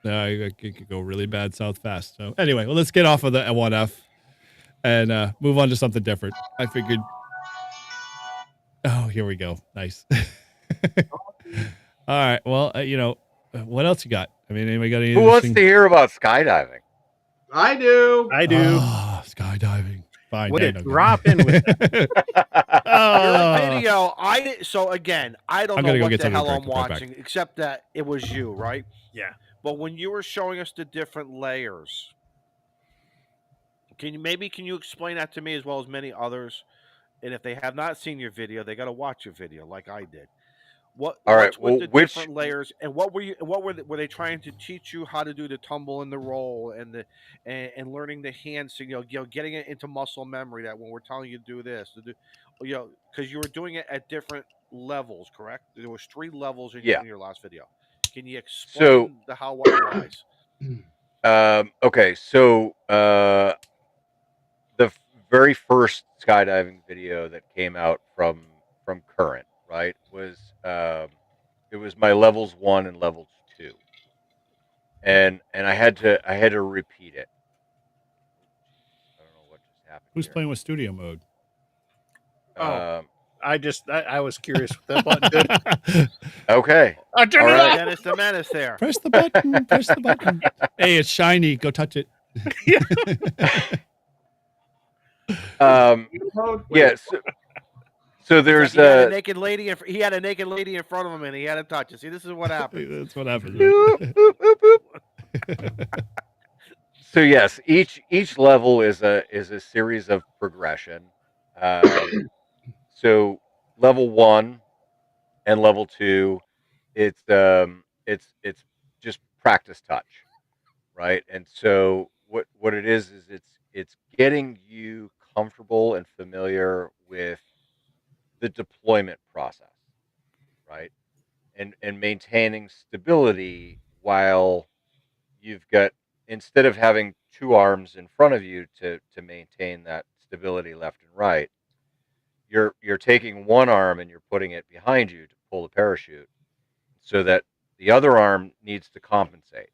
[SPEAKER 2] It could go really bad south fast. So anyway, well, let's get off of the 1F and move on to something different. I figured. Oh, here we go. Nice. All right. Well, what else you got? I mean, anybody got any?
[SPEAKER 4] Who wants to hear about skydiving?
[SPEAKER 3] I do.
[SPEAKER 5] I do.
[SPEAKER 2] Oh, skydiving. Fine.
[SPEAKER 5] Would
[SPEAKER 2] yeah,
[SPEAKER 5] it
[SPEAKER 2] no,
[SPEAKER 5] drop in with that?
[SPEAKER 7] Your video. So again, I don't
[SPEAKER 2] I'm
[SPEAKER 7] know
[SPEAKER 2] gonna go
[SPEAKER 7] what
[SPEAKER 2] get
[SPEAKER 7] the
[SPEAKER 2] something to
[SPEAKER 7] hell I'm
[SPEAKER 2] drink. I'll be right
[SPEAKER 7] watching, except that it was you, right?
[SPEAKER 5] Yeah.
[SPEAKER 7] But when you were showing us the different layers, can you explain that to me as well as many others? And if they have not seen your video, they got to watch your video like I did. All right. Well, which different layers and what were they trying to teach you how to do the tumble and the roll and learning the hand signal, getting it into muscle memory that when we're telling you to do this, because you were doing it at different levels, correct? There was 3 levels in your last video. Can you explain the how, what, whys?
[SPEAKER 4] Okay. So the very first skydiving video that came out from Current, right, was it was my levels 1 and levels 2, and I had to repeat it. I don't know what just happened
[SPEAKER 2] Who's
[SPEAKER 4] here.
[SPEAKER 2] playing with studio mode?
[SPEAKER 5] Oh. I was curious what that button did.
[SPEAKER 4] Okay.
[SPEAKER 5] I turned
[SPEAKER 4] All
[SPEAKER 5] it
[SPEAKER 4] right.
[SPEAKER 5] off.
[SPEAKER 7] Dennis the Menace there.
[SPEAKER 2] Press the button. Press the button. Hey, it's shiny. Go touch it.
[SPEAKER 4] Yeah. So there's
[SPEAKER 7] It's like he had a naked lady. He had a naked lady in front of him, and he had to touch it. See, this is what happens.
[SPEAKER 2] That's what happens. Right?
[SPEAKER 4] So yes, each level is a series of progression. So level 1 and level 2, it's just practice touch, right? And so what it is it's getting you comfortable and familiar with the deployment process, right? And maintaining stability while you've got, instead of having two arms in front of you to maintain that stability left and right, you're taking one arm and you're putting it behind you to pull the parachute so that the other arm needs to compensate.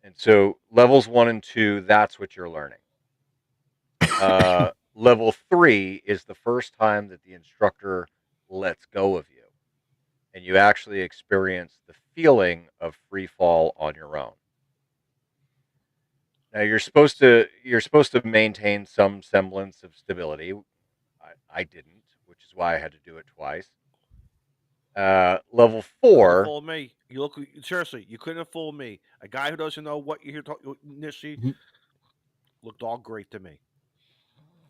[SPEAKER 4] And so levels 1 and 2, that's what you're learning. Level 3 is the first time that the instructor lets go of you and you actually experience the feeling of free fall on your own. Now you're supposed to maintain some semblance of stability. I didn't, which is why I had to do it twice. Level 4.
[SPEAKER 7] Fool me. You look seriously. You couldn't have fooled me. A guy who doesn't know what you're talking initially looked all great to me.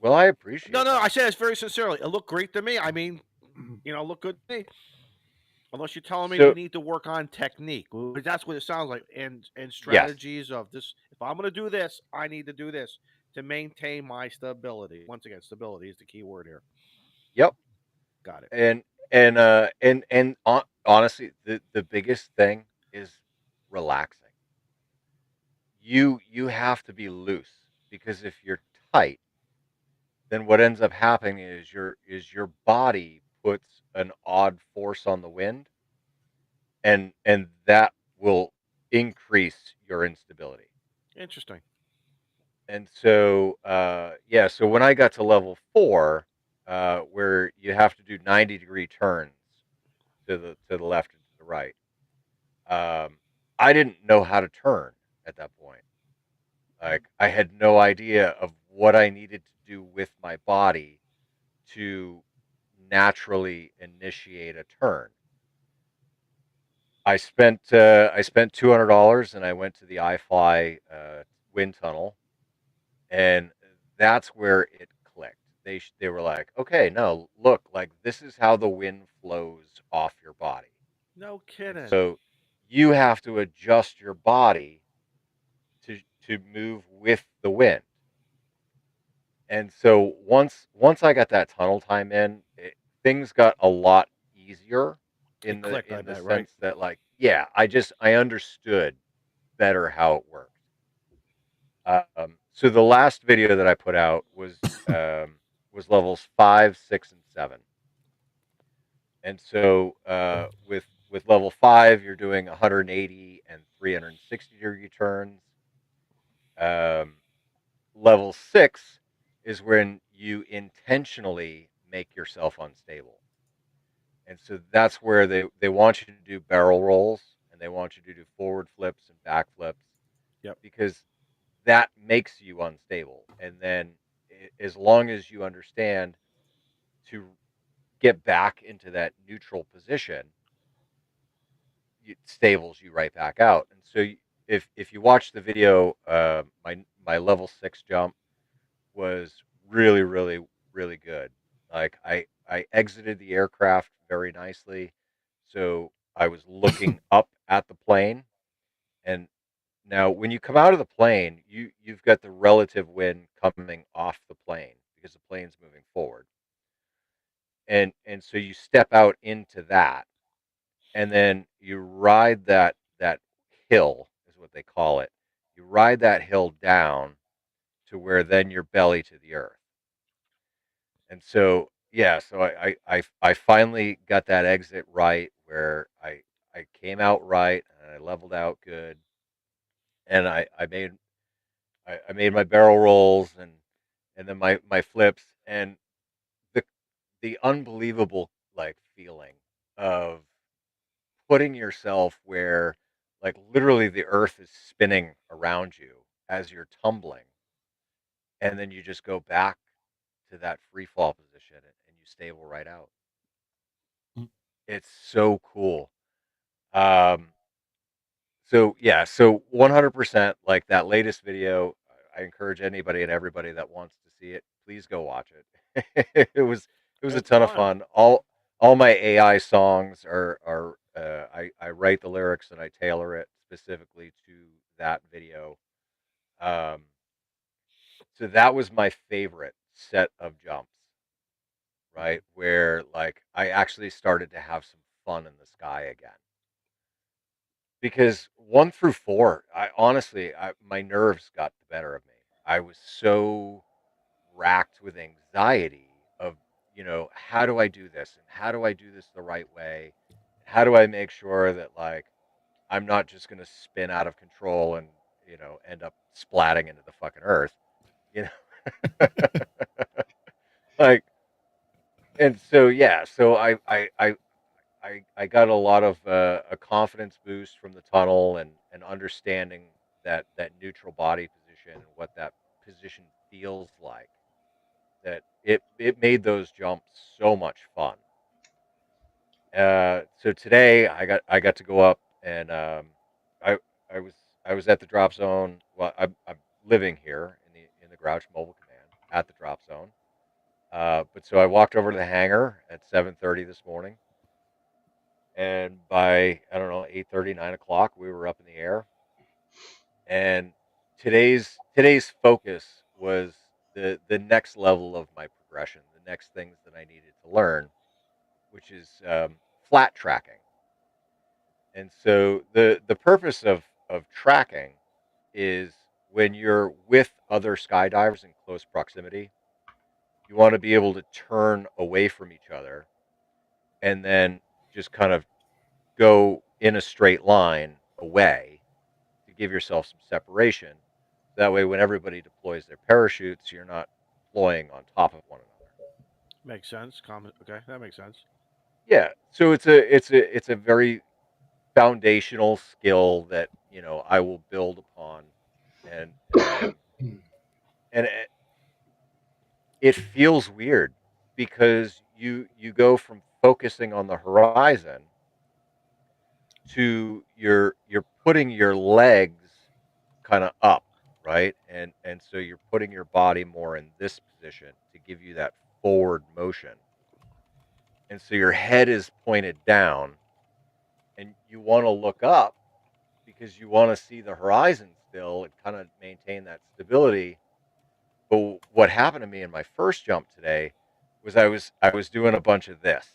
[SPEAKER 4] Well, I appreciate.
[SPEAKER 7] No,
[SPEAKER 4] that.
[SPEAKER 7] I said this very sincerely. It looked great to me. I mean, look good to me. Unless you're telling me we need to work on technique. That's what it sounds like. And strategies of this. If I'm going to do this, I need to do this to maintain my stability. Once again, stability is the key word here.
[SPEAKER 4] Yep.
[SPEAKER 7] Got it.
[SPEAKER 4] And honestly, the biggest thing is relaxing. You have to be loose, because if you're tight, then what ends up happening is your body puts an odd force on the wind, and that will increase your instability.
[SPEAKER 7] Interesting.
[SPEAKER 4] And so so when I got to level 4, where you have to do 90-degree turns to the left and to the right, I didn't know how to turn at that point. Like, I had no idea of what I needed to do with my body to naturally initiate a turn. I spent $200 and I went to the iFly wind tunnel, and that's where it clicked. They were like, okay, no, look, like, this is how the wind flows off your body.
[SPEAKER 7] No kidding.
[SPEAKER 4] So you have to adjust your body to move with the wind. And so once I got that tunnel time in, things got a lot easier in the sense
[SPEAKER 7] right?
[SPEAKER 4] that, like, yeah, I understood better how it worked. So the last video that I put out was levels 5, 6, and 7. And so with level 5, you're doing 180 and 360-degree turns. Level 6 is when you intentionally make yourself unstable. And so that's where they want you to do barrel rolls, and they want you to do forward flips and back flips.
[SPEAKER 7] Yep.
[SPEAKER 4] Because that makes you unstable. And then as long as you understand to get back into that neutral position, it stables you right back out. And so if you watch the video, my level 6 jump was really, really, really good. Like, I exited the aircraft very nicely. So I was looking up at the plane. And now when you come out of the plane, you've got the relative wind coming off the plane because the plane's moving forward. And so you step out into that, and then you ride that hill, is what they call it. You ride that hill down to where then you're belly to the earth. And so yeah, so I finally got that exit right where I came out right and I leveled out good, and I made my barrel rolls and then my flips, and the the unbelievable like feeling of putting yourself where like literally the earth is spinning around you as you're tumbling, and then you just go back to that free fall position and you stable right out.
[SPEAKER 2] Mm.
[SPEAKER 4] It's so cool. Um, so yeah, so 100% like that latest video. I encourage anybody and everybody that wants to see it, please go watch it. It was a
[SPEAKER 7] It's
[SPEAKER 4] ton of
[SPEAKER 7] fun.
[SPEAKER 4] fun. All my AI songs are I write the lyrics and I tailor it specifically to that video. Um, so that was my favorite set of jumps, right? Where like I actually started to have some fun in the sky again. Because 1 through 4, I honestly, my nerves got the better of me. I was so racked with anxiety of, how do I do this? And how do I do this the right way? How do I make sure that like I'm not just going to spin out of control and, end up splatting into the fucking earth, you know? Like, and so yeah, so I got a lot of a confidence boost from the tunnel and understanding that neutral body position and what that position feels like. That it made those jumps so much fun. So today I got to go up and I I was I was at the drop zone. Well, I'm living here in the Grouch Mobile Command at the drop zone. But so I walked over to the hangar at 7:30 this morning, and by I don't know 8:30 9 o'clock we were up in the air. And today's focus was the next level of my progression, the next things that I needed to learn, which is flat tracking. And so the purpose of tracking is when you're with other skydivers in close proximity, you want to be able to turn away from each other and then just kind of go in a straight line away to give yourself some separation. That way, when everybody deploys their parachutes, you're not deploying on top of one another.
[SPEAKER 7] Makes sense. Comment. Okay, that makes sense.
[SPEAKER 4] Yeah. So it's a very foundational skill that I will build upon, and and it feels weird because you go from focusing on the horizon to you're putting your legs kind of up, right? And so you're putting your body more in this position to give you that forward motion. And so your head is pointed down and you want to look up because you want to see the horizon still and kind of maintain that stability. But what happened to me in my first jump today was I was doing a bunch of this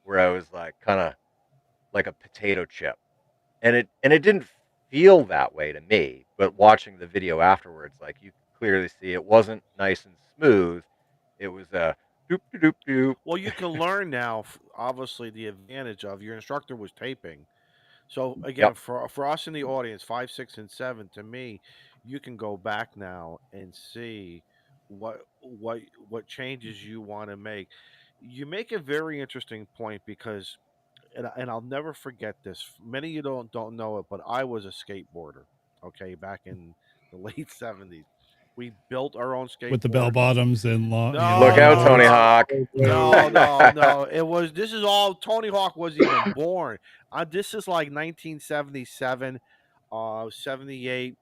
[SPEAKER 4] where I was like kind of like a potato chip. And it didn't feel that way to me, but watching the video afterwards, like you could clearly see it wasn't nice and smooth. It was a doop doop doop.
[SPEAKER 7] Well, you can learn now. Obviously, the advantage of your instructor was taping. So again,
[SPEAKER 4] Yep.
[SPEAKER 7] for us in the audience, 5, 6, and 7, to me, you can go back now and see what changes you want to make. You make a very interesting point because, and I'll never forget this. Many of you don't know it, but I was a skateboarder. Okay, back in the late 70s, we built our own
[SPEAKER 2] With the bell
[SPEAKER 7] skateboards.
[SPEAKER 2] bottoms and long,
[SPEAKER 4] Look
[SPEAKER 7] No,
[SPEAKER 2] long
[SPEAKER 4] out,
[SPEAKER 7] no,
[SPEAKER 4] Tony
[SPEAKER 2] boards.
[SPEAKER 7] no.
[SPEAKER 4] Hawk.
[SPEAKER 7] No, no, no. It was this is all Tony Hawk wasn't even born. This is like 1977, 78,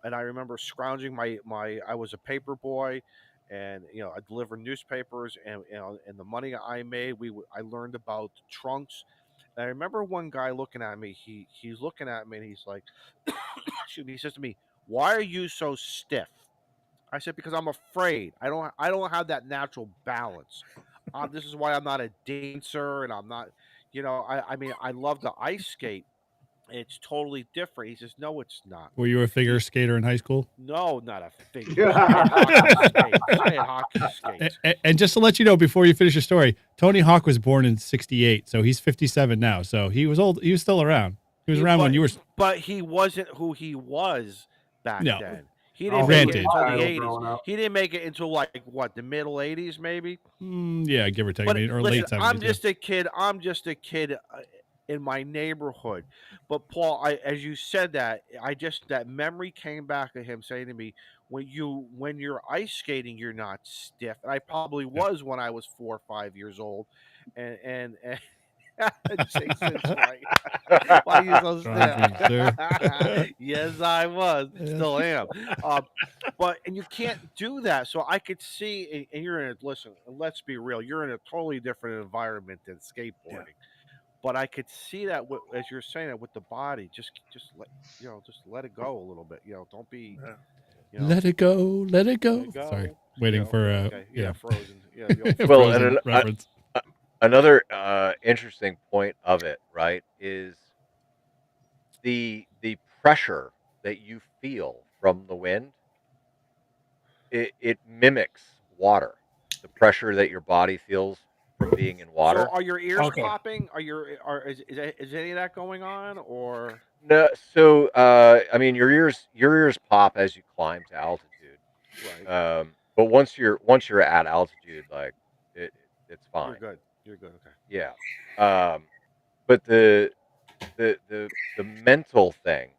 [SPEAKER 7] and I remember scrounging my I was a paper boy, and I delivered newspapers, and and the money I made, I learned about trunks. And I remember one guy looking at me. He's looking at me and he's like, excuse me, he says to me, "Why are you so stiff?" I said, because I'm afraid. I don't have that natural balance. This is why I'm not a dancer, and I'm not. I mean, I love to ice skate, It's totally different. He says, no, it's not.
[SPEAKER 2] Were you a figure skater in high school?
[SPEAKER 7] No, not a figure. I had hockey skates. I had hockey skates.
[SPEAKER 2] And just to let you know, before you finish your story, Tony Hawk was born in '68, so he's 57 now. So he was old. He was still around. He was around when you were.
[SPEAKER 7] But he wasn't who he was back
[SPEAKER 2] No.
[SPEAKER 7] then. He didn't
[SPEAKER 2] Granted.
[SPEAKER 7] make it until the
[SPEAKER 3] Growing
[SPEAKER 7] 80s.
[SPEAKER 3] up.
[SPEAKER 7] He didn't make it until like what, the middle 80s maybe.
[SPEAKER 2] Yeah, give or take,
[SPEAKER 7] But
[SPEAKER 2] or
[SPEAKER 7] listen,
[SPEAKER 2] late '70s.
[SPEAKER 7] I'm just a kid. I'm just a kid in my neighborhood. But Paul, as you said that, that memory came back of him saying to me, when you're ice skating, you're not stiff. And I probably was when I was 4 or 5 years old, and Jason's right. Why are you so stiff? Yes, I was. Still am. And you can't do that. So I could see, and you're in a, listen, let's be real, you're in a totally different environment than skateboarding. But I could see that as you're saying that with the body, just let it go a little bit. Don't be,
[SPEAKER 2] Let it go, let it go.
[SPEAKER 7] let it go.
[SPEAKER 2] Sorry, waiting for
[SPEAKER 7] okay. Frozen. Yeah, the old
[SPEAKER 4] Well,
[SPEAKER 2] Frozen
[SPEAKER 4] and
[SPEAKER 2] reference.
[SPEAKER 4] another interesting point of it, right, is the pressure that you feel from the wind. It mimics water, the pressure that your body feels from being in water.
[SPEAKER 7] So are your ears
[SPEAKER 8] Okay.
[SPEAKER 7] popping? Is any of that going on, or
[SPEAKER 4] No, so I mean, your ears pop as you climb to altitude.
[SPEAKER 7] right?
[SPEAKER 4] But once you're at altitude, like it's
[SPEAKER 7] You're
[SPEAKER 4] fine.
[SPEAKER 7] good. You're good. Okay.
[SPEAKER 4] Yeah. But the mental thing,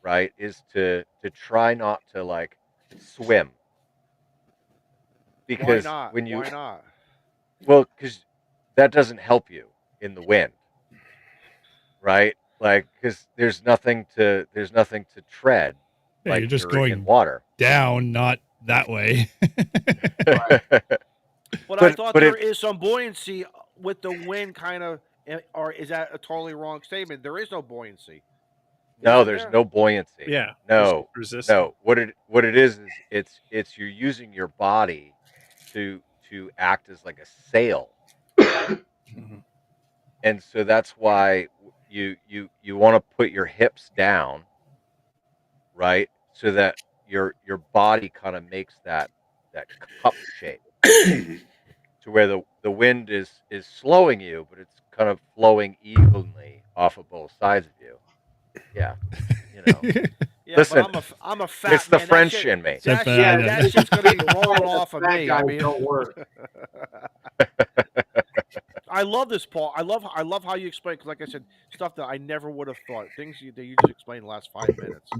[SPEAKER 4] right, is to try not to like swim,
[SPEAKER 7] Why
[SPEAKER 4] because
[SPEAKER 7] not?
[SPEAKER 4] when you
[SPEAKER 7] Why not?
[SPEAKER 4] because that doesn't help you in the wind, right? Like, because there's nothing to tread,
[SPEAKER 2] Yeah,
[SPEAKER 4] like
[SPEAKER 2] you're just
[SPEAKER 4] in
[SPEAKER 2] going
[SPEAKER 4] water.
[SPEAKER 2] down, not that way.
[SPEAKER 7] But I thought there
[SPEAKER 4] it
[SPEAKER 7] is some buoyancy with the wind, kind of. Or is that a totally wrong statement? There is no buoyancy.
[SPEAKER 4] no,
[SPEAKER 7] Isn't
[SPEAKER 4] there's
[SPEAKER 7] there?
[SPEAKER 4] no buoyancy.
[SPEAKER 5] Yeah.
[SPEAKER 4] No,
[SPEAKER 5] Resistance.
[SPEAKER 4] no. What it is it's you're using your body to act as like a sail,
[SPEAKER 5] Mhm.
[SPEAKER 4] and so that's why you want to put your hips down, right, so that your body kind of makes that cup shape, to where the wind is slowing you, but it's kind of flowing evenly off of both sides of you. Yeah, you know.
[SPEAKER 7] Yeah,
[SPEAKER 4] Listen,
[SPEAKER 7] but I'm a fat
[SPEAKER 4] it's the
[SPEAKER 7] man.
[SPEAKER 4] French in me.
[SPEAKER 7] That shit's gonna be rolling off of
[SPEAKER 3] Fat
[SPEAKER 7] me. I
[SPEAKER 3] guys
[SPEAKER 7] mean,
[SPEAKER 3] don't work.
[SPEAKER 7] I love this, Paul. I love how you explain. Because, like I said, stuff that I never would have thought. Things that you just explained in the last 5 minutes.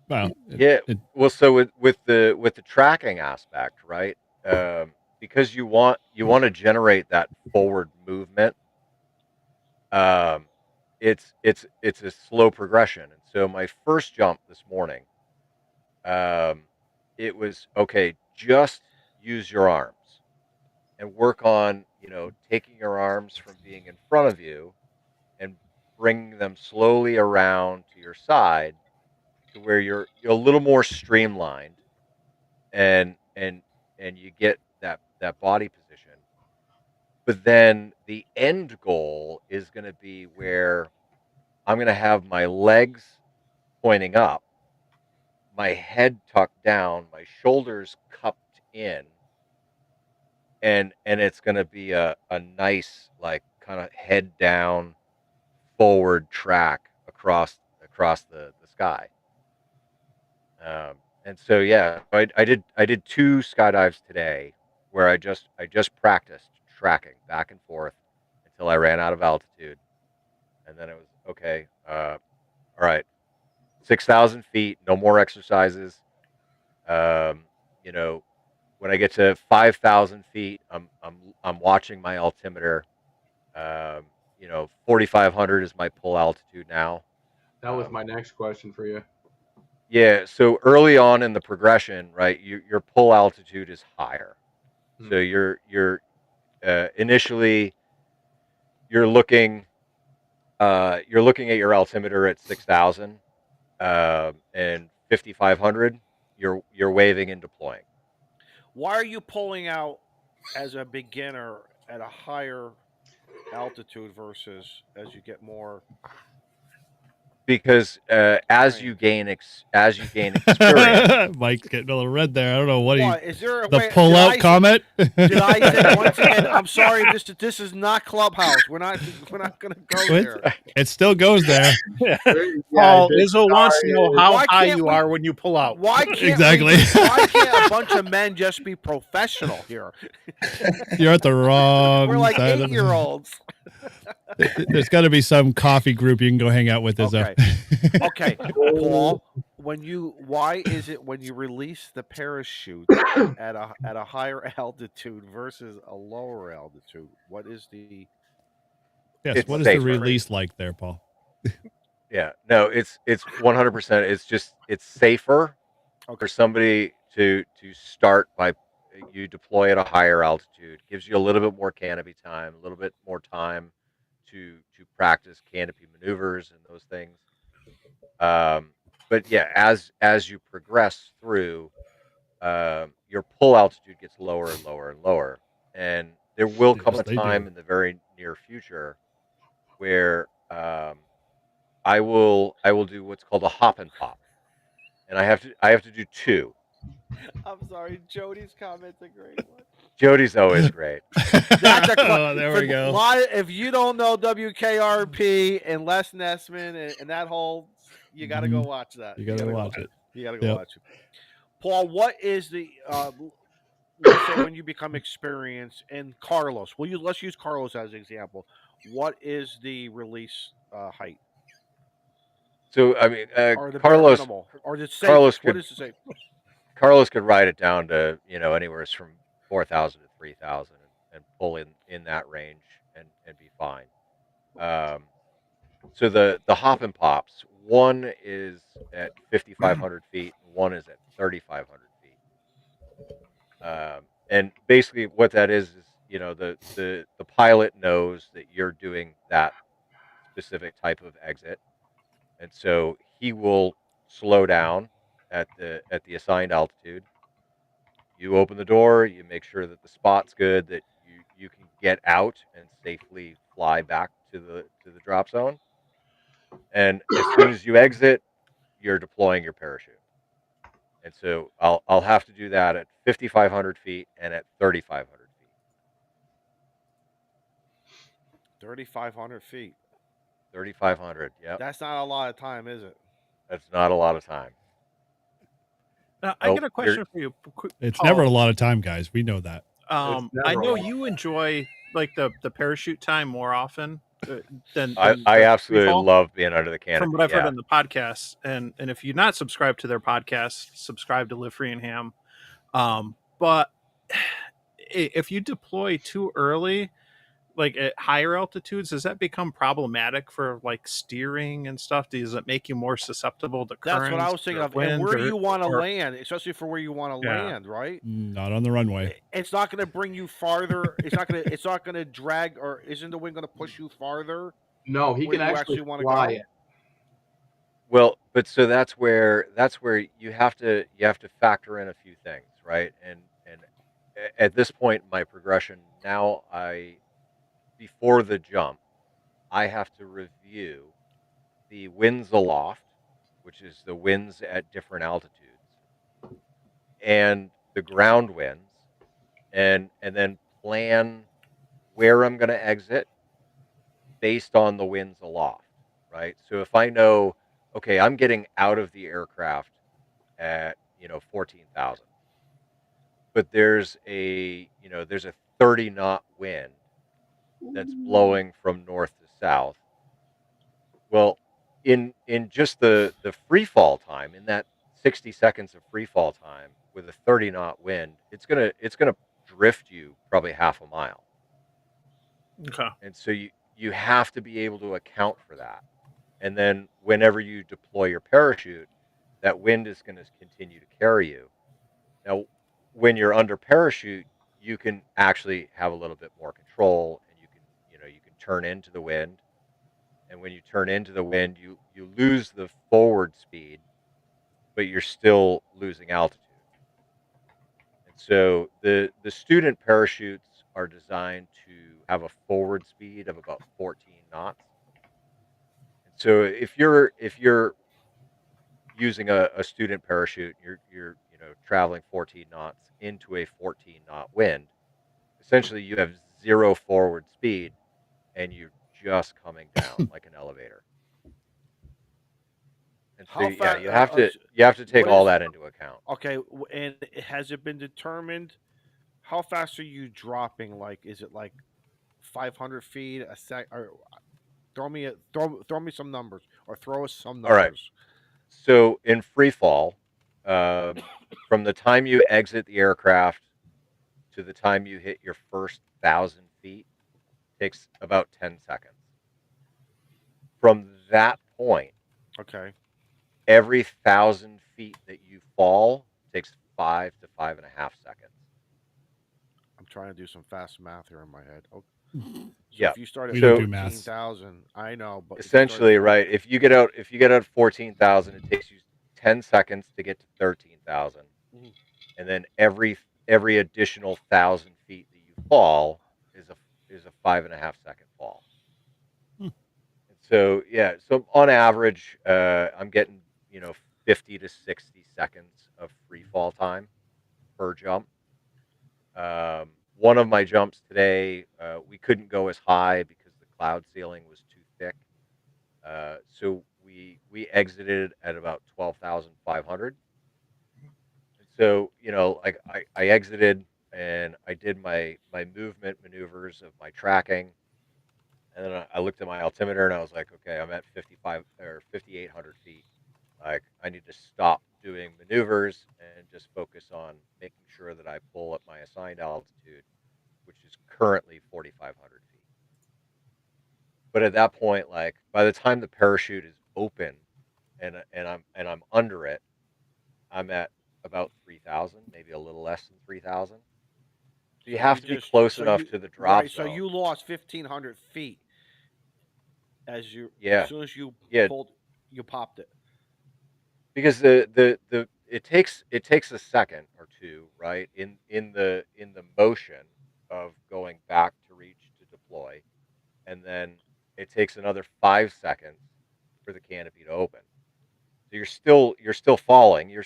[SPEAKER 2] Well,
[SPEAKER 4] Yeah. Well, so with the tracking aspect, right? Because you want to generate that forward movement. Um, it's a slow progression, and so my first jump this morning, um, it was okay. Just use your arms and work on taking your arms from being in front of you and bringing them slowly around to your side, to where you're a little more streamlined, and you get that body position. But then the end goal is going to be where I'm going to have my legs pointing up, my head tucked down, my shoulders cupped in, and it's going to be a nice, like, kind of head down forward track across the sky. And so yeah, I did two skydives today, where I just practiced tracking back and forth until I ran out of altitude, and then it was okay. All right, 6,000 feet, no more exercises. Um, you know, when I get to 5,000 feet, I'm watching my altimeter. 4,500 is my pull altitude now.
[SPEAKER 3] That was my next question for you.
[SPEAKER 4] Yeah, so early on in the progression, right, your pull altitude is higher. So you're initially you're looking at your altimeter at 6,000, and 5,500. You're waving and deploying.
[SPEAKER 7] Why are you pulling out as a beginner at a higher altitude versus as you get more
[SPEAKER 4] because as you gain experience,
[SPEAKER 2] Mike's getting a little red there. I don't know what he.
[SPEAKER 7] What is there?
[SPEAKER 2] The
[SPEAKER 7] Wait,
[SPEAKER 2] pull-out comment.
[SPEAKER 7] Did I say once again? I'm sorry. This is not Clubhouse. We're not going to go there.
[SPEAKER 2] It still goes there.
[SPEAKER 5] Paul
[SPEAKER 3] dude,
[SPEAKER 5] Izzo wants to know how
[SPEAKER 7] Why
[SPEAKER 5] high
[SPEAKER 7] can't
[SPEAKER 5] you
[SPEAKER 7] we-
[SPEAKER 5] are when you pull out.
[SPEAKER 7] Why can't
[SPEAKER 2] Exactly.
[SPEAKER 7] why can't a bunch of men just be professional here?
[SPEAKER 2] You're at the wrong
[SPEAKER 7] We're like
[SPEAKER 2] side of
[SPEAKER 7] 8-year-olds.
[SPEAKER 2] There's got to be some coffee group you can go hang out with, Izzo.
[SPEAKER 7] Okay, Paul. Why is it when you release the parachute at a higher altitude versus a lower altitude? What is the
[SPEAKER 2] Yes.
[SPEAKER 4] It's
[SPEAKER 2] What is
[SPEAKER 4] safer.
[SPEAKER 2] the release like there, Paul?
[SPEAKER 4] Yeah, no, it's 100%. It's safer for somebody to start by you deploy at a higher altitude. Gives you a little bit more canopy time, a little bit more time to practice canopy maneuvers and those things. But yeah, as you progress through, your pull altitude gets lower and lower and lower, and there will come
[SPEAKER 2] Yes,
[SPEAKER 4] a
[SPEAKER 2] they
[SPEAKER 4] time
[SPEAKER 2] do.
[SPEAKER 4] in the very near future where I will do what's called a hop and pop, and I have to do two.
[SPEAKER 7] I'm sorry, Jody's comment's a great one.
[SPEAKER 4] Jody's always great.
[SPEAKER 7] That's
[SPEAKER 2] Oh, there we go.
[SPEAKER 7] If you don't know WKRP and Les Nessman and that whole, you got to go watch that.
[SPEAKER 2] You got to watch it.
[SPEAKER 7] You got to go
[SPEAKER 2] Yep.
[SPEAKER 7] watch it. Paul, what is the let's say when you become experienced and Carlos? Let's use Carlos as an example. What is the release height?
[SPEAKER 4] So I mean,
[SPEAKER 7] Or the bare
[SPEAKER 4] Carlos
[SPEAKER 7] minimal? Or the safe?
[SPEAKER 4] Carlos
[SPEAKER 7] What
[SPEAKER 4] could
[SPEAKER 7] is the safe?
[SPEAKER 4] Carlos could ride it down to anywhere from 4,000 to 3,000 and pull in that range and be fine. So the hop and pops, one is at 5,500 feet, and one is at 3,500 feet. And basically, what that is the pilot knows that you're doing that specific type of exit, and so he will slow down at the assigned altitude. You open the door, you make sure that the spot's good, that you can get out and safely fly back to the drop zone. And as soon as you exit, you're deploying your parachute. And so I'll have to do that at 5,500 feet and at 3,500 feet.
[SPEAKER 7] 3,500 feet.
[SPEAKER 4] 3,500. Yeah,
[SPEAKER 7] That's not a lot of time, is it?
[SPEAKER 4] that's not a lot of time.
[SPEAKER 5] Now, I
[SPEAKER 4] Nope,
[SPEAKER 5] got a question for you.
[SPEAKER 2] It's
[SPEAKER 5] Paul.
[SPEAKER 2] never a lot of time, guys. We know that.
[SPEAKER 5] I
[SPEAKER 3] never
[SPEAKER 5] know
[SPEAKER 3] a lot.
[SPEAKER 5] you enjoy like the parachute time more often than
[SPEAKER 4] I
[SPEAKER 5] the
[SPEAKER 4] absolutely
[SPEAKER 5] freefall,
[SPEAKER 4] love being under the canopy.
[SPEAKER 5] from what I've heard
[SPEAKER 4] yeah.
[SPEAKER 5] on the podcast. And if you're not subscribed to their podcast, subscribe to Live Free and Ham. But if you deploy too early, like at higher altitudes, does that become problematic for like steering and stuff? Does it make you more susceptible to currents?
[SPEAKER 7] That's what I was thinking
[SPEAKER 5] or
[SPEAKER 7] of. And
[SPEAKER 5] wind
[SPEAKER 7] where do
[SPEAKER 5] or-
[SPEAKER 7] you want to
[SPEAKER 5] or-
[SPEAKER 7] land, especially for where you want to
[SPEAKER 5] Yeah.
[SPEAKER 7] land, right?
[SPEAKER 2] Not on the runway.
[SPEAKER 7] It's not going to bring you farther. It's not going to drag, or isn't the wind going to push you farther?
[SPEAKER 3] No, he
[SPEAKER 7] Where
[SPEAKER 3] can
[SPEAKER 7] you
[SPEAKER 3] actually
[SPEAKER 7] actually wanna
[SPEAKER 3] fly
[SPEAKER 7] go?
[SPEAKER 3] it.
[SPEAKER 4] Well, but so that's where you have to factor in a few things, right? And at this point in my progression now, before the jump, I have to review the winds aloft, which is the winds at different altitudes, and the ground winds, and then plan where I'm going to exit based on the winds aloft, right? So if I know, okay, I'm getting out of the aircraft at 14,000, but there's a 30 knot wind that's blowing from north to south. Well, in just the free fall time, in that 60 seconds of free fall time with a 30 knot wind, it's gonna drift you probably half a mile.
[SPEAKER 5] Okay.
[SPEAKER 4] And so you have to be able to account for that. And then whenever you deploy your parachute, that wind is going to continue to carry you. Now, when you're under parachute, you can actually have a little bit more control, and you can turn into the wind. And when you turn into the wind, you lose the forward speed, but you're still losing altitude. And so the student parachutes are designed to have a forward speed of about 14 knots. And So if you're using a student parachute, you're traveling 14 knots into a 14 knot wind. Essentially, you have zero forward speed, and you're just coming down like an elevator. And so,
[SPEAKER 7] How
[SPEAKER 4] yeah,
[SPEAKER 7] fast?
[SPEAKER 4] you have to take
[SPEAKER 7] What
[SPEAKER 4] all
[SPEAKER 7] is
[SPEAKER 4] that into account.
[SPEAKER 7] okay? And has it been determined how fast are you dropping? Like, is it like 500 feet a sec? Or throw me some numbers, or throw us some
[SPEAKER 4] All right.
[SPEAKER 7] numbers.
[SPEAKER 4] So in free fall, from the time you exit the aircraft to the time you hit your first 1,000 feet takes about 10 seconds. From that point,
[SPEAKER 7] Okay,
[SPEAKER 4] every 1,000 feet that you fall takes 5 to 5.5 seconds.
[SPEAKER 7] I'm trying to do some fast math here in my head. Okay. So
[SPEAKER 4] Yeah.
[SPEAKER 7] if you start
[SPEAKER 2] We
[SPEAKER 7] at
[SPEAKER 2] don't do
[SPEAKER 7] 14,000, I know, but if you start
[SPEAKER 4] Essentially,
[SPEAKER 7] at
[SPEAKER 4] right. If you get out 14,000, it takes you 10 seconds to get to 13,000.
[SPEAKER 7] Mhm.
[SPEAKER 4] And then every additional 1,000 feet that you fall is a 5.5 second fall.
[SPEAKER 2] Hmm.
[SPEAKER 4] And so yeah, so on average, I'm getting 50 to 60 seconds of free fall time per jump. One of my jumps today, we couldn't go as high because the cloud ceiling was too thick. So we exited at about 12,500. And so, like I exited and I did my movement maneuvers of my tracking, and then I looked at my altimeter and I was like, okay, I'm at 55 or 5,800 feet. Like I need to stop doing maneuvers and just focus on making sure that I pull up my assigned altitude, which is currently 4,500 feet. But at that point, like by the time the parachute is open and I'm under it, I'm at about 3,000, maybe a little less than 3,000. So you
[SPEAKER 7] so
[SPEAKER 4] have
[SPEAKER 7] you
[SPEAKER 4] to be
[SPEAKER 7] just
[SPEAKER 4] close
[SPEAKER 7] so
[SPEAKER 4] enough
[SPEAKER 7] you
[SPEAKER 4] to the drop
[SPEAKER 7] right. So
[SPEAKER 4] zone.
[SPEAKER 7] you lost 1,500 feet as
[SPEAKER 4] Yeah,
[SPEAKER 7] soon as you
[SPEAKER 4] yeah,
[SPEAKER 7] pulled, you popped it.
[SPEAKER 4] because the it takes a second or two, right, in the motion of going back to reach to deploy, and then it takes another 5 seconds for the canopy to open. So you're still falling. You're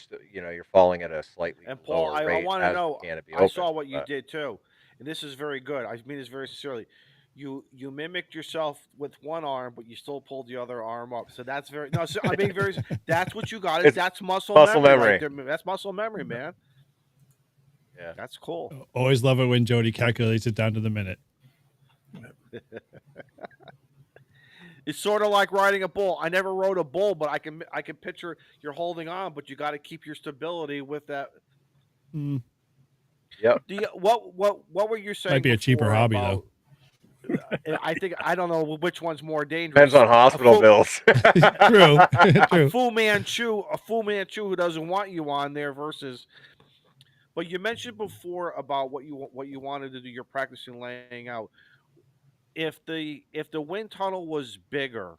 [SPEAKER 4] falling at a slightly
[SPEAKER 7] And Paul,
[SPEAKER 4] lower
[SPEAKER 7] I
[SPEAKER 4] rate
[SPEAKER 7] want to
[SPEAKER 4] as the
[SPEAKER 7] know.
[SPEAKER 4] canopy
[SPEAKER 7] I saw
[SPEAKER 4] opens,
[SPEAKER 7] what you
[SPEAKER 4] but
[SPEAKER 7] did too, and this is very good. I mean this very sincerely. You mimicked yourself with one arm, but you still pulled the other arm up. So that's very no. So I'm being very. That's what you got. Is
[SPEAKER 4] it's
[SPEAKER 7] that's muscle
[SPEAKER 4] muscle
[SPEAKER 7] memory right
[SPEAKER 4] memory.
[SPEAKER 7] there. That's muscle memory, man.
[SPEAKER 4] Yeah.
[SPEAKER 7] That's cool.
[SPEAKER 2] Always love it when Jody calculates it down to the minute.
[SPEAKER 7] It's sort of like riding a bull. I never rode a bull, but I can picture you're holding on, but you got to keep your stability with that.
[SPEAKER 2] Mm,
[SPEAKER 4] Yep.
[SPEAKER 7] What were you saying
[SPEAKER 2] might be a cheaper
[SPEAKER 7] before
[SPEAKER 2] hobby
[SPEAKER 7] about?
[SPEAKER 2] though.
[SPEAKER 7] I think I don't know which one's more
[SPEAKER 4] Depends
[SPEAKER 7] dangerous.
[SPEAKER 4] on hospital bills.
[SPEAKER 2] True.
[SPEAKER 7] A
[SPEAKER 2] True.
[SPEAKER 7] Fu Manchu, who doesn't want you on there versus. But you mentioned before about what you wanted to do. You're practicing laying out. If the wind tunnel was bigger,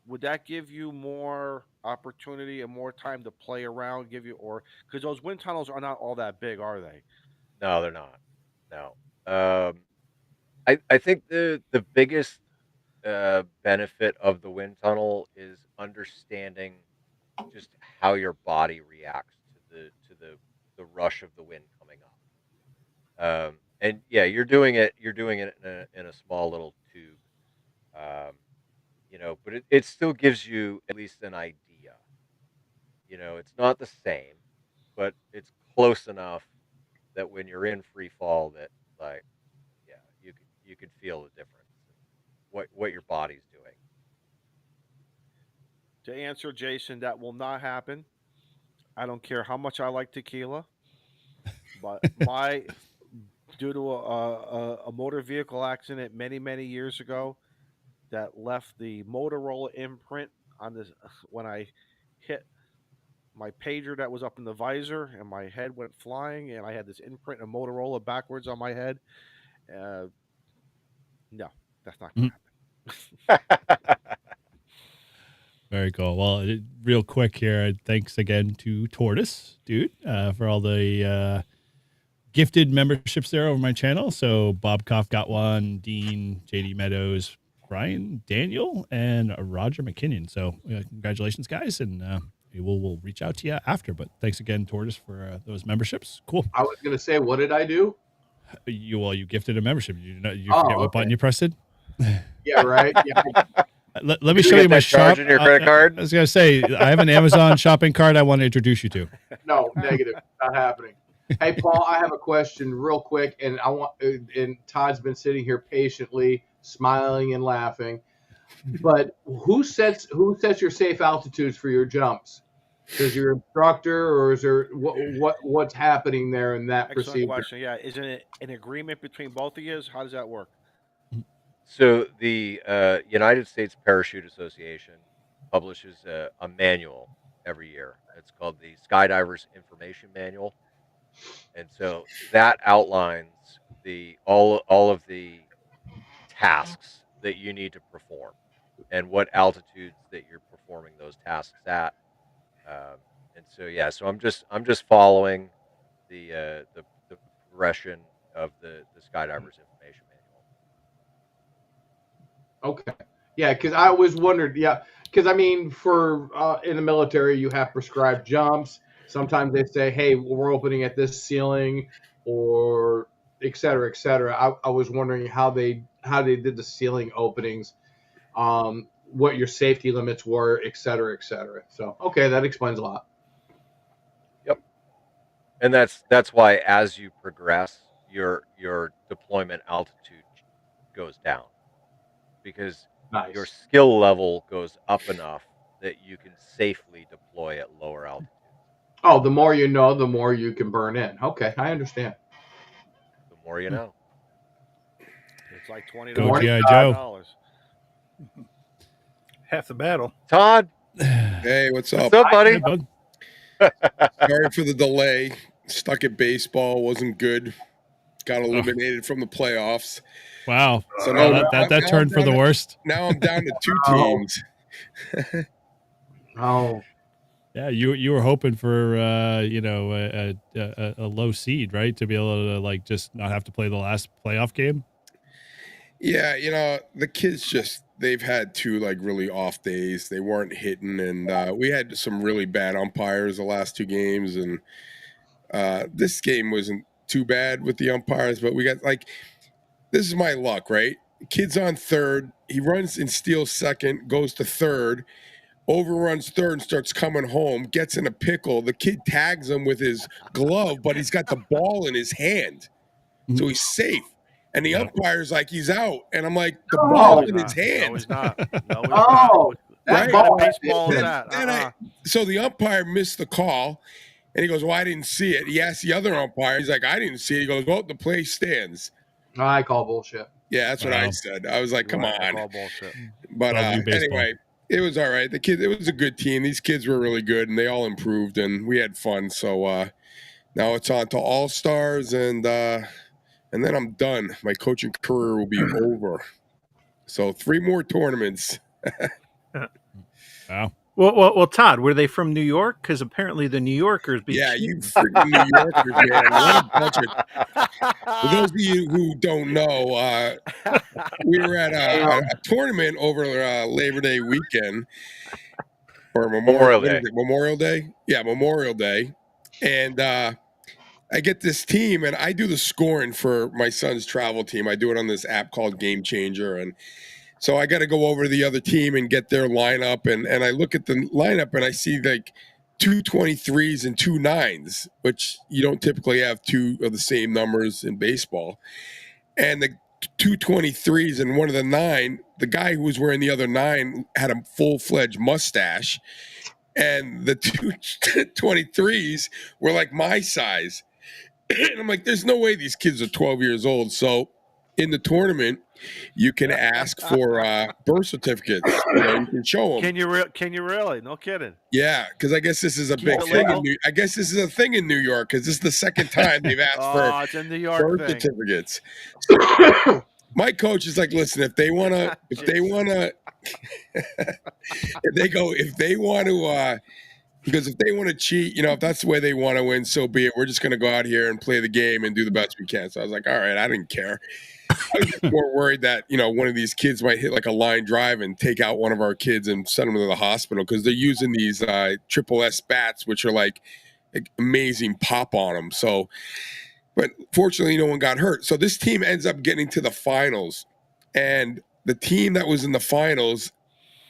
[SPEAKER 7] would that give you more opportunity and more time to play around? Give you or because those wind tunnels are not all that big, are they?
[SPEAKER 4] No, they're not. No. I think the biggest benefit of the wind tunnel is understanding just how your body reacts to the rush of the wind coming up. And yeah, you're doing it in a small little tube. Um, but it still gives you at least an idea. It's not the same, but it's close enough that when you're in free fall that like yeah, you could feel the difference in what your body's doing.
[SPEAKER 7] To answer Jason, that will not happen. I don't care how much I like tequila, but my due to a motor vehicle accident many years ago that left the Motorola imprint on this when I hit my pager that was up in the visor and my head went flying and I had this imprint of Motorola backwards on my head. Uh, no, that's not going
[SPEAKER 2] Mhm.
[SPEAKER 7] to happen.
[SPEAKER 2] Very cool. Well, real quick here, thanks again to Tortoise, dude, for all the gifted memberships there over my channel. So Bob Koff got one, Dean, JD Meadows, Brian Daniel, and Roger McKinnon. So congratulations, guys, and we'll reach out to you after. But thanks again, Tortoise, for those memberships. Cool.
[SPEAKER 3] I was going to say, what did I do?
[SPEAKER 2] You gifted a membership. You
[SPEAKER 3] Oh,
[SPEAKER 2] forget what
[SPEAKER 3] okay.
[SPEAKER 2] button you pressed it?
[SPEAKER 3] Yeah, right. Yeah.
[SPEAKER 2] Let me
[SPEAKER 4] Did
[SPEAKER 2] show
[SPEAKER 4] get
[SPEAKER 2] you my
[SPEAKER 4] that charge
[SPEAKER 2] shop.
[SPEAKER 4] in your credit card?
[SPEAKER 2] I was gonna say I have an Amazon shopping cart I want to introduce you to.
[SPEAKER 3] No, negative. Not happening. Hey, Paul, I have a question real quick, and and Todd's been sitting here patiently, smiling and laughing. But who sets your safe altitudes for your jumps? Does your instructor, or is there what's happening there in that
[SPEAKER 7] Excellent
[SPEAKER 3] procedure?
[SPEAKER 7] question. Yeah, isn't it an agreement between both of you? How does that work?
[SPEAKER 4] So the United States Parachute Association publishes a manual every year. It's called the Skydivers Information Manual, and so that outlines all of the tasks that you need to perform and what altitudes that you're performing those tasks at. And so yeah, so I'm just following the progression of the Skydivers Information Manual.
[SPEAKER 3] Okay. Yeah, because I always wondered. Yeah, because I mean, for in the military, you have prescribed jumps. Sometimes they say, "Hey, we're opening at this ceiling," or et cetera, et cetera. I was wondering how they did the ceiling openings, what your safety limits were, et cetera, et cetera. So, okay, that explains a lot.
[SPEAKER 4] Yep. And that's why as you progress, your deployment altitude goes down because
[SPEAKER 3] Nice.
[SPEAKER 4] your skill level goes up enough that you can safely deploy at lower altitudes.
[SPEAKER 3] Oh, the more you know, the more you can burn in. Okay, I understand.
[SPEAKER 4] The more you know.
[SPEAKER 7] It's like $20
[SPEAKER 2] Go G.I. Joe.
[SPEAKER 7] $5.
[SPEAKER 5] Half the battle.
[SPEAKER 4] Todd,
[SPEAKER 9] Hey, what's up?
[SPEAKER 4] what's up, buddy?
[SPEAKER 2] Hey, bud.
[SPEAKER 9] Sorry for the delay. Stuck at baseball, wasn't good. Got eliminated from the playoffs.
[SPEAKER 2] Wow.
[SPEAKER 9] So
[SPEAKER 2] Well,
[SPEAKER 9] now
[SPEAKER 2] that
[SPEAKER 9] I'm
[SPEAKER 2] turned for
[SPEAKER 9] down
[SPEAKER 2] the
[SPEAKER 9] to-
[SPEAKER 2] worst.
[SPEAKER 9] Now I'm down to 2
[SPEAKER 3] Oh.
[SPEAKER 9] teams.
[SPEAKER 3] Oh,
[SPEAKER 2] Yeah, you were hoping for a low seed, right, to be able to like just not have to play the last playoff game.
[SPEAKER 9] Yeah, the kids they've had 2 like really off days. They weren't hitting, and we had some really bad umpires the last 2 games, and this game wasn't too bad with the umpires, but we got this is my luck, right? Kid's on third, he runs and steals second, goes to third, overruns third and starts coming home, gets in a pickle. The kid tags him with his glove, but he's got the ball in his hand, so he's safe. And the umpire's like, he's out. And I'm like, the ball's in his hand.
[SPEAKER 7] No, he's not. No, he's
[SPEAKER 3] oh,
[SPEAKER 7] not.
[SPEAKER 3] that
[SPEAKER 9] Right.
[SPEAKER 3] ball.
[SPEAKER 7] What kind of baseball is
[SPEAKER 9] Then-
[SPEAKER 7] that?
[SPEAKER 9] then So the umpire missed the call, and he goes, well, I didn't see it. He asked the other umpire. He's like, I didn't see it. He goes, well, the play stands.
[SPEAKER 3] I call bullshit.
[SPEAKER 9] Yeah, that's what I
[SPEAKER 2] Wow.
[SPEAKER 9] said. I was like, come
[SPEAKER 7] Right, I
[SPEAKER 9] on.
[SPEAKER 7] call bullshit.
[SPEAKER 9] But
[SPEAKER 2] Love you, baseball.
[SPEAKER 9] anyway, it was all right. It was a good team. These kids were really good, and they all improved, and we had fun. So now it's on to All-Stars, and then I'm done. My coaching career will be over. So 3 more tournaments.
[SPEAKER 2] Wow.
[SPEAKER 5] Well, Todd, were they from New York? Because apparently the New Yorkers be
[SPEAKER 9] Yeah,
[SPEAKER 5] cheating.
[SPEAKER 9] you freaking New Yorkers, man. What a bunch of For those of you who don't know, we were at a tournament over Labor Day weekend or
[SPEAKER 4] Memorial Day.
[SPEAKER 9] Memorial Day? Yeah, Memorial Day. And I get this team, and I do the scoring for my son's travel team. I do it on this app called Game Changer. And so I got to go over to the other team and get their lineup. And I look at the lineup, and I see like 2 23s and 2 9s, which you don't typically have 2 of the same numbers in baseball. And the 2 23s and one of the 9, the guy who was wearing the other 9 had a full-fledged mustache. And the 2 23s were like my size. And I'm like, there's no way these kids are 12 years old. So in the tournament, you can ask for birth certificates. You can show them.
[SPEAKER 7] Can you really? No kidding.
[SPEAKER 9] Yeah, because I guess this is a
[SPEAKER 7] Keep
[SPEAKER 9] big
[SPEAKER 7] it
[SPEAKER 9] thing.
[SPEAKER 7] legal.
[SPEAKER 9] I guess this is a thing in New York because this is the second time they've asked
[SPEAKER 7] Oh, it's a New
[SPEAKER 9] for
[SPEAKER 7] York
[SPEAKER 9] birth
[SPEAKER 7] thing.
[SPEAKER 9] certificates. My coach is like, listen, if they want to, if they want to, he goes, if they want to cheat, if that's the way they want to win, so be it. We're just going to go out here and play the game and do the best we can. So I was like, all right, I didn't care. I was just more worried that, one of these kids might hit like a line drive and take out one of our kids and send them to the hospital because they're using these triple S bats, which are like amazing pop on them. So, but fortunately, no one got hurt. So this team ends up getting to the finals. And the team that was in the finals,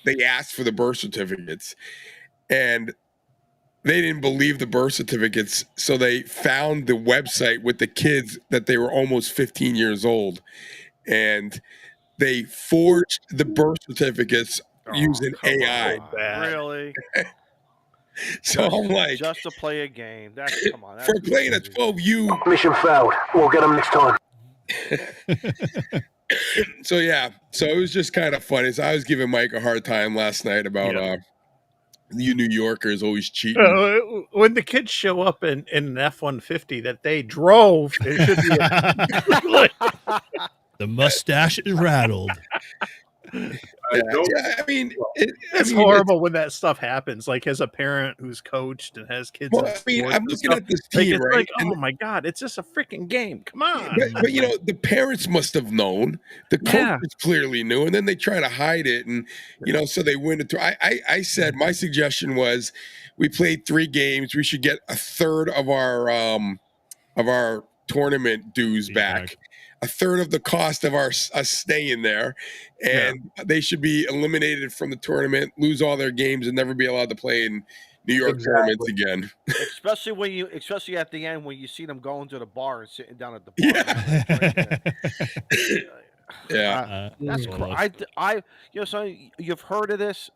[SPEAKER 9] they asked for the birth certificates. And they didn't believe the birth certificates, so they found the website with the kids that they were almost 15 years old, and they forged the birth certificates using AI.
[SPEAKER 7] Really?
[SPEAKER 9] So I'm like,
[SPEAKER 7] just to play a game. That's come on. That's
[SPEAKER 9] for playing a 12U.
[SPEAKER 8] Mission failed. We'll get them next time.
[SPEAKER 9] So yeah, so it was just kind of funny. So I was giving Mike a hard time last night about you New Yorkers always cheating.
[SPEAKER 5] When the kids show up in an F-150 that they drove, it should be
[SPEAKER 2] The mustache is rattled.
[SPEAKER 9] I mean,
[SPEAKER 5] it's horrible when that stuff happens. Like, as a parent who's coached and has kids.
[SPEAKER 9] Well, I mean, I'm looking at this team,
[SPEAKER 5] it's
[SPEAKER 9] right?
[SPEAKER 5] like, oh my God, it's just a freaking game. Come on.
[SPEAKER 9] But the parents must have known. The coaches clearly knew, and then they try to hide it, and so they win it. I said my suggestion was we played 3 games. We should get a third of our tournament dues back. A third of the cost of us staying there, and they should be eliminated from the tournament, lose all their games, and never be allowed to play in New York tournaments again.
[SPEAKER 7] Especially at the end when you see them going to the bar and sitting down at the bar. That's so you've heard of this.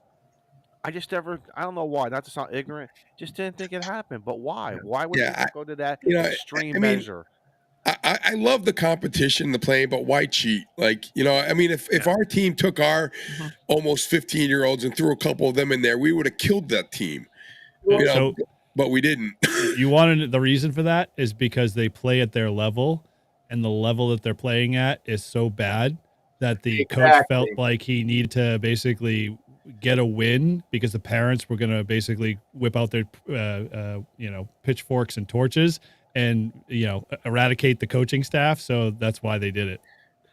[SPEAKER 7] I don't know why, not to sound ignorant, just didn't think it happened. But why? Why would you go to that extreme measure?
[SPEAKER 9] I love the competition, the playing, but why cheat? Like, if our team took our almost 15-year-olds and threw a couple of them in there, we would have killed that team. But we didn't.
[SPEAKER 2] You wanted the reason for that is because they play at their level, and the level that they're playing at is so bad that the coach felt like he needed to basically get a win because the parents were going to basically whip out their pitchforks and torches and eradicate the coaching staff. So that's why they did it.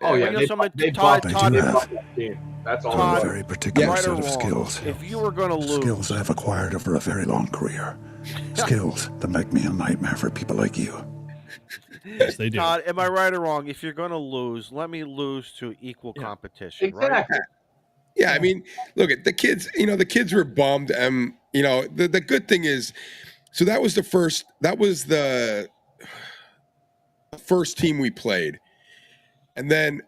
[SPEAKER 3] Oh yeah,
[SPEAKER 7] Todd,
[SPEAKER 3] that's all.
[SPEAKER 10] I'm a very particular set of
[SPEAKER 7] wrong,
[SPEAKER 10] skills.
[SPEAKER 7] If you were going to lose,
[SPEAKER 10] skills I've acquired over a very long career, skills that make me a nightmare for people like you.
[SPEAKER 2] Yes, they do.
[SPEAKER 7] Todd, am I right or wrong? If you're going to lose, let me lose to equal competition.
[SPEAKER 3] Exactly.
[SPEAKER 7] Right?
[SPEAKER 9] Yeah, I mean, look at the kids. The kids were bummed. The good thing is, so that was the first team we played, and then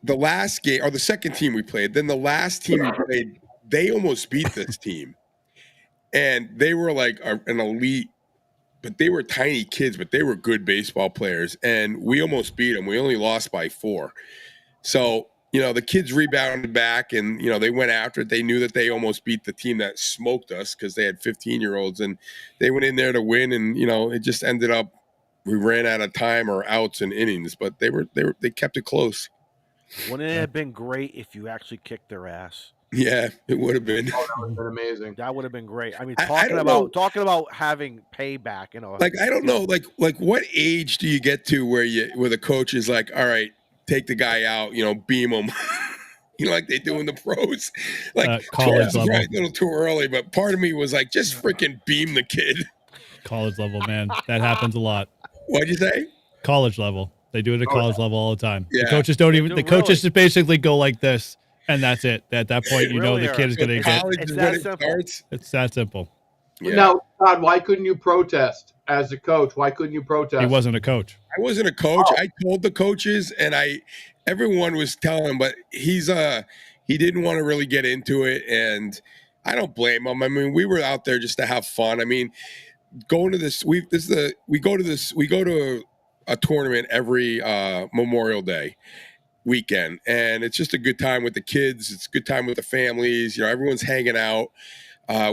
[SPEAKER 9] the last game, or the second team we played, then the last team we played, they almost beat this team, and they were like an elite, but they were tiny kids, but they were good baseball players, and we almost beat them. We only lost by 4, so. The kids rebounded back and, they went after it. They knew that they almost beat the team that smoked us because they had 15-year-olds and they went in there to win. And, it just ended up, we ran out of time or outs and innings, but they kept it close.
[SPEAKER 7] Wouldn't it have been great if you actually kicked their ass?
[SPEAKER 9] Yeah, it would have been.
[SPEAKER 3] Oh, that would have been amazing.
[SPEAKER 7] That would have been great. I mean, talking about having payback,
[SPEAKER 9] Like, I don't know, like what age do you get to where the coach is like, all right, take the guy out, beam him, like they do in the pros. Like
[SPEAKER 2] college level.
[SPEAKER 9] Right, a little too early, but part of me was like, just freaking beam the kid.
[SPEAKER 2] College level, man, that happens a lot.
[SPEAKER 9] What'd you say?
[SPEAKER 2] College level. They do it at college level all the time.
[SPEAKER 9] Yeah.
[SPEAKER 2] The coaches don't even. The coaches just basically go like this, and that's it. At that point, the kid is going to get.
[SPEAKER 9] College is when it starts.
[SPEAKER 2] It's that simple.
[SPEAKER 9] Yeah.
[SPEAKER 3] Now, Todd, why couldn't you protest as a coach? Why couldn't you protest?
[SPEAKER 2] He wasn't a coach.
[SPEAKER 9] I wasn't a coach. I told the coaches, and everyone was telling him, but he didn't want to really get into it, and I don't blame him. I mean, we were out there just to have fun. I mean, going to this, we go to a tournament every Memorial Day weekend, and it's just a good time with the kids. It's a good time with the families. Everyone's hanging out.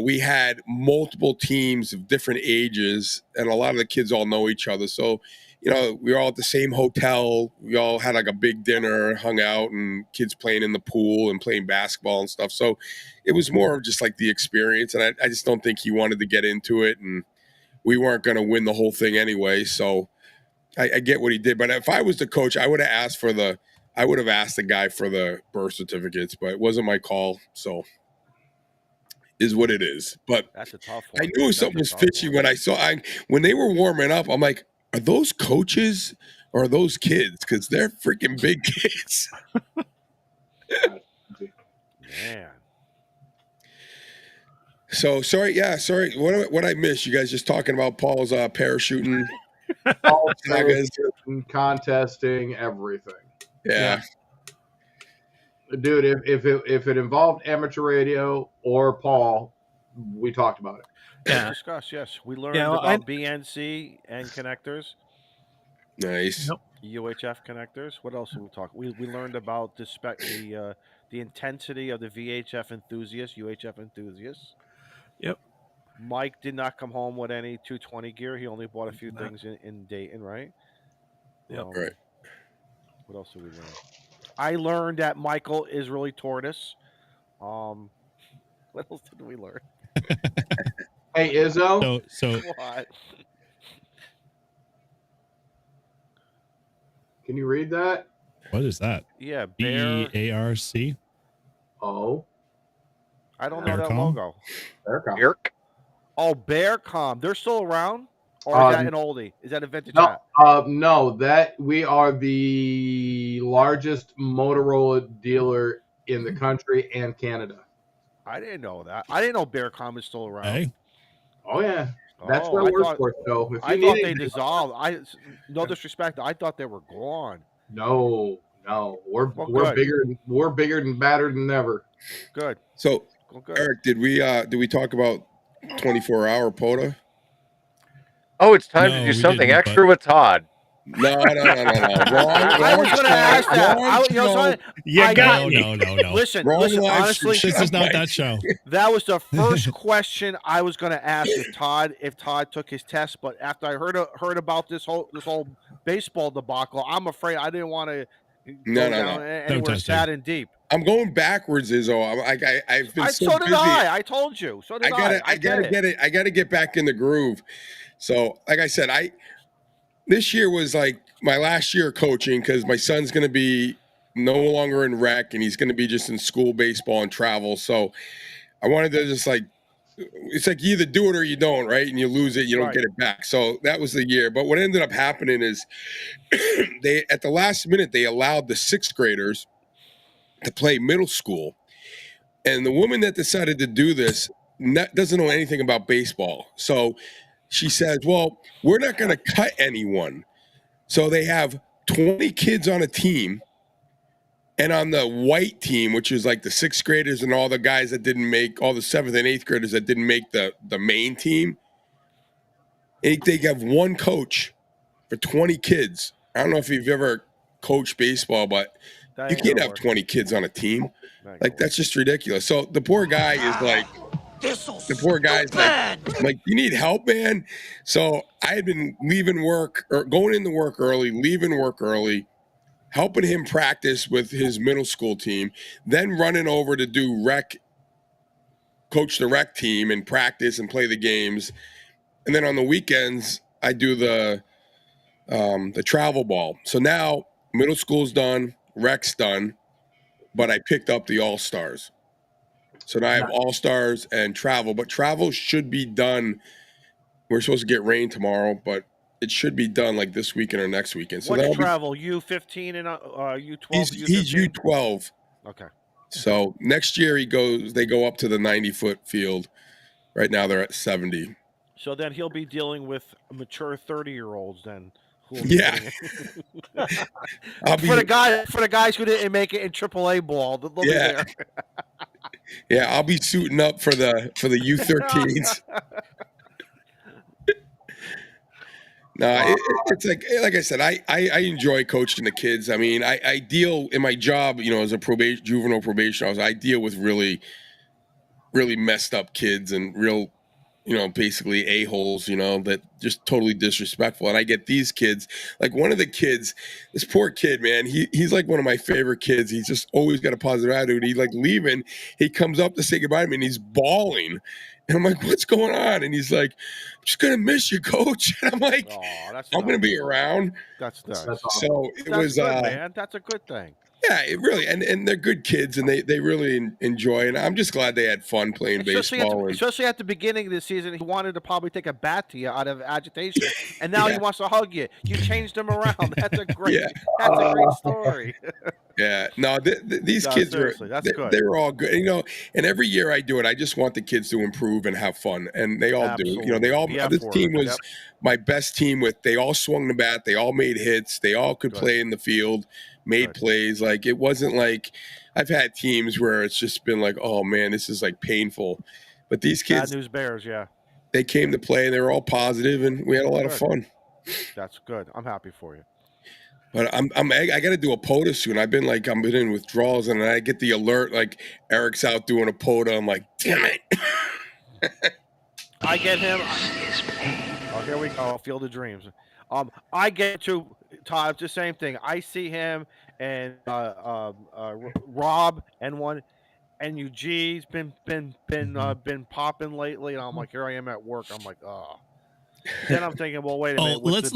[SPEAKER 9] We had multiple teams of different ages, and a lot of the kids all know each other. So, we were all at the same hotel. We all had like a big dinner, hung out, and kids playing in the pool and playing basketball and stuff. So it was more of just like the experience. And I just don't think he wanted to get into it, and we weren't going to win the whole thing anyway. So I get what he did. But if I was the coach, I would have asked for the I would have asked the guy for the birth certificates, but it wasn't my call. So is what it is. But
[SPEAKER 7] That's a tough
[SPEAKER 9] I
[SPEAKER 7] one.
[SPEAKER 9] knew
[SPEAKER 7] That's
[SPEAKER 9] something
[SPEAKER 7] a
[SPEAKER 9] was
[SPEAKER 7] tough
[SPEAKER 9] fishy
[SPEAKER 7] one.
[SPEAKER 9] when I saw when they were warming up. I'm like, are those coaches or are those kids? Because they're freaking big kids.
[SPEAKER 7] Man.
[SPEAKER 9] So sorry. What I missed? You guys just talking about Paul's parachuting
[SPEAKER 3] All
[SPEAKER 9] sagas.
[SPEAKER 3] contesting, everything.
[SPEAKER 9] Yeah.
[SPEAKER 3] Dude, if it involved amateur radio or Paul, we talked about it.
[SPEAKER 5] Yeah.
[SPEAKER 7] Discuss, yes. We learned
[SPEAKER 5] well,
[SPEAKER 7] about BNC and connectors,
[SPEAKER 9] Nice.
[SPEAKER 5] Yep.
[SPEAKER 7] UHF connectors. What else did we talk? We learned about the intensity of the VHF enthusiasts, UHF enthusiasts.
[SPEAKER 5] Yep.
[SPEAKER 7] Mike did not come home with any 220 gear. He only bought a few things in Dayton, right?
[SPEAKER 5] Yep.
[SPEAKER 9] Right.
[SPEAKER 7] What else did we learn? I learned that Michael is really tortoise. What else did we learn?
[SPEAKER 3] Hey, Izzo.
[SPEAKER 2] So
[SPEAKER 7] What?
[SPEAKER 3] Can you read that?
[SPEAKER 2] what is that?
[SPEAKER 7] Yeah, Bear.
[SPEAKER 2] BEARC?
[SPEAKER 3] Oh,
[SPEAKER 7] I don't know that
[SPEAKER 2] Bearcom?
[SPEAKER 7] logo.
[SPEAKER 3] Bearcom.
[SPEAKER 4] Irk.
[SPEAKER 7] Oh, Bearcom. They're still around? Or is that an oldie? Is that a vintage hat?
[SPEAKER 3] No, that we are the largest Motorola dealer in the country and Canada.
[SPEAKER 7] I didn't know that. I didn't know Bearcom is still around.
[SPEAKER 2] Hey,
[SPEAKER 3] Oh yeah, that's
[SPEAKER 7] Oh,
[SPEAKER 3] what
[SPEAKER 7] I
[SPEAKER 3] I work
[SPEAKER 7] thought-
[SPEAKER 3] for. So if you
[SPEAKER 7] I
[SPEAKER 3] need
[SPEAKER 7] thought they
[SPEAKER 3] anything-
[SPEAKER 7] dissolved. No disrespect. I thought they were gone.
[SPEAKER 3] No, we're
[SPEAKER 7] Well,
[SPEAKER 3] we're
[SPEAKER 7] good.
[SPEAKER 3] bigger. We're bigger and badder than ever.
[SPEAKER 7] Good.
[SPEAKER 9] So
[SPEAKER 7] Well, good.
[SPEAKER 9] Eric, did we talk about 24-hour POTA?
[SPEAKER 4] Oh, it's time
[SPEAKER 2] No,
[SPEAKER 4] to
[SPEAKER 2] we
[SPEAKER 4] do something
[SPEAKER 2] didn't,
[SPEAKER 4] extra with Todd.
[SPEAKER 9] No. Wrong.
[SPEAKER 7] I was going to ask that. You know,
[SPEAKER 9] show.
[SPEAKER 5] You got me.
[SPEAKER 2] no.
[SPEAKER 7] Listen,
[SPEAKER 9] Wrong
[SPEAKER 7] listen.
[SPEAKER 9] live
[SPEAKER 7] Honestly,
[SPEAKER 9] stream.
[SPEAKER 2] This is not that show.
[SPEAKER 7] that was the first question I was going to ask if Todd took his test. But after I heard about this whole baseball debacle, I'm afraid I didn't want to go down anywhere
[SPEAKER 2] test
[SPEAKER 7] sad
[SPEAKER 2] him.
[SPEAKER 7] and deep.
[SPEAKER 9] I'm going backwards, Izzo. I've been so
[SPEAKER 7] did
[SPEAKER 9] busy.
[SPEAKER 7] I told you. So did I.
[SPEAKER 9] I gotta get it. I gotta get back in the groove. So, like I said, this year was like my last year of coaching because my son's gonna be no longer in rec and he's gonna be just in school baseball and travel. So I wanted to just it's like you either do it or you don't, right? And you lose it, you don't
[SPEAKER 7] Right.
[SPEAKER 9] get it back. So that was the year. But what ended up happening is they at the last minute they allowed the 6th graders to play middle school. And the woman that decided to do this doesn't know anything about baseball. So she says, well, we're not going to cut anyone. So they have 20 kids on a team. And on the white team, which is like the 6th graders and all the guys that didn't make, all the 7th and 8th graders that didn't make the main team, they have one coach for 20 kids. I don't know if you've ever coached baseball, but
[SPEAKER 7] That
[SPEAKER 9] you
[SPEAKER 7] ain't
[SPEAKER 9] can't
[SPEAKER 7] gonna
[SPEAKER 9] have
[SPEAKER 7] work.
[SPEAKER 9] 20 kids on a team.
[SPEAKER 7] That ain't
[SPEAKER 9] Like,
[SPEAKER 7] gonna
[SPEAKER 9] that's just ridiculous. So the poor guy is like, you need help, man. So I had been leaving work or going into work early, leaving work early, helping him practice with his middle school team, then running over to do coach the rec team and practice and play the games. And then on the weekends, I do the travel ball. So now middle school's done, rec's done, but I picked up the all-stars. So now I have all-stars and travel, but travel should be done. We're supposed to get rain tomorrow, but it should be done like this weekend or next weekend. So
[SPEAKER 7] What's
[SPEAKER 9] that'll
[SPEAKER 7] travel? U15 and U12.
[SPEAKER 9] he's U12.
[SPEAKER 7] Okay.
[SPEAKER 9] So next year they go up to the 90-foot field. Right now they're at 70.
[SPEAKER 7] So then he'll be dealing with mature 30-year-olds then. Who will be
[SPEAKER 9] Yeah.
[SPEAKER 7] for the guys who didn't make it in AAA ball, they'll be there.
[SPEAKER 9] Yeah, I'll be suiting up for the U13s. No, it's like I said, I enjoy coaching the kids. I mean, I deal in my job, as a juvenile probation officer, I deal with really, really messed up kids and real, basically a-holes, that just totally disrespectful. And I get these kids, like one of the kids, this poor kid, man, he's like one of my favorite kids. He's just always got a positive attitude. He's like leaving, he comes up to say goodbye to me and he's bawling. And I'm like, what's going on? And he's like, I'm just going to miss you, coach. And I'm like, I'm going to be around.
[SPEAKER 7] That's nice.
[SPEAKER 9] So it was,
[SPEAKER 7] good, man. That's a good thing.
[SPEAKER 9] Yeah, it really, and they're good kids, and they really enjoy. And I'm just glad they had fun playing baseball.
[SPEAKER 7] Especially at the beginning of the season, he wanted to probably take a bat to you out of agitation, and now he wants to hug you. You changed him around. That's a great. That's a great story.
[SPEAKER 9] Yeah, no, these kids were
[SPEAKER 7] that's good.
[SPEAKER 9] They were all good, and every year I do it, I just want the kids to improve and have fun, and they all do. They all. This team was my best team. They all swung the bat, they all made hits, they all could play in the field, made plays. Like it wasn't like I've had teams where it's just been like, oh man, this is like painful, but these kids,
[SPEAKER 7] Bad news bears,
[SPEAKER 9] they came to play and they were all positive, and we had a lot of fun.
[SPEAKER 7] That's good. I'm happy for you.
[SPEAKER 9] But I got to do a POTA soon. I've been in withdrawals, and I get the alert like Eric's out doing a POTA. I'm like, damn it.
[SPEAKER 7] I get him. Oh, here we go. Field of Dreams. I get to Todd. It's the same thing. I see him and Rob and NUG's been popping lately, and I'm like, here I am at work. I'm like, oh. Then I'm thinking, well, wait a minute.
[SPEAKER 2] Let's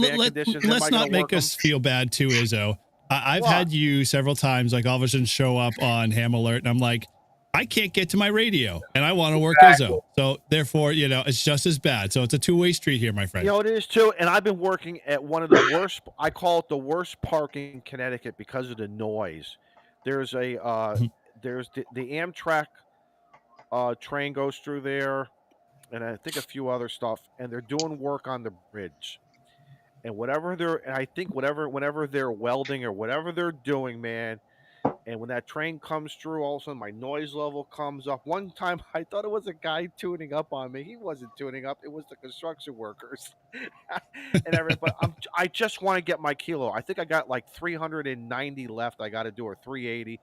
[SPEAKER 2] not make us feel bad too, Izzo. I've had you several times, like all of a sudden show up on Ham Alert, and I'm like, I can't get to my radio, and I want to work Izzo. So therefore, it's just as bad. So it's a two-way street here, my friend.
[SPEAKER 7] It is too. And I've been working at one of the worst. I call it the worst parking in Connecticut because of the noise. There's there's the Amtrak train goes through there. And I think a few other stuff, and they're doing work on the bridge, and whenever they're welding or whatever they're doing, man, and when that train comes through, all of a sudden my noise level comes up. One time I thought it was a guy tuning up on me. He wasn't tuning up; it was the construction workers, and everybody. I just want to get my kilo. I think I got like 390 left. I got to do, or 380.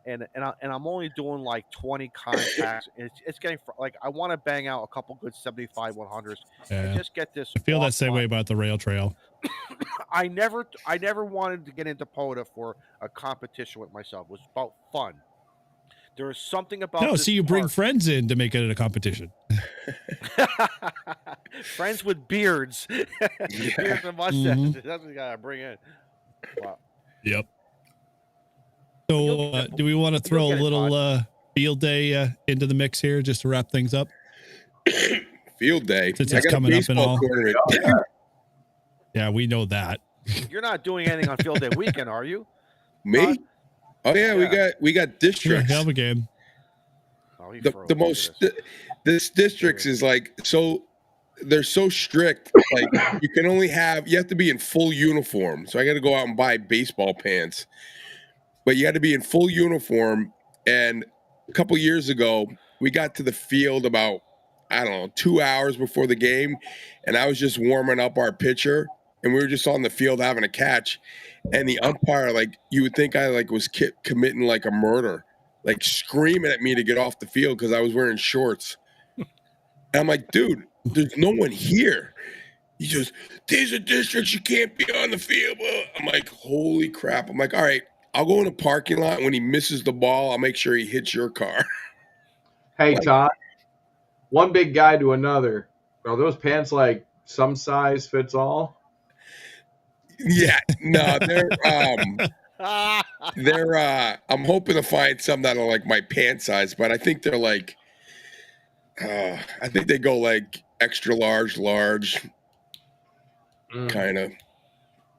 [SPEAKER 7] And I'm only doing like 20 contacts. It's getting like I want to bang out a couple good 75 100s and just get this.
[SPEAKER 2] I feel that same way about the rail trail.
[SPEAKER 7] I never wanted to get into POTA for a competition with myself. It was about fun. There is something about
[SPEAKER 2] so you bring friends in to make it a competition.
[SPEAKER 7] Friends with beards, beards and mustaches. That's what you gotta bring in. Wow.
[SPEAKER 2] Yep. So, do we want to throw a little field day into the mix here just to wrap things up?
[SPEAKER 9] Field day?
[SPEAKER 2] Since it's coming up and all. Yeah, we know that.
[SPEAKER 7] You're not doing anything on field day weekend, are you?
[SPEAKER 9] Me? Oh yeah, we got districts.
[SPEAKER 2] Yeah, hell of a game.
[SPEAKER 9] This districts is like they're so strict. Like you have to be in full uniform. So I got to go out and buy baseball pants. But you had to be in full uniform. And a couple years ago, we got to the field about, 2 hours before the game. And I was just warming up our pitcher. And we were just on the field having a catch. And the umpire, you would think I was committing a murder, screaming at me to get off the field because I was wearing shorts. And I'm like, dude, there's no one here. He goes, these are districts, you can't be on the field. I'm like, holy crap. I'm like, all right. I'll go in the parking lot. When he misses the ball, I'll make sure he hits your car.
[SPEAKER 3] Hey, Todd, one big guy to another. Are those pants some size fits all?
[SPEAKER 9] Yeah, no, they're I'm hoping to find some that are my pant size, but I think they're I think they go extra large, kind of.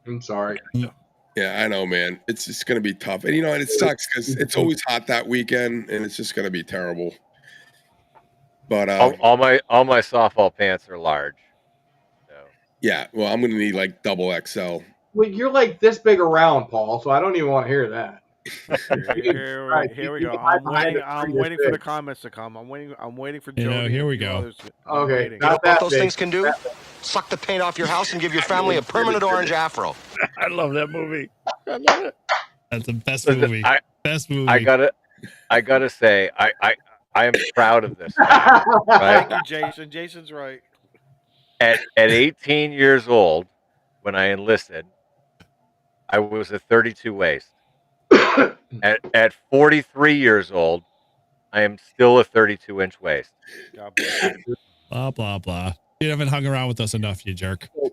[SPEAKER 3] I'm sorry.
[SPEAKER 9] Yeah, I know, man. It's going to be tough. And, and it sucks because it's always hot that weekend, and it's just going to be terrible. But
[SPEAKER 4] all my softball pants are large. So.
[SPEAKER 9] Yeah, well, I'm going to need double XL.
[SPEAKER 3] Well, you're this big around, Paul, so I don't even want to hear that.
[SPEAKER 7] Here we go. I'm waiting for the comments to come. I'm waiting for Joe.
[SPEAKER 2] Here we go.
[SPEAKER 3] Okay.
[SPEAKER 8] You know what those things can do? Suck the paint off your house and give your family a permanent orange afro.
[SPEAKER 5] I love that movie. I love it.
[SPEAKER 2] That's the best movie. Best movie.
[SPEAKER 4] I gotta say, I am proud of this. Right?
[SPEAKER 7] Thank you, Jason. Jason's right.
[SPEAKER 4] At 18 years old, when I enlisted, I was a 32 waist. At 43 years old, I am still a 32-inch waist.
[SPEAKER 7] God bless you.
[SPEAKER 2] Blah, blah, blah. You haven't hung around with us enough, you jerk.
[SPEAKER 9] When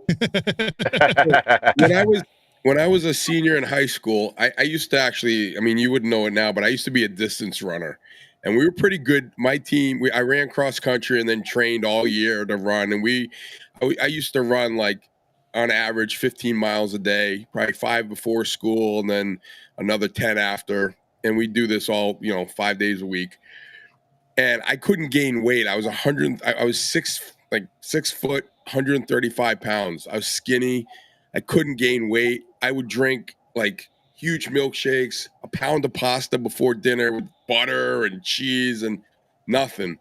[SPEAKER 9] when I was a senior in high school, I used to actually, I mean, you wouldn't know it now, but I used to be a distance runner. And we were pretty good. My team, I ran cross country and then trained all year to run. And I used to run like on average 15 miles a day, probably 5 before school and then another 10 after. And we do this all, 5 days a week. And I couldn't gain weight. I was 100. I was 6 foot, 135 pounds. I was skinny. I couldn't gain weight. I would drink like huge milkshakes, a pound of pasta before dinner with butter and cheese and nothing.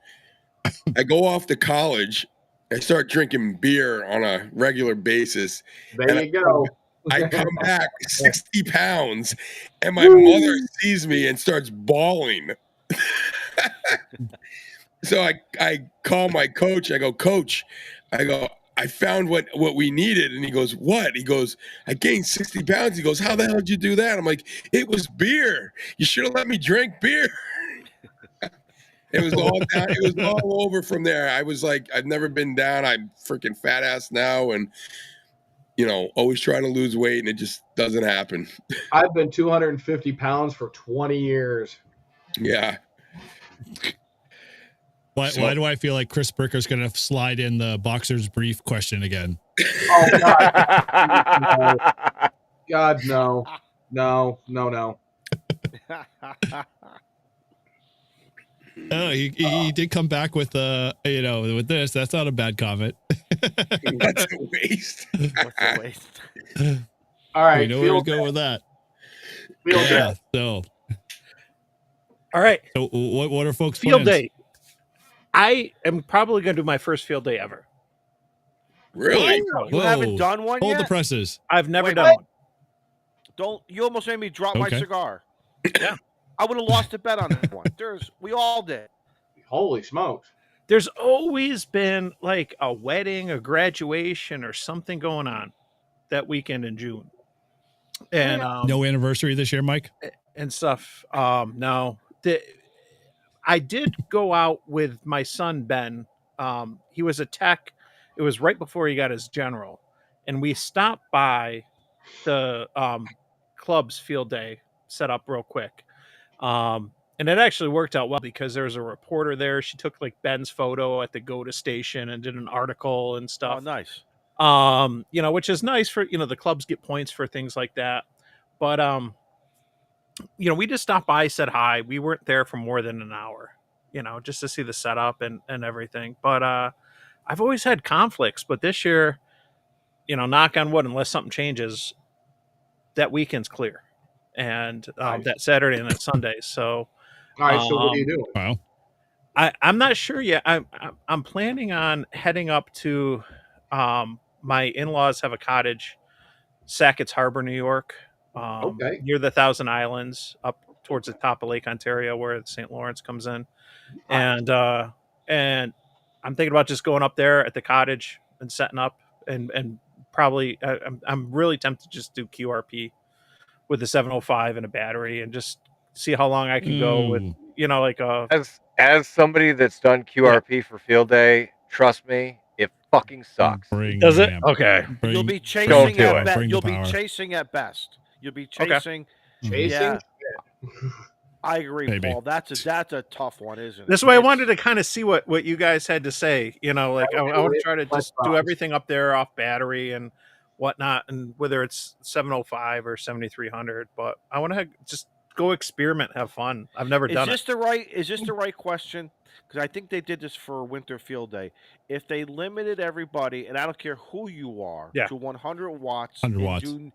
[SPEAKER 9] I go off to college. I start drinking beer on a regular basis.
[SPEAKER 3] There you go.
[SPEAKER 9] I come back 60 pounds, and my mother sees me and starts bawling. So I call my coach. I go, Coach, I found what we needed. And he goes, what? He goes, I gained 60 pounds. He goes, how the hell did you do that? I'm like, it was beer. You should have let me drink beer. It was all down. It was all over from there. I was like, I've never been down. I'm freaking fat ass now. And, always trying to lose weight and it just doesn't happen.
[SPEAKER 3] I've been 250 pounds for 20 years.
[SPEAKER 9] Yeah.
[SPEAKER 2] Why do I feel like Chris Burker's going to slide in the boxer's brief question again?
[SPEAKER 3] Oh, God. God, no. No.
[SPEAKER 2] Oh, he did come back with with this. That's not a bad comment.
[SPEAKER 9] That's a waste.
[SPEAKER 7] What's the waste?
[SPEAKER 3] All right.
[SPEAKER 2] We know where to go with that.
[SPEAKER 3] Yeah.
[SPEAKER 2] So,
[SPEAKER 11] all right.
[SPEAKER 2] So, what are folks'
[SPEAKER 11] field
[SPEAKER 2] plans?
[SPEAKER 11] day? I am probably going to do my first field day ever.
[SPEAKER 9] Really?
[SPEAKER 7] You haven't done one
[SPEAKER 2] Hold
[SPEAKER 7] yet?
[SPEAKER 2] the presses.
[SPEAKER 11] I've never done one.
[SPEAKER 7] You almost made me drop my
[SPEAKER 2] Okay.
[SPEAKER 7] cigar.
[SPEAKER 11] Yeah.
[SPEAKER 7] I would have lost a bet on that one. We all did.
[SPEAKER 3] Holy smokes.
[SPEAKER 11] There's always been like a wedding, a graduation, or something going on that weekend in June. And
[SPEAKER 2] No anniversary this year, Mike?
[SPEAKER 11] And stuff. No. I did go out with my son, Ben. He was a tech. It was right before he got his general. And we stopped by the club's field day set up real quick. And it actually worked out well because there was a reporter there. She took like Ben's photo at the GOTA station and did an article and stuff.
[SPEAKER 7] Oh, nice.
[SPEAKER 11] Which is nice for, the clubs get points for things like that. But, we just stopped by, said hi. We weren't there for more than an hour, just to see the setup and everything. But I've always had conflicts, but this year, knock on wood, unless something changes, that weekend's clear. And
[SPEAKER 3] Nice.
[SPEAKER 11] that Saturday and that Sunday. So,
[SPEAKER 3] All right. So what are you doing?
[SPEAKER 2] Wow.
[SPEAKER 11] I'm not sure yet. I'm planning on heading up to my in-laws have a cottage, Sackett's Harbor, New York,
[SPEAKER 3] Okay.
[SPEAKER 11] near the Thousand Islands, up towards the top of Lake Ontario, where the St. Lawrence comes in, and I'm thinking about just going up there at the cottage and setting up, and probably I'm really tempted to just do QRP with the 705 and a battery, and just see how long I can go with, like a.
[SPEAKER 4] As somebody that's done QRP for field day, trust me, it fucking sucks.
[SPEAKER 11] Does it? Okay.
[SPEAKER 7] You'll be chasing
[SPEAKER 4] Don't do
[SPEAKER 7] at
[SPEAKER 4] it.
[SPEAKER 7] best.
[SPEAKER 2] Bring the
[SPEAKER 7] You'll be
[SPEAKER 2] power.
[SPEAKER 7] chasing at best. You'll be chasing.
[SPEAKER 3] Chasing?
[SPEAKER 7] Yeah. I agree,
[SPEAKER 2] Maybe.
[SPEAKER 7] Paul. That's a tough one, isn't it?
[SPEAKER 11] That's why I
[SPEAKER 7] It's-
[SPEAKER 11] wanted to kind of see what you guys had to say. I want to try to just do everything up there off battery and whatnot, and whether it's 705 or 7300. But I want to just go experiment, have fun. I've never done
[SPEAKER 7] Is this the right question? Because I think they did this for Winter Field Day. If they limited everybody, and I don't care who you are,
[SPEAKER 11] Yeah.
[SPEAKER 7] to 100 watts,
[SPEAKER 2] 100
[SPEAKER 7] and
[SPEAKER 2] watts.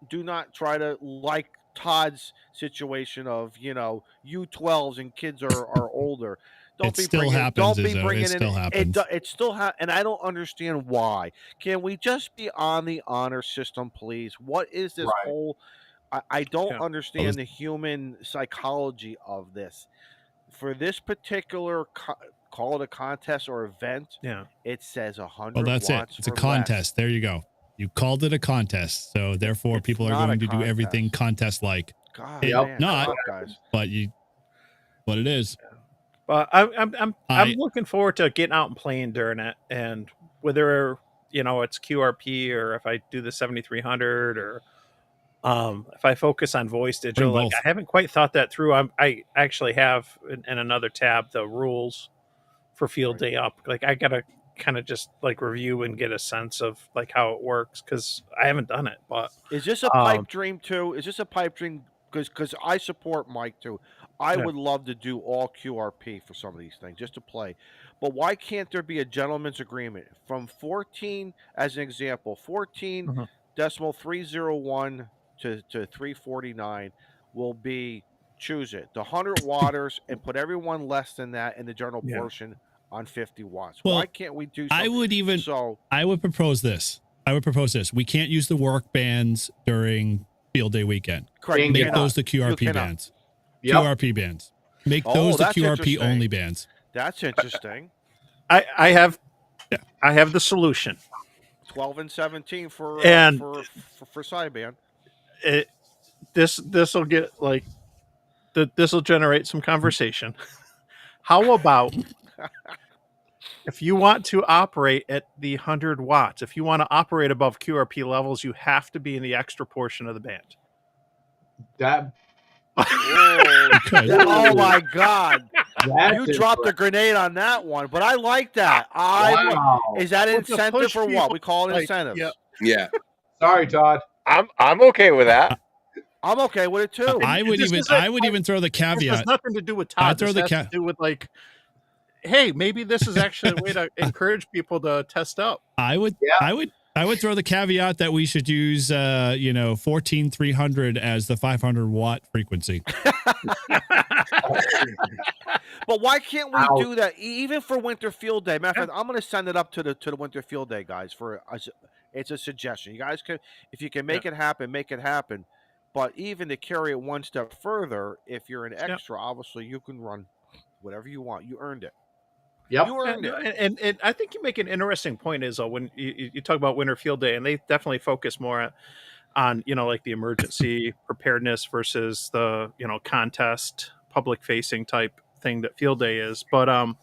[SPEAKER 7] do not try to like Todd's situation of U12s and kids are older.
[SPEAKER 2] It still happens, Izzo. It still happens.
[SPEAKER 7] It still and I don't understand why. Can we just be on the honor system, please? What is this
[SPEAKER 3] Right.
[SPEAKER 7] whole? I don't
[SPEAKER 11] Yeah.
[SPEAKER 7] understand the human psychology of this. For this particular call it a contest or event,
[SPEAKER 11] Yeah.
[SPEAKER 7] it says 100
[SPEAKER 2] Well, that's it.
[SPEAKER 7] watts
[SPEAKER 2] It's a
[SPEAKER 7] or less.
[SPEAKER 2] contest. There you go. You called it a contest. So therefore,
[SPEAKER 7] It's
[SPEAKER 2] people are
[SPEAKER 7] not a
[SPEAKER 2] going to do everything contest-like.
[SPEAKER 7] God,
[SPEAKER 2] Yep.
[SPEAKER 7] man,
[SPEAKER 2] Not.
[SPEAKER 7] fuck, guys.
[SPEAKER 2] But it is.
[SPEAKER 11] But I'm looking forward to getting out and playing during it, and whether it's QRP, or if I do the 7300, or if I focus on voice digital.
[SPEAKER 2] Bring
[SPEAKER 11] Like,
[SPEAKER 2] both.
[SPEAKER 11] I haven't quite thought that through. I actually have in another tab the rules for field day up. Like, I gotta kind of just like review and get a sense of like how it works, because I haven't done it. But
[SPEAKER 7] Is this a pipe dream too? Is this a pipe dream? Because I support Mike too. I
[SPEAKER 11] Yeah.
[SPEAKER 7] would love to do all QRP for some of these things just to play. But why can't there be a gentleman's agreement from 14, as an example, 14
[SPEAKER 11] Mhm.
[SPEAKER 7] decimal 301 to 349 will be, choose it, the 100 waters, and put everyone less than that in the general
[SPEAKER 11] Yeah.
[SPEAKER 7] portion on 50 watts.
[SPEAKER 2] Well,
[SPEAKER 7] Why can't we do
[SPEAKER 2] I
[SPEAKER 7] something?
[SPEAKER 2] would even
[SPEAKER 7] So
[SPEAKER 2] I would propose this. We can't use the work bands during field day weekend.
[SPEAKER 7] correct, you
[SPEAKER 2] Make
[SPEAKER 7] cannot.
[SPEAKER 2] those the
[SPEAKER 7] You
[SPEAKER 2] QRP
[SPEAKER 7] cannot.
[SPEAKER 2] bands.
[SPEAKER 3] Yep.
[SPEAKER 2] QRP bands. Make
[SPEAKER 7] Oh,
[SPEAKER 2] those the
[SPEAKER 7] that's
[SPEAKER 2] QRP
[SPEAKER 7] interesting.
[SPEAKER 2] only bands.
[SPEAKER 7] That's interesting.
[SPEAKER 11] I have
[SPEAKER 2] Yeah.
[SPEAKER 11] I have the solution.
[SPEAKER 7] 12 and 17 for
[SPEAKER 11] And-
[SPEAKER 7] for sideband.
[SPEAKER 11] This will get like this will generate some conversation. How about if you want to operate at the 100 watts, if you want to operate above QRP levels, you have to be in the extra portion of the band.
[SPEAKER 3] That
[SPEAKER 2] Because
[SPEAKER 7] Oh my God!
[SPEAKER 3] that's
[SPEAKER 7] You dropped a grenade on that one, but I like that.
[SPEAKER 3] Wow.
[SPEAKER 7] Is that
[SPEAKER 11] Well, to
[SPEAKER 7] incentive
[SPEAKER 11] push
[SPEAKER 7] or what?
[SPEAKER 11] people,
[SPEAKER 7] We call it
[SPEAKER 11] like,
[SPEAKER 7] incentives.
[SPEAKER 11] yeah.
[SPEAKER 9] Yeah.
[SPEAKER 3] Sorry, Todd.
[SPEAKER 4] I'm okay with that.
[SPEAKER 7] I'm okay with it too.
[SPEAKER 2] I would
[SPEAKER 11] This
[SPEAKER 2] even
[SPEAKER 11] isn't-
[SPEAKER 2] I would even throw the
[SPEAKER 11] This has
[SPEAKER 2] caveat.
[SPEAKER 11] nothing to do with
[SPEAKER 2] I'd
[SPEAKER 11] Todd.
[SPEAKER 2] throw
[SPEAKER 11] This
[SPEAKER 2] the
[SPEAKER 11] has to do with like, hey, maybe this is actually a way to encourage people to test out.
[SPEAKER 2] I would throw the caveat that we should use 14300 as the 500 watt frequency.
[SPEAKER 7] But why can't we
[SPEAKER 3] Ouch.
[SPEAKER 7] do that even for Winter Field Day? Matter of fact, I'm going to send it up to the Winter Field Day guys for it's a suggestion. You guys can, if you can make it happen, make it happen. But even to carry it one step further, if you're an extra, obviously you can run whatever you want. You earned it.
[SPEAKER 3] Yep.
[SPEAKER 7] You earned it.
[SPEAKER 11] And I think you make an interesting point, Izzo, when you talk about Winter Field Day, and they definitely focus more on like the emergency preparedness versus the contest public facing type thing that Field Day is. But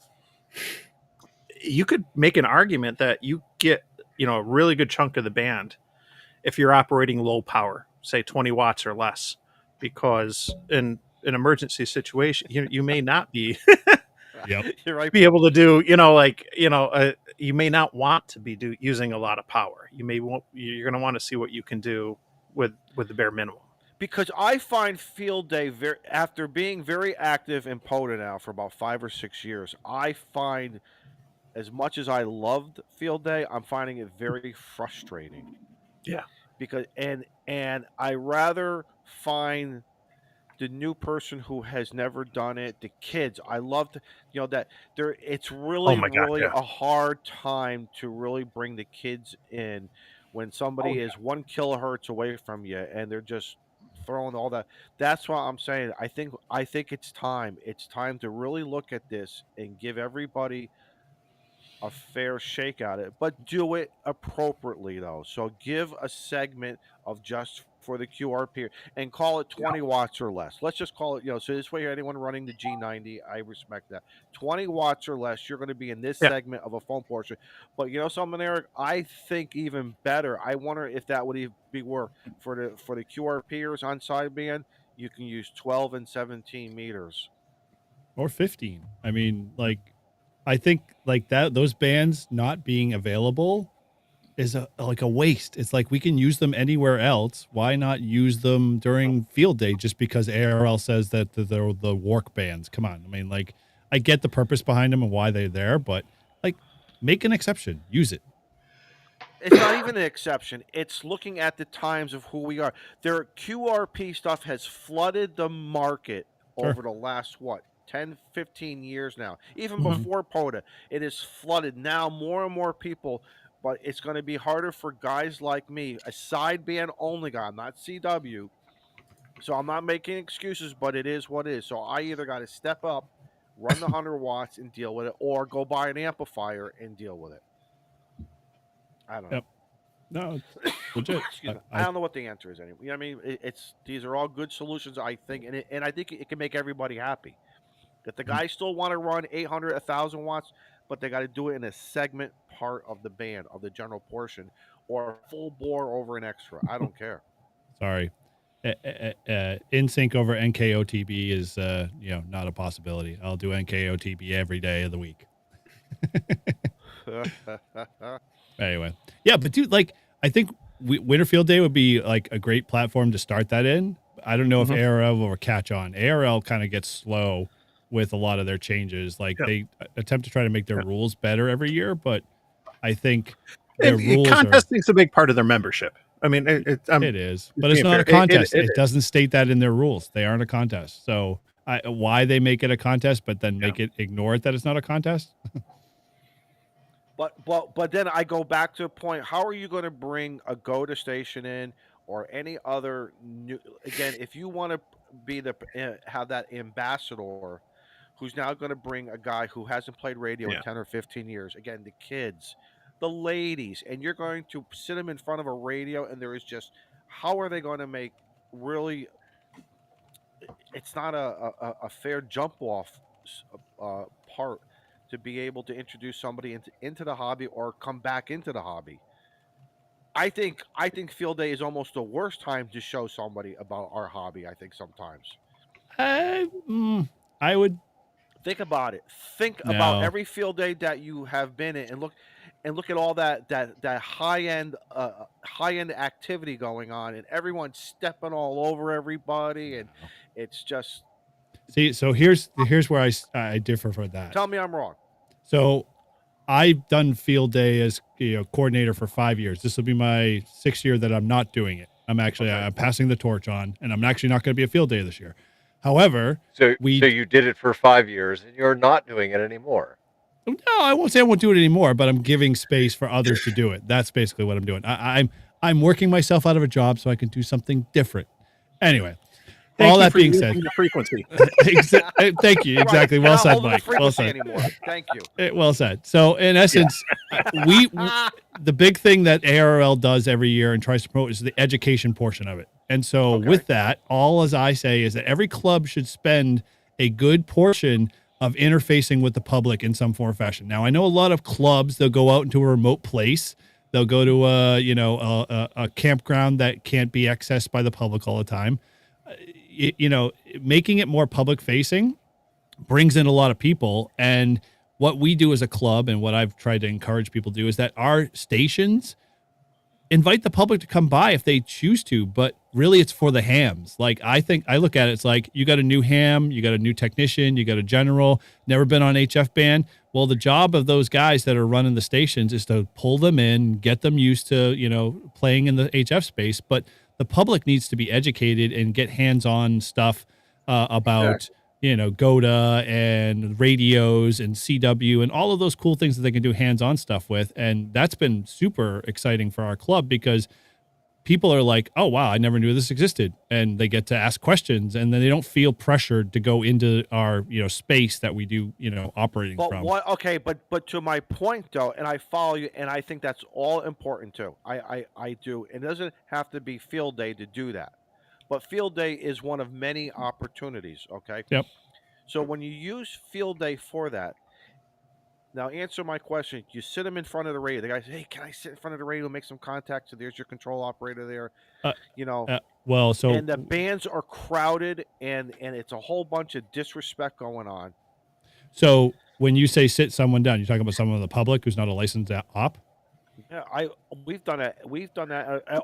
[SPEAKER 11] you could make an argument that you get a really good chunk of the band if you're operating low power, say 20 watts or less, because in an emergency situation you may not be
[SPEAKER 2] Yep.
[SPEAKER 7] You're right.
[SPEAKER 11] be able to do you may not want to be using a lot of power. You're going to want to see what you can do with the bare minimum.
[SPEAKER 7] Because I find Field Day after being very active in POTA now for about 5 or 6 years, I find, as much as I loved Field Day, I'm finding it very frustrating.
[SPEAKER 11] Yeah.
[SPEAKER 7] Because and I rather find the new person who has never done it, the kids. I love that there. It's really
[SPEAKER 11] my God, yeah.
[SPEAKER 7] a hard time to really bring the kids in when somebody is 1 kilohertz away from you and they're just throwing all that. That's why I'm saying I think it's time. It's time to really look at this and give everybody a fair shake at it, but do it appropriately though. So give a segment of just for the QRP and call it 20 watts or less. Let's just call it, so this way anyone running the G90, I respect that. 20 watts or less, you're going to be in this segment of a phone portion. But something, Eric, I think even better. I wonder if that would even be work for the QRPers on sideband. You can use 12 and 17 meters
[SPEAKER 2] Or 15. I mean, I think those bands not being available is a waste. It's like we can use them anywhere else. Why not use them during field day just because ARL says that they're the work bands? Come on. I mean, I get the purpose behind them and why they're there, but make an exception. Use it.
[SPEAKER 7] It's not even an exception. It's looking at the times of who we are. Their QRP stuff has flooded the market over the last 10, 15 years now. Even before POTA, it is flooded. Now more and more people, but it's going to be harder for guys like me, a sideband only guy. I'm not CW. So I'm not making excuses, but it is what it is. So I either got to step up, run the 100 watts and deal with it, or go buy an amplifier and deal with it. I don't know.
[SPEAKER 2] Yep. No, it's legit.
[SPEAKER 7] Excuse me. I don't know what the answer is anyway. I mean, these are all good solutions, I think, and I think it can make everybody happy. If the guys still want to run 800, 1,000 watts, but they got to do it in a segment part of the band, of the general portion, or full bore over an extra. I don't care.
[SPEAKER 2] Sorry. In sync over NKOTB is not a possibility. I'll do NKOTB every day of the week. Anyway, yeah, but dude, like, I think Winterfield Day would be like a great platform to start that in. I don't know if ARL will catch on. ARL kind of gets slow with a lot of their changes. Like they attempt to try to make their rules better every year, but I think their rules
[SPEAKER 11] contesting's a big part of their membership. I mean, it
[SPEAKER 2] is, but it's not a contest. It doesn't state that in their rules. They aren't a contest. So why they make it a contest, but then make it ignore it that it's not a contest?
[SPEAKER 7] But then I go back to a point. How are you going to bring a GOTA station in or any other new? Again, if you want to be have that ambassador, who's now going to bring a guy who hasn't played radio in 10 or 15 years. Again, the kids, the ladies, and you're going to sit them in front of a radio, and there is just how are they going to make really? It's not a fair jump off part to be able to introduce somebody into the hobby or come back into the hobby. I think field day is almost the worst time to show somebody about our hobby. I think sometimes.
[SPEAKER 2] I would
[SPEAKER 7] think about it. Think about every field day that you have been in, and look at all that high end activity going on, and everyone's stepping all over everybody, and it's just.
[SPEAKER 2] See, so here's where I differ for that.
[SPEAKER 7] Tell me I'm wrong.
[SPEAKER 2] So I've done field day as coordinator for 5 years. This will be my 6th year that I'm not doing it. I'm passing the torch on, and I'm actually not going to be a field day this year. However,
[SPEAKER 4] so you did it for 5 years, and you're not doing it anymore.
[SPEAKER 2] No, I won't say I won't do it anymore, but I'm giving space for others to do it. That's basically what I'm doing. I'm working myself out of a job so I can do something different. Anyway. All that being said,
[SPEAKER 11] frequency.
[SPEAKER 2] Thank you. Exactly. Well said, Mike. Well said.
[SPEAKER 7] Thank you.
[SPEAKER 2] Well said. So, in essence, the big thing that ARL does every year and tries to promote is the education portion of it. And so, with that, all as I say is that every club should spend a good portion of interfacing with the public in some form or fashion. Now, I know a lot of clubs, they'll go out into a remote place. They'll go to a campground that can't be accessed by the public all the time. Making it more public facing brings in a lot of people. And what we do as a club and what I've tried to encourage people to do is that our stations invite the public to come by if they choose to, but really it's for the hams. Like, I look at it, it's like you got a new ham, you got a new technician, you got a general, never been on HF band. Well, the job of those guys that are running the stations is to pull them in, get them used to, playing in the HF space. But the public needs to be educated and get hands-on stuff about, GOTA and radios and CW and all of those cool things that they can do hands-on stuff with. And that's been super exciting for our club because people are like, oh, wow, I never knew this existed. And they get to ask questions, and then they don't feel pressured to go into our, space that we do, operating from.
[SPEAKER 7] But to my point, though, and I follow you, and I think that's all important, too. I do. It doesn't have to be field day to do that. But field day is one of many opportunities, okay?
[SPEAKER 2] Yep.
[SPEAKER 7] So when you use field day for that, now answer my question. You sit them in front of the radio. The guy says, hey, can I sit in front of the radio and make some contact? So there's your control operator there. And the bands are crowded, and it's a whole bunch of disrespect going on.
[SPEAKER 2] So when you say sit someone down, you're talking about someone in the public who's not a licensed op?
[SPEAKER 7] Yeah, we've done that.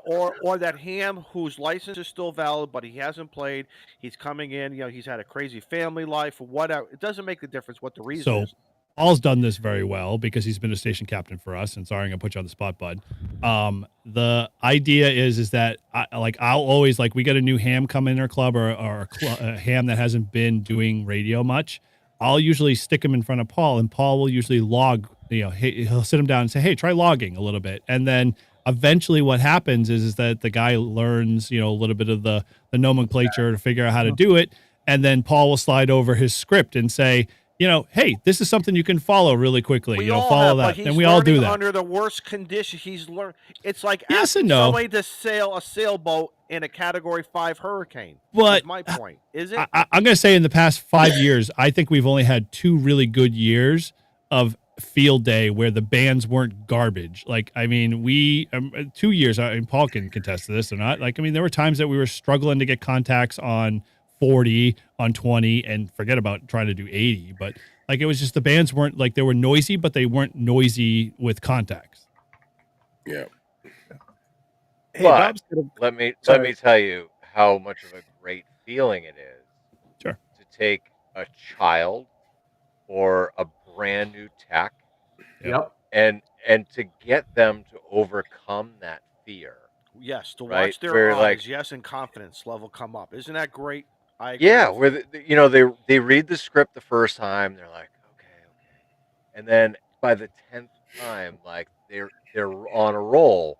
[SPEAKER 7] Or that ham whose license is still valid, but he hasn't played. He's coming in. He's had a crazy family life, or whatever. It doesn't make a difference what the reason is.
[SPEAKER 2] Paul's done this very well because he's been a station captain for us. And sorry, I'm gonna put you on the spot, bud. The idea is that I'll always we get a new ham come in our club or a ham that hasn't been doing radio much. I'll usually stick him in front of Paul, and Paul will usually log. He'll sit him down and say, "Hey, try logging a little bit," and then eventually, what happens is that the guy learns, a little bit of the nomenclature to figure out how to do it, and then Paul will slide over his script and say, hey, this is something you can follow really quickly. Follow that, and we all do that.
[SPEAKER 7] Under the worst conditions, he's learned. It's like
[SPEAKER 2] yes
[SPEAKER 7] asking
[SPEAKER 2] and no.
[SPEAKER 7] somebody to sail a sailboat in a Category 5 hurricane.
[SPEAKER 2] But
[SPEAKER 7] my point is it?
[SPEAKER 2] I'm going to say in the past 5 years, I think we've only had 2 really good years of field day where the bands weren't garbage. Like, I mean, we 2 years, and Paul can contest to this or not. Like, I mean, there were times that we were struggling to get contacts on 40, on 20, and forget about trying to do 80. But like, it was just the bands weren't like, they were noisy, but they weren't noisy with contacts.
[SPEAKER 9] Yeah.
[SPEAKER 11] Hey,
[SPEAKER 4] But
[SPEAKER 11] Bob's
[SPEAKER 4] let me
[SPEAKER 11] Sorry.
[SPEAKER 4] tell you how much of a great feeling it is
[SPEAKER 2] Sure.
[SPEAKER 4] to take a child or a brand new tech
[SPEAKER 3] Yep.
[SPEAKER 4] and to get them to overcome that fear.
[SPEAKER 7] Yes, to
[SPEAKER 4] Right?
[SPEAKER 7] watch their
[SPEAKER 4] Where,
[SPEAKER 7] eyes,
[SPEAKER 4] like,
[SPEAKER 7] yes, and confidence level come up. Isn't that great? I agree
[SPEAKER 4] yeah,
[SPEAKER 7] with
[SPEAKER 4] where
[SPEAKER 7] you.
[SPEAKER 4] you know, they read the script the first time, they're like, okay, and then by the 10th time, like, they're on a roll,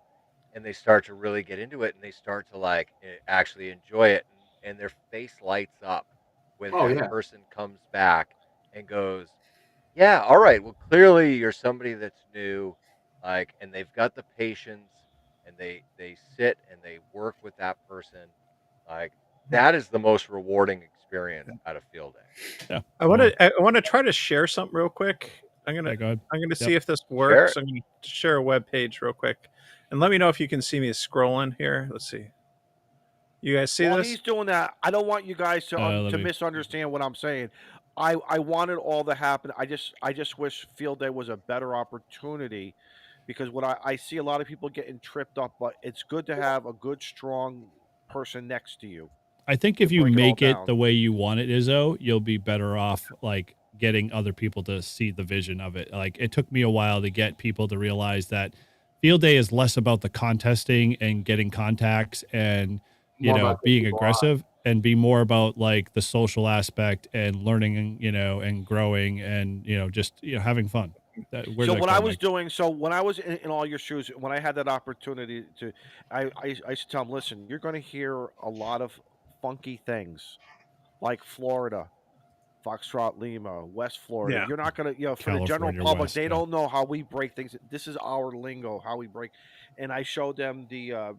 [SPEAKER 4] and they start to really get into it, and they start to, like, actually enjoy it, and their face lights up when
[SPEAKER 3] Oh
[SPEAKER 4] that
[SPEAKER 3] yeah.
[SPEAKER 4] person comes back and goes, yeah, all right, well, clearly you're somebody that's new, like, and they've got the patience, and they sit and they work with that person, like, that is the most rewarding experience out of field day.
[SPEAKER 2] Yeah.
[SPEAKER 11] I want to try to share something real quick. I'm gonna
[SPEAKER 2] Yeah, go ahead.
[SPEAKER 11] I'm gonna see
[SPEAKER 2] Yep.
[SPEAKER 11] if this
[SPEAKER 4] Share
[SPEAKER 11] works.
[SPEAKER 4] it.
[SPEAKER 11] I'm gonna share a web page real quick, and let me know if you can see me scrolling here. Let's see. You guys see
[SPEAKER 7] While
[SPEAKER 11] this?
[SPEAKER 7] he's doing that, I don't want you guys to
[SPEAKER 2] Let
[SPEAKER 7] to
[SPEAKER 2] me-
[SPEAKER 7] misunderstand what I'm saying. I want it all to happen. I just wish field day was a better opportunity, because what I see a lot of people getting tripped up, but it's good to have a good strong person next to you
[SPEAKER 2] I think
[SPEAKER 7] to
[SPEAKER 2] if you
[SPEAKER 7] bring it all
[SPEAKER 2] make it
[SPEAKER 7] down.
[SPEAKER 2] the way you want it, Izzo, you'll be better off like getting other people to see the vision of it. Like, it took me a while to get people to realize that field day is less about the contesting and getting contacts and, you
[SPEAKER 3] More
[SPEAKER 2] know,
[SPEAKER 3] about the
[SPEAKER 2] being
[SPEAKER 3] people
[SPEAKER 2] aggressive, and be more about like the social aspect and learning, you know, and growing and, you know, just, you know, having fun. Where
[SPEAKER 7] So
[SPEAKER 2] did I
[SPEAKER 7] what
[SPEAKER 2] go,
[SPEAKER 7] I was
[SPEAKER 2] Mike?
[SPEAKER 7] doing, so when I was in all your shoes, when I had that opportunity to, I used to tell them, listen, you're going to hear a lot of funky things, like Florida, Foxtrot Lima, West Florida.
[SPEAKER 11] Yeah.
[SPEAKER 7] You're not gonna, for the general
[SPEAKER 2] California
[SPEAKER 7] public,
[SPEAKER 2] West.
[SPEAKER 7] they
[SPEAKER 2] Yeah.
[SPEAKER 7] don't know how we break things. This is our lingo, how we break. And I showed them the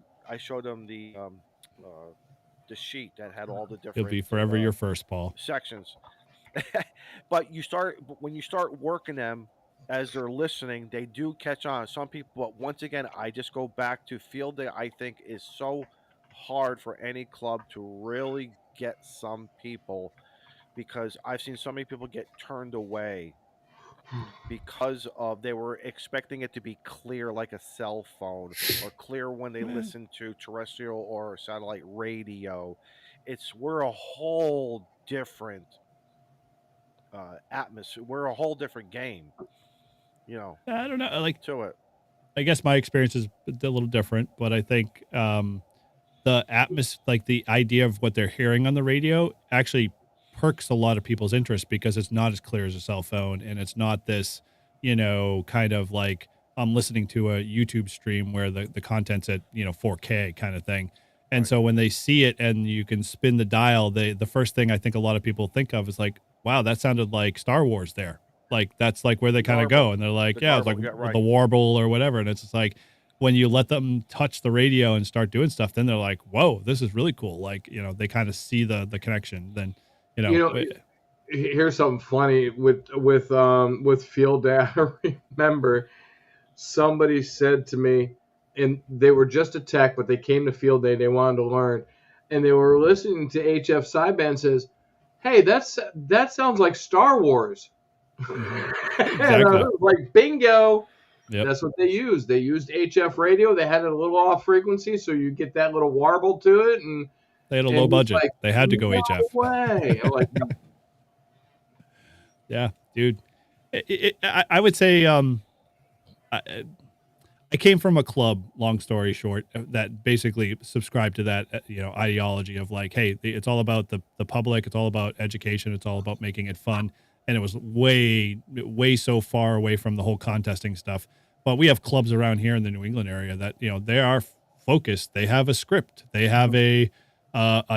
[SPEAKER 7] sheet that had all the
[SPEAKER 2] You'll
[SPEAKER 7] different
[SPEAKER 2] be forever your first, Paul.
[SPEAKER 7] sections. But when you start working them as they're listening, they do catch on. Some people, but once again, I just go back to field day. I think is so hard for any club to really get some people, because I've seen so many people get turned away because of they were expecting it to be clear like a cell phone, or clear when they listen to terrestrial or satellite radio. We're a whole different atmosphere. We're a whole different game,
[SPEAKER 2] I don't know. Like,
[SPEAKER 7] to it.
[SPEAKER 2] I guess my experience is a little different, but I think the atmosphere, like the idea of what they're hearing on the radio, actually perks a lot of people's interest, because it's not as clear as a cell phone, and it's not this, you know, kind of like I'm listening to a YouTube stream where the content's at, you know, 4K kind of thing. And
[SPEAKER 7] Right.
[SPEAKER 2] so when they see it and you can spin the dial, the first thing I think a lot of people think of is like, wow, that sounded like Star Wars there. Like, that's like where they kind of go.
[SPEAKER 7] Garble.
[SPEAKER 2] And they're like,
[SPEAKER 7] The
[SPEAKER 2] yeah, it's like
[SPEAKER 7] garble, yeah, right.
[SPEAKER 2] the warble or whatever. And it's just like, when you let them touch the radio and start doing stuff, then they're like, whoa, this is really cool. Like, you know, they kind of see the connection. Then, you know,
[SPEAKER 3] here's something funny with field day. I remember somebody said to me, and they were just a tech, but they came to field day. They wanted to learn, and they were listening to HF sideband. Says, "Hey, that sounds like Star Wars." And I
[SPEAKER 2] Exactly.
[SPEAKER 3] was like, bingo.
[SPEAKER 2] Yep.
[SPEAKER 3] That's what they used. They used HF radio. They had it a little off frequency, so you get that little warble to it, and
[SPEAKER 2] They had a
[SPEAKER 3] and
[SPEAKER 2] low
[SPEAKER 3] it's
[SPEAKER 2] budget.
[SPEAKER 3] like,
[SPEAKER 2] They had to go
[SPEAKER 3] no
[SPEAKER 2] HF.
[SPEAKER 3] way. I'm like,
[SPEAKER 2] Yeah, dude. I would say I came from a club, long story short, that basically subscribed to that, you know, ideology of like, hey, it's all about the public, it's all about education, it's all about making it fun. And it was way so far away from the whole contesting stuff. But we have clubs around here in the New England area that, you know, they are focused. They have a script. They have a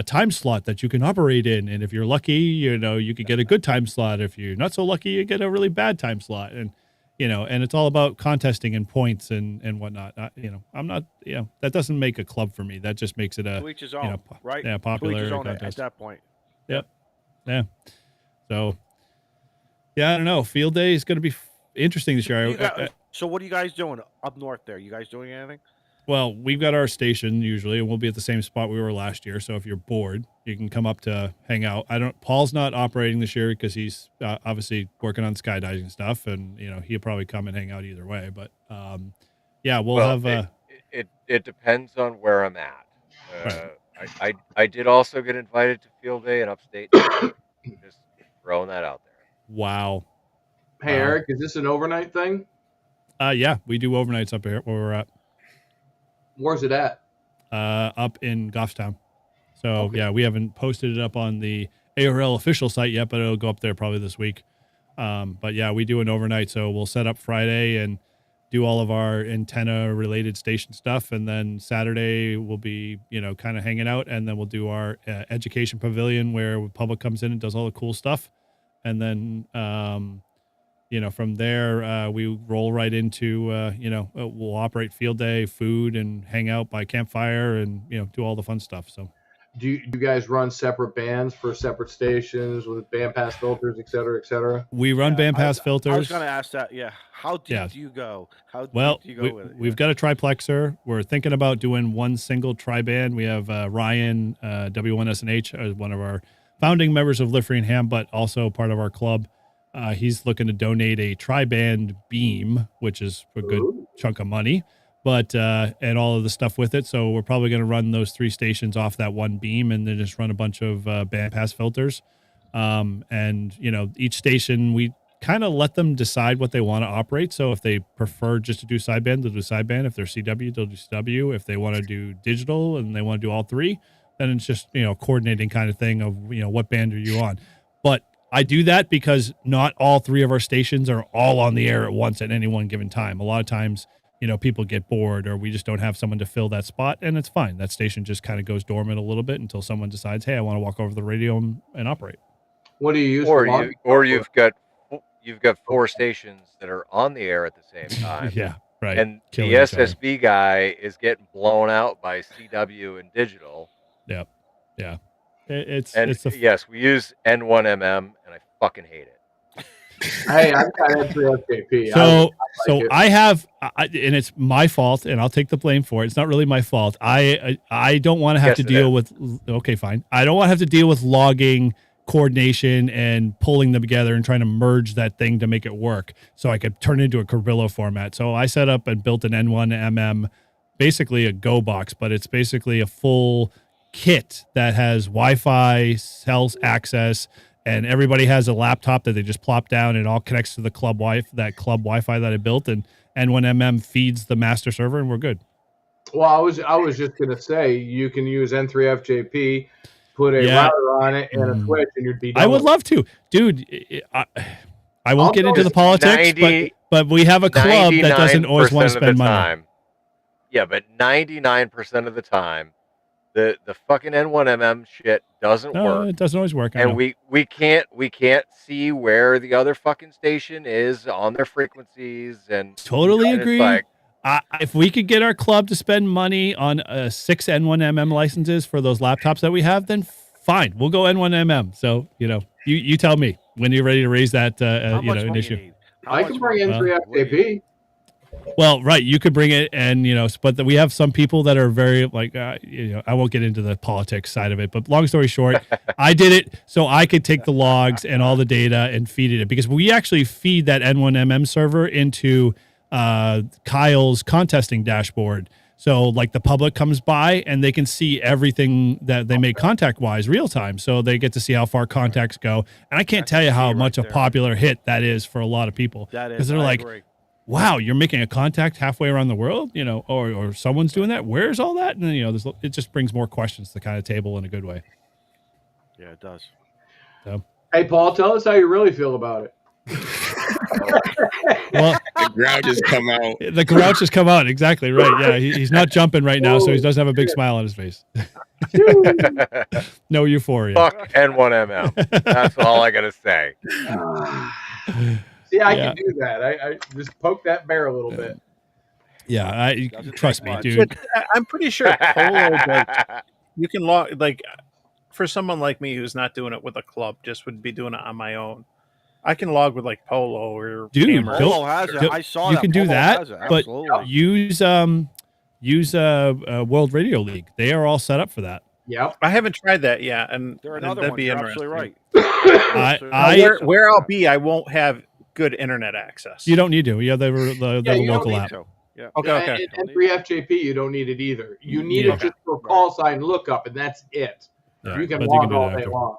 [SPEAKER 2] time slot that you can operate in. And if you're lucky, you know, you could get a good time slot. If you're not so lucky, you get a really bad time slot. And, you know, and it's all about contesting and points and whatnot. You know, I'm not, you know, that doesn't make a club for me. That just makes it a,
[SPEAKER 7] To each his
[SPEAKER 2] you
[SPEAKER 7] own,
[SPEAKER 2] know,
[SPEAKER 7] right?
[SPEAKER 2] yeah,
[SPEAKER 7] To each
[SPEAKER 2] popular
[SPEAKER 7] his own
[SPEAKER 2] contest.
[SPEAKER 7] at that point.
[SPEAKER 2] Yep. Yeah. So, yeah, I don't know. Field day is going to be interesting this year.
[SPEAKER 7] So what are you guys doing up north there? You guys doing anything?
[SPEAKER 2] Well, we've got our station usually, and we'll be at the same spot we were last year. So if you're bored, you can come up to hang out. Paul's not operating this year because he's obviously working on skydiving stuff, and he'll probably come and hang out either way. But yeah, we'll have.
[SPEAKER 4] It depends on where I'm at. I did also get invited to field day in upstate. Just throwing that out there.
[SPEAKER 2] Wow.
[SPEAKER 3] Hey, Eric, is this an overnight thing?
[SPEAKER 2] Yeah, we do overnights up here where we're at.
[SPEAKER 3] Where's it at?
[SPEAKER 2] Up in Goffstown. So yeah, we haven't posted it up on the ARL official site yet, but it'll go up there probably this week. But yeah, we do an overnight. So we'll set up Friday and do all of our antenna related station stuff. And then Saturday we'll be, kind of hanging out, and then we'll do our education pavilion where the public comes in and does all the cool stuff. And then, from there, we roll right into, we'll operate field day, food, and hang out by campfire, and, do all the fun stuff. So
[SPEAKER 3] do you guys run separate bands for separate stations with band pass filters, et cetera, et cetera?
[SPEAKER 2] We run band pass filters.
[SPEAKER 7] I was going to ask that. Yeah. How deep do you go? How deep do you go with it?
[SPEAKER 2] We've got a triplexer. We're thinking about doing one single tri-band. We have Ryan, W1SNH, as one of our founding members of Livery and Ham, but also part of our club. He's looking to donate a tri-band beam, which is a good chunk of money, but and all of the stuff with it. So we're probably going to run those 3 stations off that one beam, and then just run a bunch of band pass filters. And each station, we kind of let them decide what they want to operate. So if they prefer just to do sideband, they'll do sideband. If they're CW, they'll do CW. If they want to do digital and they want to do all 3, then it's just coordinating kind of thing of what band are you on. But I do that because not all 3 of our stations are all on the air at once at any one given time. A lot of times, people get bored, or we just don't have someone to fill that spot, and it's fine. That station just kind of goes dormant a little bit until someone decides, hey, I want to walk over to the radio and operate.
[SPEAKER 3] What do you use?
[SPEAKER 4] Or you've got 4 stations that are on the air at the same time.
[SPEAKER 2] Yeah, right.
[SPEAKER 4] And the SSB guy is getting blown out by CW and digital.
[SPEAKER 2] Yep. Yeah.
[SPEAKER 4] Yes, we use N1MM, and I fucking hate it.
[SPEAKER 3] Hey, I've got N3FJP.
[SPEAKER 2] So I have, and it's my fault, and I'll take the blame for it. It's not really my fault. I don't want to have to deal with. Okay, fine. I don't want to have to deal with logging, coordination, and pulling them together and trying to merge that thing to make it work, so I could turn it into a Cabrillo format. So I set up and built an N1MM, basically a Go box, but it's basically a full kit that has Wi-Fi, cells access, and everybody has a laptop that they just plop down, and all connects to the club Wi-Fi that I built, and N1MM feeds the master server, and we're good.
[SPEAKER 3] Well, I was just gonna say you can use N3FJP, put a router on it and a switch, and you'd be done.
[SPEAKER 2] I would love to, dude. I won't get into the politics, but we have a club that doesn't always want to spend money.
[SPEAKER 4] Yeah, but 99% of the time, the fucking N1MM shit doesn't work.
[SPEAKER 2] It doesn't always work.
[SPEAKER 4] And we can't see where the other fucking station is on their frequencies. And
[SPEAKER 2] totally agree. If we could get our club to spend money on 6 N1MM licenses for those laptops that we have, then fine, we'll go N1MM. So you tell me when you're ready to raise that an issue.
[SPEAKER 3] I can bring N3FJP.
[SPEAKER 2] Well, right, you could bring it, and but we have some people that are very I won't get into the politics side of it, but long story short, I did it so I could take the logs and all the data and feed it, because we actually feed that N1MM server into Kyle's contesting dashboard. So the public comes by and they can see everything that they make contact wise real time. So they get to see how far contacts go. And I can't tell you how much a popular hit that is for a lot of people. Because they're like, wow, you're making a contact halfway around the world, or someone's doing that. Where's all that? And then, it just brings more questions to the kind of table in a good way.
[SPEAKER 7] Yeah, it does.
[SPEAKER 2] So.
[SPEAKER 3] Hey, Paul, tell us how you really feel about it.
[SPEAKER 2] Well,
[SPEAKER 9] the grouch has come out.
[SPEAKER 2] The grouch has come out. Exactly right. Yeah, he's not jumping right now, so he doesn't have a big smile on his face. No euphoria.
[SPEAKER 4] Fuck N1MM. That's all I gotta say.
[SPEAKER 3] See, I can do that. I just poke that bear a little bit.
[SPEAKER 2] Yeah, trust me, dude.
[SPEAKER 11] I'm pretty sure Polo, you can log, for someone like me who's not doing it with a club, just would be doing it on my own. I can log with like Polo or
[SPEAKER 2] Dude,
[SPEAKER 11] Camera.
[SPEAKER 2] go-
[SPEAKER 7] Polo has it.
[SPEAKER 2] go-
[SPEAKER 7] I saw
[SPEAKER 2] you
[SPEAKER 7] that.
[SPEAKER 2] can do
[SPEAKER 7] Polo
[SPEAKER 2] that,
[SPEAKER 7] has it.
[SPEAKER 2] but
[SPEAKER 7] Absolutely.
[SPEAKER 2] use World Radio League. They are all set up for that.
[SPEAKER 3] Yep.
[SPEAKER 11] I haven't tried that yet, and
[SPEAKER 7] They're another
[SPEAKER 11] that'd
[SPEAKER 7] one.
[SPEAKER 11] be
[SPEAKER 7] You're
[SPEAKER 11] interesting.
[SPEAKER 7] absolutely right.
[SPEAKER 2] I-
[SPEAKER 7] So-
[SPEAKER 2] I-
[SPEAKER 11] Where I'll be, I won't have good internet access.
[SPEAKER 2] You don't need to. Yeah, they were the
[SPEAKER 3] Yeah, you don't
[SPEAKER 2] local
[SPEAKER 7] need
[SPEAKER 2] app.
[SPEAKER 7] to. Yeah.
[SPEAKER 11] Okay,
[SPEAKER 3] Yeah,
[SPEAKER 11] okay.
[SPEAKER 3] And for FJP, you don't need it either. You need
[SPEAKER 2] Yeah.
[SPEAKER 3] it just for call sign lookup, and that's it.
[SPEAKER 2] Yeah,
[SPEAKER 3] You can
[SPEAKER 2] but
[SPEAKER 3] log
[SPEAKER 2] do
[SPEAKER 3] all
[SPEAKER 2] that
[SPEAKER 3] day
[SPEAKER 2] after.
[SPEAKER 3] long.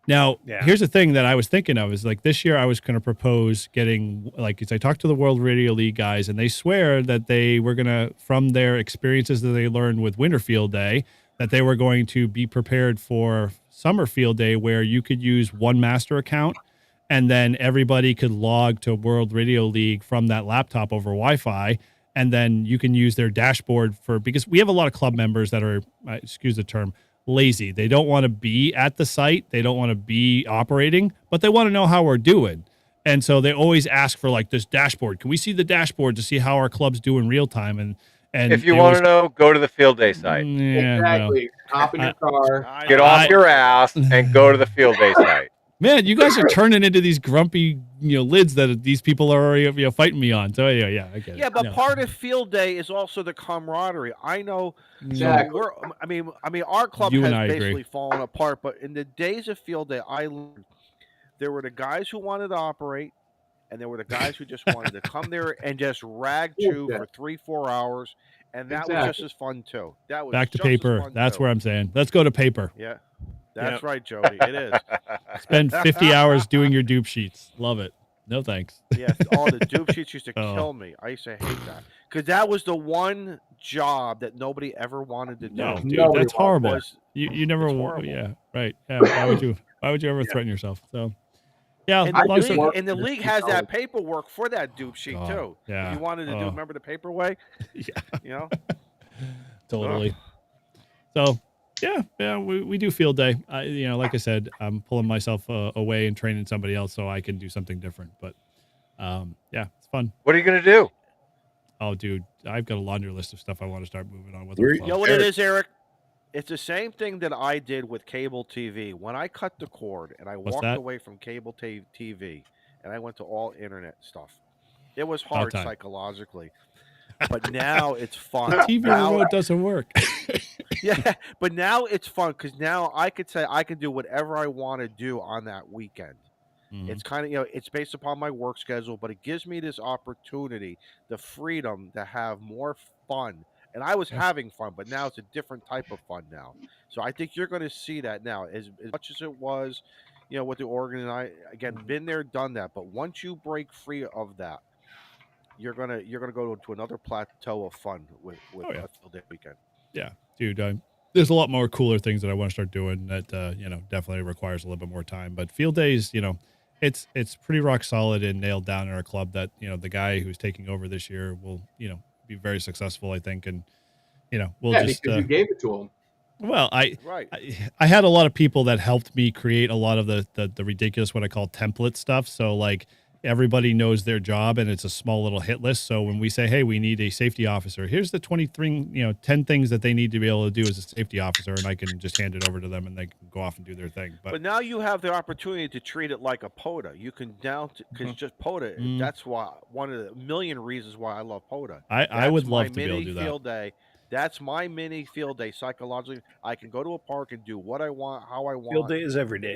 [SPEAKER 2] Now,
[SPEAKER 11] Yeah.
[SPEAKER 2] here's the thing that I was thinking of is like this year I was going to propose getting like I talked to the World Radio League guys and they swear that they were going to from their experiences that they learned with Winter Field Day that they were going to be prepared for Summer Field Day where you could use one master account and then everybody could log to World Radio League from that laptop over Wi-Fi and then you can use their dashboard for because we have a lot of club members that are excuse the term lazy. They don't want to be at the site. They don't want to be operating, but they want to know how we're doing. And so they always ask for like this dashboard. Can we see the dashboard to see how our club's do in real time? And
[SPEAKER 4] if you want to know, go to the field day site.
[SPEAKER 2] Yeah,
[SPEAKER 3] Exactly. Hop in your car.
[SPEAKER 4] Get off your ass and go to the field day site.
[SPEAKER 2] Man, you guys are turning into these grumpy, lids that these people are already, fighting me on. So yeah, I get it.
[SPEAKER 7] Yeah, but
[SPEAKER 2] No.
[SPEAKER 7] part of field day is also the camaraderie. I know.
[SPEAKER 3] Exactly.
[SPEAKER 7] I mean, our club
[SPEAKER 2] You
[SPEAKER 7] has
[SPEAKER 2] and I agree.
[SPEAKER 7] basically fallen apart. But in the days of field day, I learned there were the guys who wanted to operate, and there were the guys who just wanted to come there and just rag chew for 3-4 hours, and that was just as fun too. That was
[SPEAKER 2] Back to
[SPEAKER 7] just as
[SPEAKER 2] paper.
[SPEAKER 7] fun,
[SPEAKER 2] That's
[SPEAKER 7] too.
[SPEAKER 2] where I'm saying. Let's go to paper.
[SPEAKER 7] Yeah, that's
[SPEAKER 11] Yep.
[SPEAKER 7] right, Jody. It is.
[SPEAKER 2] Spend 50 hours doing your dupe sheets. Love it. No thanks.
[SPEAKER 7] Yeah, all the dupe sheets used to
[SPEAKER 2] Oh.
[SPEAKER 7] kill me. I used to hate that because that was the one job that nobody ever wanted to do.
[SPEAKER 2] No, dude,
[SPEAKER 3] Nobody
[SPEAKER 2] that's horrible.
[SPEAKER 7] was-
[SPEAKER 2] You never.
[SPEAKER 7] It's horrible.
[SPEAKER 2] Yeah, right. Yeah. Why would you? Why would you ever threaten yourself? So, yeah.
[SPEAKER 7] And
[SPEAKER 2] a
[SPEAKER 7] the,
[SPEAKER 2] lot of
[SPEAKER 7] league,
[SPEAKER 2] stuff-
[SPEAKER 7] and the league has that paperwork for that dupe sheet
[SPEAKER 2] God,
[SPEAKER 7] too.
[SPEAKER 2] yeah.
[SPEAKER 7] If you wanted to do,
[SPEAKER 2] Oh.
[SPEAKER 7] remember the paper way?
[SPEAKER 2] Yeah.
[SPEAKER 7] You know.
[SPEAKER 2] Totally. So, yeah, we do field day. Like I said, I'm pulling myself away and training somebody else so I can do something different. But, yeah, it's fun.
[SPEAKER 4] What are you gonna do?
[SPEAKER 2] Oh, dude, I've got a laundry list of stuff I want to start moving on with.
[SPEAKER 9] Where-
[SPEAKER 2] our
[SPEAKER 7] You
[SPEAKER 2] club.
[SPEAKER 7] know what it is, Eric? It's the same thing that I did with cable TV. When I cut the cord and I
[SPEAKER 2] What's
[SPEAKER 7] walked
[SPEAKER 2] that?
[SPEAKER 7] away from cable TV and I went to all internet stuff, it was hard
[SPEAKER 2] time.
[SPEAKER 7] psychologically. But now it's fun.
[SPEAKER 2] The TV
[SPEAKER 7] Now-
[SPEAKER 2] remote doesn't work.
[SPEAKER 7] yeah, but now it's fun because now I could say I can do whatever I want to do on that weekend.
[SPEAKER 2] Mhm.
[SPEAKER 7] It's kind of it's based upon my work schedule, but it gives me this opportunity, the freedom to have more fun. And I was having fun, but now it's a different type of fun now. So I think you're going to see that now, as much as it was, with the Oregon and I again been there, done that. But once you break free of that, you're gonna go to another plateau of fun with
[SPEAKER 2] Oh, yeah.
[SPEAKER 7] Field Day weekend.
[SPEAKER 2] Yeah, dude. There's a lot more cooler things that I want to start doing that definitely requires a little bit more time. But field days, it's pretty rock solid and nailed down in our club that the guy who's taking over this year will be very successful, I think, and we'll just
[SPEAKER 3] because you gave it to him.
[SPEAKER 2] well,
[SPEAKER 7] Right.
[SPEAKER 2] I had a lot of people that helped me create a lot of the ridiculous what I call template stuff. So like everybody knows their job and it's a small little hit list. So when we say, hey, we need a safety officer, here's the 23, 10 things that they need to be able to do as a safety officer. And I can just hand it over to them and they can go off and do their thing.
[SPEAKER 7] But now you have the opportunity to treat it like a POTA. You can because just POTA. That's why one of the million reasons why I love POTA.
[SPEAKER 2] I would
[SPEAKER 7] That's
[SPEAKER 2] love
[SPEAKER 7] my
[SPEAKER 2] to be able to
[SPEAKER 7] mini
[SPEAKER 2] do that.
[SPEAKER 7] Field day. That's my mini field day. Psychologically, I can go to a park and do what I want, how I want.
[SPEAKER 11] Field day is every day.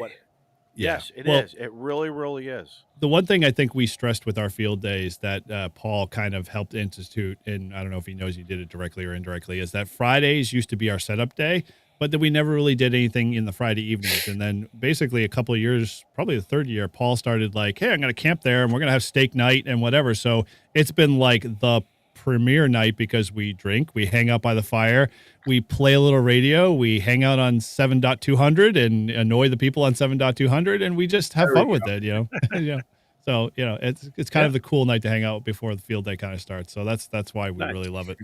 [SPEAKER 2] Yeah.
[SPEAKER 7] Yes, it
[SPEAKER 2] Well,
[SPEAKER 7] is. It really, really is.
[SPEAKER 2] The one thing I think we stressed with our field days that Paul kind of helped institute, and I don't know if he knows he did it directly or indirectly, is that Fridays used to be our setup day, but that we never really did anything in the Friday evenings. And then basically a couple of years, probably the third year, Paul started like, hey, I'm going to camp there and we're going to have steak night and whatever. So it's been like the premiere night because we drink, we hang out by the fire, we play a little radio, we hang out on 7.200 and annoy the people on 7.200 and we just have fun with it, yeah. So, it's kind of the cool night to hang out before the field day kind of starts. So that's why we really love it.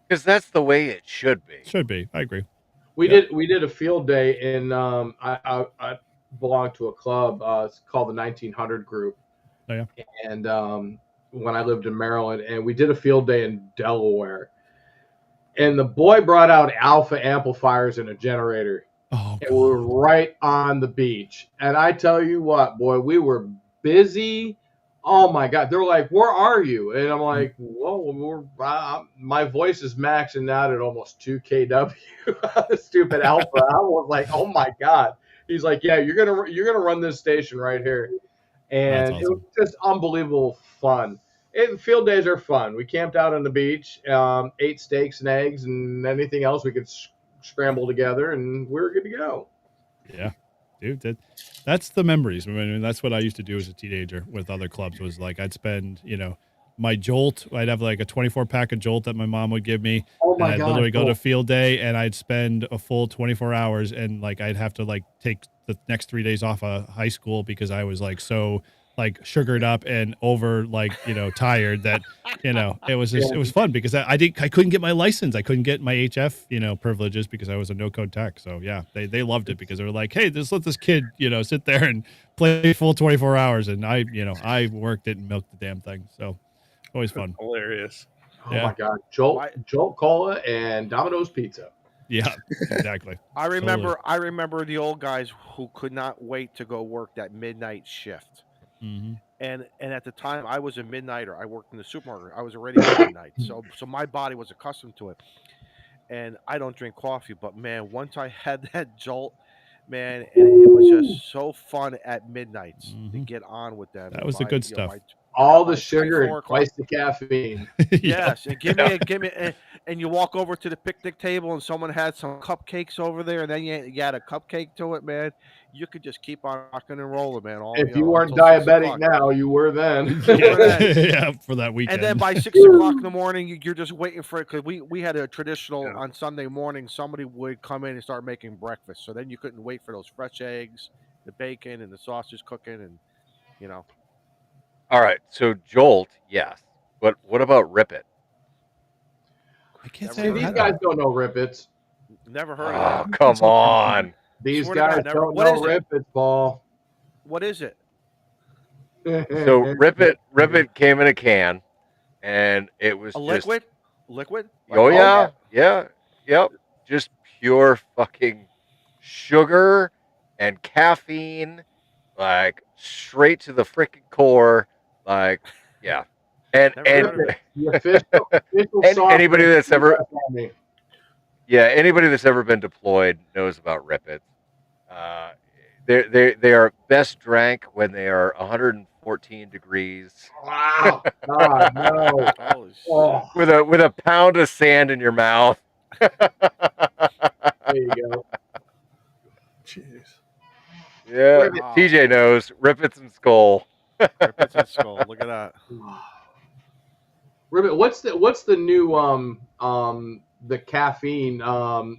[SPEAKER 4] Because that's the way it should be.
[SPEAKER 2] Should be. I agree.
[SPEAKER 3] We did a field day in I belong to a club. It's called the 1900 Group.
[SPEAKER 2] Oh, yeah.
[SPEAKER 3] And when I lived in Maryland, and we did a field day in Delaware. And the boy brought out alpha amplifiers and a generator.
[SPEAKER 2] Oh,
[SPEAKER 3] and we were right on the beach. And I tell you what, boy, we were busy. Oh my God. They're like, where are you? And I'm like, whoa, my voice is maxing out at almost 2 kW. Stupid Alpha. I was like, oh my God. He's like, yeah, you're gonna run this station right here.
[SPEAKER 2] That's
[SPEAKER 3] And it was
[SPEAKER 2] awesome.
[SPEAKER 3] just unbelievable fun. Field days are fun. We camped out on the beach, ate steaks and eggs and anything else we could scramble together, and we were good to go.
[SPEAKER 2] Yeah, dude, that's the memories. I mean, that's what I used to do as a teenager with other clubs. Was like I'd spend, my Jolt. I'd have like a 24 pack of Jolt that my mom would give me,
[SPEAKER 3] Oh
[SPEAKER 2] and
[SPEAKER 3] my
[SPEAKER 2] I'd
[SPEAKER 3] God.
[SPEAKER 2] literally go
[SPEAKER 3] cool.
[SPEAKER 2] to field day, and I'd spend a full 24 hours, and like I'd have to like take the next 3 days off of high school because I was like so like sugared up and over like tired that it was just it was fun because I couldn't get my license. I couldn't get my HF privileges because I was a no code tech. So yeah, they loved it because they were like, hey, just let this kid sit there and play full 24 hours, and I worked it and milked the damn thing. So always fun.
[SPEAKER 11] Hilarious.
[SPEAKER 3] Oh
[SPEAKER 2] Yeah.
[SPEAKER 3] my God. Jolt Cola and Domino's Pizza.
[SPEAKER 2] Yeah, exactly.
[SPEAKER 7] I remember the old guys who could not wait to go work that midnight shift.
[SPEAKER 2] Mm-hmm.
[SPEAKER 7] And at the time I was a midnighter. I worked in the supermarket. I was already at midnight. So my body was accustomed to it. And I don't drink coffee, but man, once I had that Jolt, man, and it was just so fun at midnights to get on with them.
[SPEAKER 2] That
[SPEAKER 7] And
[SPEAKER 2] was the
[SPEAKER 7] by,
[SPEAKER 2] good
[SPEAKER 7] you know,
[SPEAKER 2] stuff.
[SPEAKER 7] by
[SPEAKER 3] All the
[SPEAKER 7] by 3,
[SPEAKER 3] sugar
[SPEAKER 7] 4
[SPEAKER 3] and twice
[SPEAKER 7] o'clock.
[SPEAKER 3] the caffeine.
[SPEAKER 7] Yes, and give me, and you walk over to the picnic table, and someone had some cupcakes over there, and then you add a cupcake to it, man. You could just keep on rocking and rolling, man.
[SPEAKER 3] If you weren't
[SPEAKER 7] Until 6
[SPEAKER 3] diabetic
[SPEAKER 7] o'clock.
[SPEAKER 3] now, you were then.
[SPEAKER 2] Yeah, for that weekend.
[SPEAKER 7] And then by 6 o'clock in the morning, you're just waiting for it because we had a traditional on Sunday morning. Somebody would come in and start making breakfast, so then you couldn't wait for those fresh eggs, the bacon, and the sausage cooking, and you know.
[SPEAKER 4] All right, so Jolt, yes, but what about Rip It?
[SPEAKER 2] I can't
[SPEAKER 3] See,
[SPEAKER 2] say I've
[SPEAKER 3] these
[SPEAKER 2] had
[SPEAKER 3] guys
[SPEAKER 2] that.
[SPEAKER 3] don't know Rippets.
[SPEAKER 7] Never heard
[SPEAKER 4] Oh,
[SPEAKER 7] of that.
[SPEAKER 4] come on.
[SPEAKER 3] These
[SPEAKER 7] Swear to
[SPEAKER 3] guys
[SPEAKER 7] God, never.
[SPEAKER 3] don't
[SPEAKER 7] What
[SPEAKER 3] know
[SPEAKER 7] is it?
[SPEAKER 3] Rippets, Paul.
[SPEAKER 7] What is it?
[SPEAKER 4] So Rip It came in a can, and it was
[SPEAKER 7] A
[SPEAKER 4] just
[SPEAKER 7] liquid? Liquid?
[SPEAKER 4] oh yeah, yep, just pure fucking sugar and caffeine, like straight to the freaking core, like yeah, and
[SPEAKER 7] Never heard of
[SPEAKER 4] and
[SPEAKER 7] it.
[SPEAKER 3] The official
[SPEAKER 4] and
[SPEAKER 3] soft
[SPEAKER 4] anybody
[SPEAKER 3] drink
[SPEAKER 4] that's
[SPEAKER 3] of the
[SPEAKER 4] ever
[SPEAKER 3] US Army.
[SPEAKER 4] anybody that's ever been deployed knows about Rip It. They are best drank when they are 114 degrees.
[SPEAKER 3] Wow. God, no.
[SPEAKER 7] Holy shit.
[SPEAKER 3] Oh,
[SPEAKER 4] with a pound of sand in your mouth.
[SPEAKER 3] there you go.
[SPEAKER 11] Jeez.
[SPEAKER 4] Yeah,
[SPEAKER 3] Ribbit.
[SPEAKER 4] TJ knows. Rippets and Skull.
[SPEAKER 7] Rippets and skull. Look at that.
[SPEAKER 3] Ribbit, what's the new the caffeine that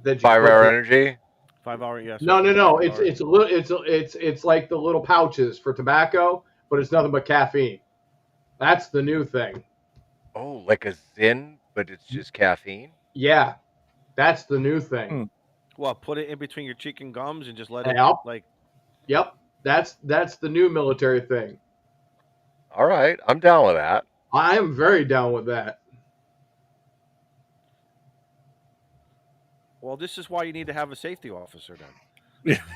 [SPEAKER 3] you
[SPEAKER 4] 5
[SPEAKER 3] put
[SPEAKER 4] Hour
[SPEAKER 3] in?
[SPEAKER 4] Energy.
[SPEAKER 7] 5 hour. Yes.
[SPEAKER 3] No. It's like the little pouches for tobacco, but it's nothing but caffeine. That's the new thing.
[SPEAKER 4] Oh, like a Zyn, but it's just caffeine.
[SPEAKER 3] Yeah, that's the new thing.
[SPEAKER 7] Well, put it in between your cheek and gums and just let it
[SPEAKER 3] Yep.
[SPEAKER 7] like.
[SPEAKER 3] Yep, that's the new military thing.
[SPEAKER 4] All right, I'm down with that.
[SPEAKER 3] I am very down with that.
[SPEAKER 7] Well, this is why you need to have a safety officer then.
[SPEAKER 3] They have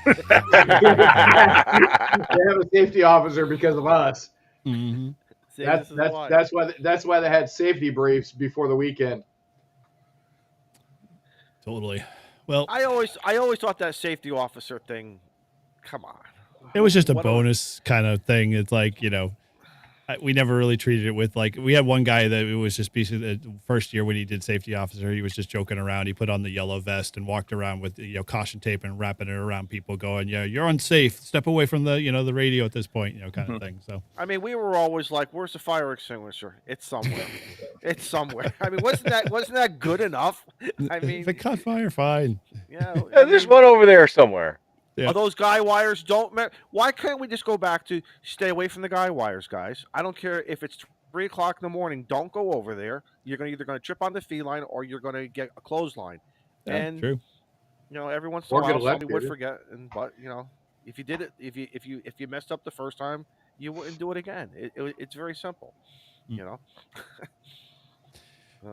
[SPEAKER 3] a safety officer because of us.
[SPEAKER 2] Mm-hmm.
[SPEAKER 7] See,
[SPEAKER 3] That's
[SPEAKER 7] this is why.
[SPEAKER 3] that's why they had safety briefs before the weekend.
[SPEAKER 2] Totally. Well,
[SPEAKER 7] I always thought that safety officer thing. Come on.
[SPEAKER 2] it was just a
[SPEAKER 7] What
[SPEAKER 2] bonus kind of thing. It's like, we never really treated it with like, we had one guy that it was just basically the first year when he did safety officer, he was just joking around. He put on the yellow vest and walked around with caution tape and wrapping it around people going, yeah, you're unsafe. Step away from the, the radio at this point, kind of thing. So,
[SPEAKER 7] I mean, we were always like, "Where's the fire extinguisher? It's somewhere. It's somewhere." I mean, wasn't that good enough? I mean,
[SPEAKER 2] if it caught fire, fine.
[SPEAKER 7] yeah.
[SPEAKER 4] Yeah, there's one over there somewhere.
[SPEAKER 2] Yeah.
[SPEAKER 7] Are those guy wires why can't we just go back to stay away from the guy wires, guys? I don't care if it's 3 o'clock in the morning. Don't go over there. You're either going to trip on the feline or you're going to get a clothesline.
[SPEAKER 2] Yeah,
[SPEAKER 7] and
[SPEAKER 2] true.
[SPEAKER 7] Every once in a
[SPEAKER 3] Or get
[SPEAKER 7] while somebody would
[SPEAKER 3] electrocuted.
[SPEAKER 7] forget. But if you did it, if you messed up the first time, you wouldn't do it again. It's very simple.
[SPEAKER 2] Mm.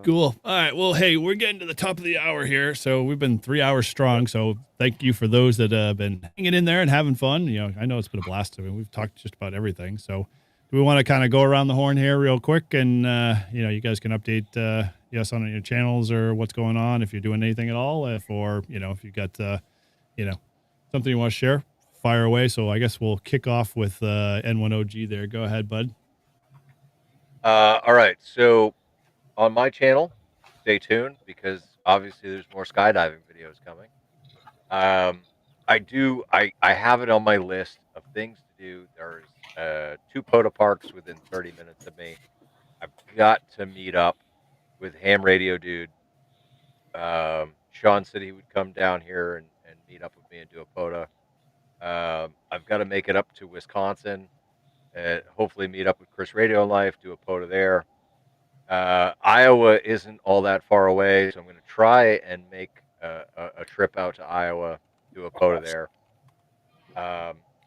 [SPEAKER 2] Cool. All right. Well, hey, we're getting to the top of the hour here. So we've been 3 hours strong. So thank you for those that have been hanging in there and having fun. I know it's been a blast. I mean, we've talked just about everything. So do we want to kind of go around the horn here real quick? And, you guys can update us on your channels or what's going on, if you're doing anything at all, if you got, something you want to share, fire away. So I guess we'll kick off with N1OG there. Go ahead, bud.
[SPEAKER 4] All right. So on my channel, stay tuned because obviously there's more skydiving videos coming. I have it on my list of things to do. There's 2 POTA parks within 30 minutes of me. I've got to meet up with Ham Radio Dude. Sean said he would come down here and meet up with me and do a POTA. I've got to make it up to Wisconsin. Hopefully meet up with Chris Radio Life, do a POTA there. Iowa isn't all that far away, so I'm going to try and make a trip out to Iowa, do a POTA there.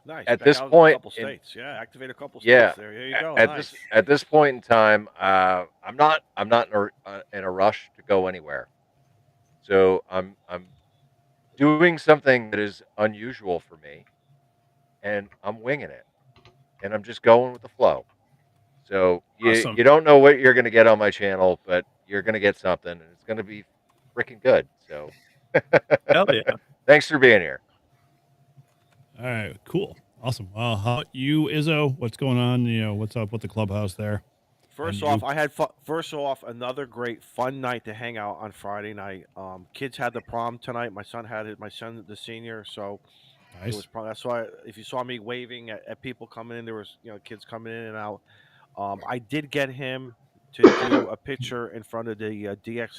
[SPEAKER 7] Nice.
[SPEAKER 4] At
[SPEAKER 7] Back
[SPEAKER 4] this
[SPEAKER 7] out a
[SPEAKER 4] point,
[SPEAKER 7] couple states. Activate a couple
[SPEAKER 4] yeah,
[SPEAKER 7] states. There you go.
[SPEAKER 4] At this point in time, I'm not in a rush to go anywhere. So I'm doing something that is unusual for me, and I'm winging it, and I'm just going with the flow. So
[SPEAKER 11] Awesome.
[SPEAKER 4] you don't know what you're going to get on my channel, but you're going to get something, and it's going to be freaking good. So
[SPEAKER 11] Hell yeah.
[SPEAKER 4] Thanks for being here.
[SPEAKER 2] All right, cool. Awesome. Well, how about you, Izzo? What's going on? What's up with the clubhouse there?
[SPEAKER 7] First off, I had another great fun night to hang out on Friday night. Kids had the prom tonight. My son had it. My son, the senior. So
[SPEAKER 2] nice.
[SPEAKER 7] It was probably, that's why if you saw me waving at people coming in, there was kids coming in and out. I did get him to do a picture in front of the DX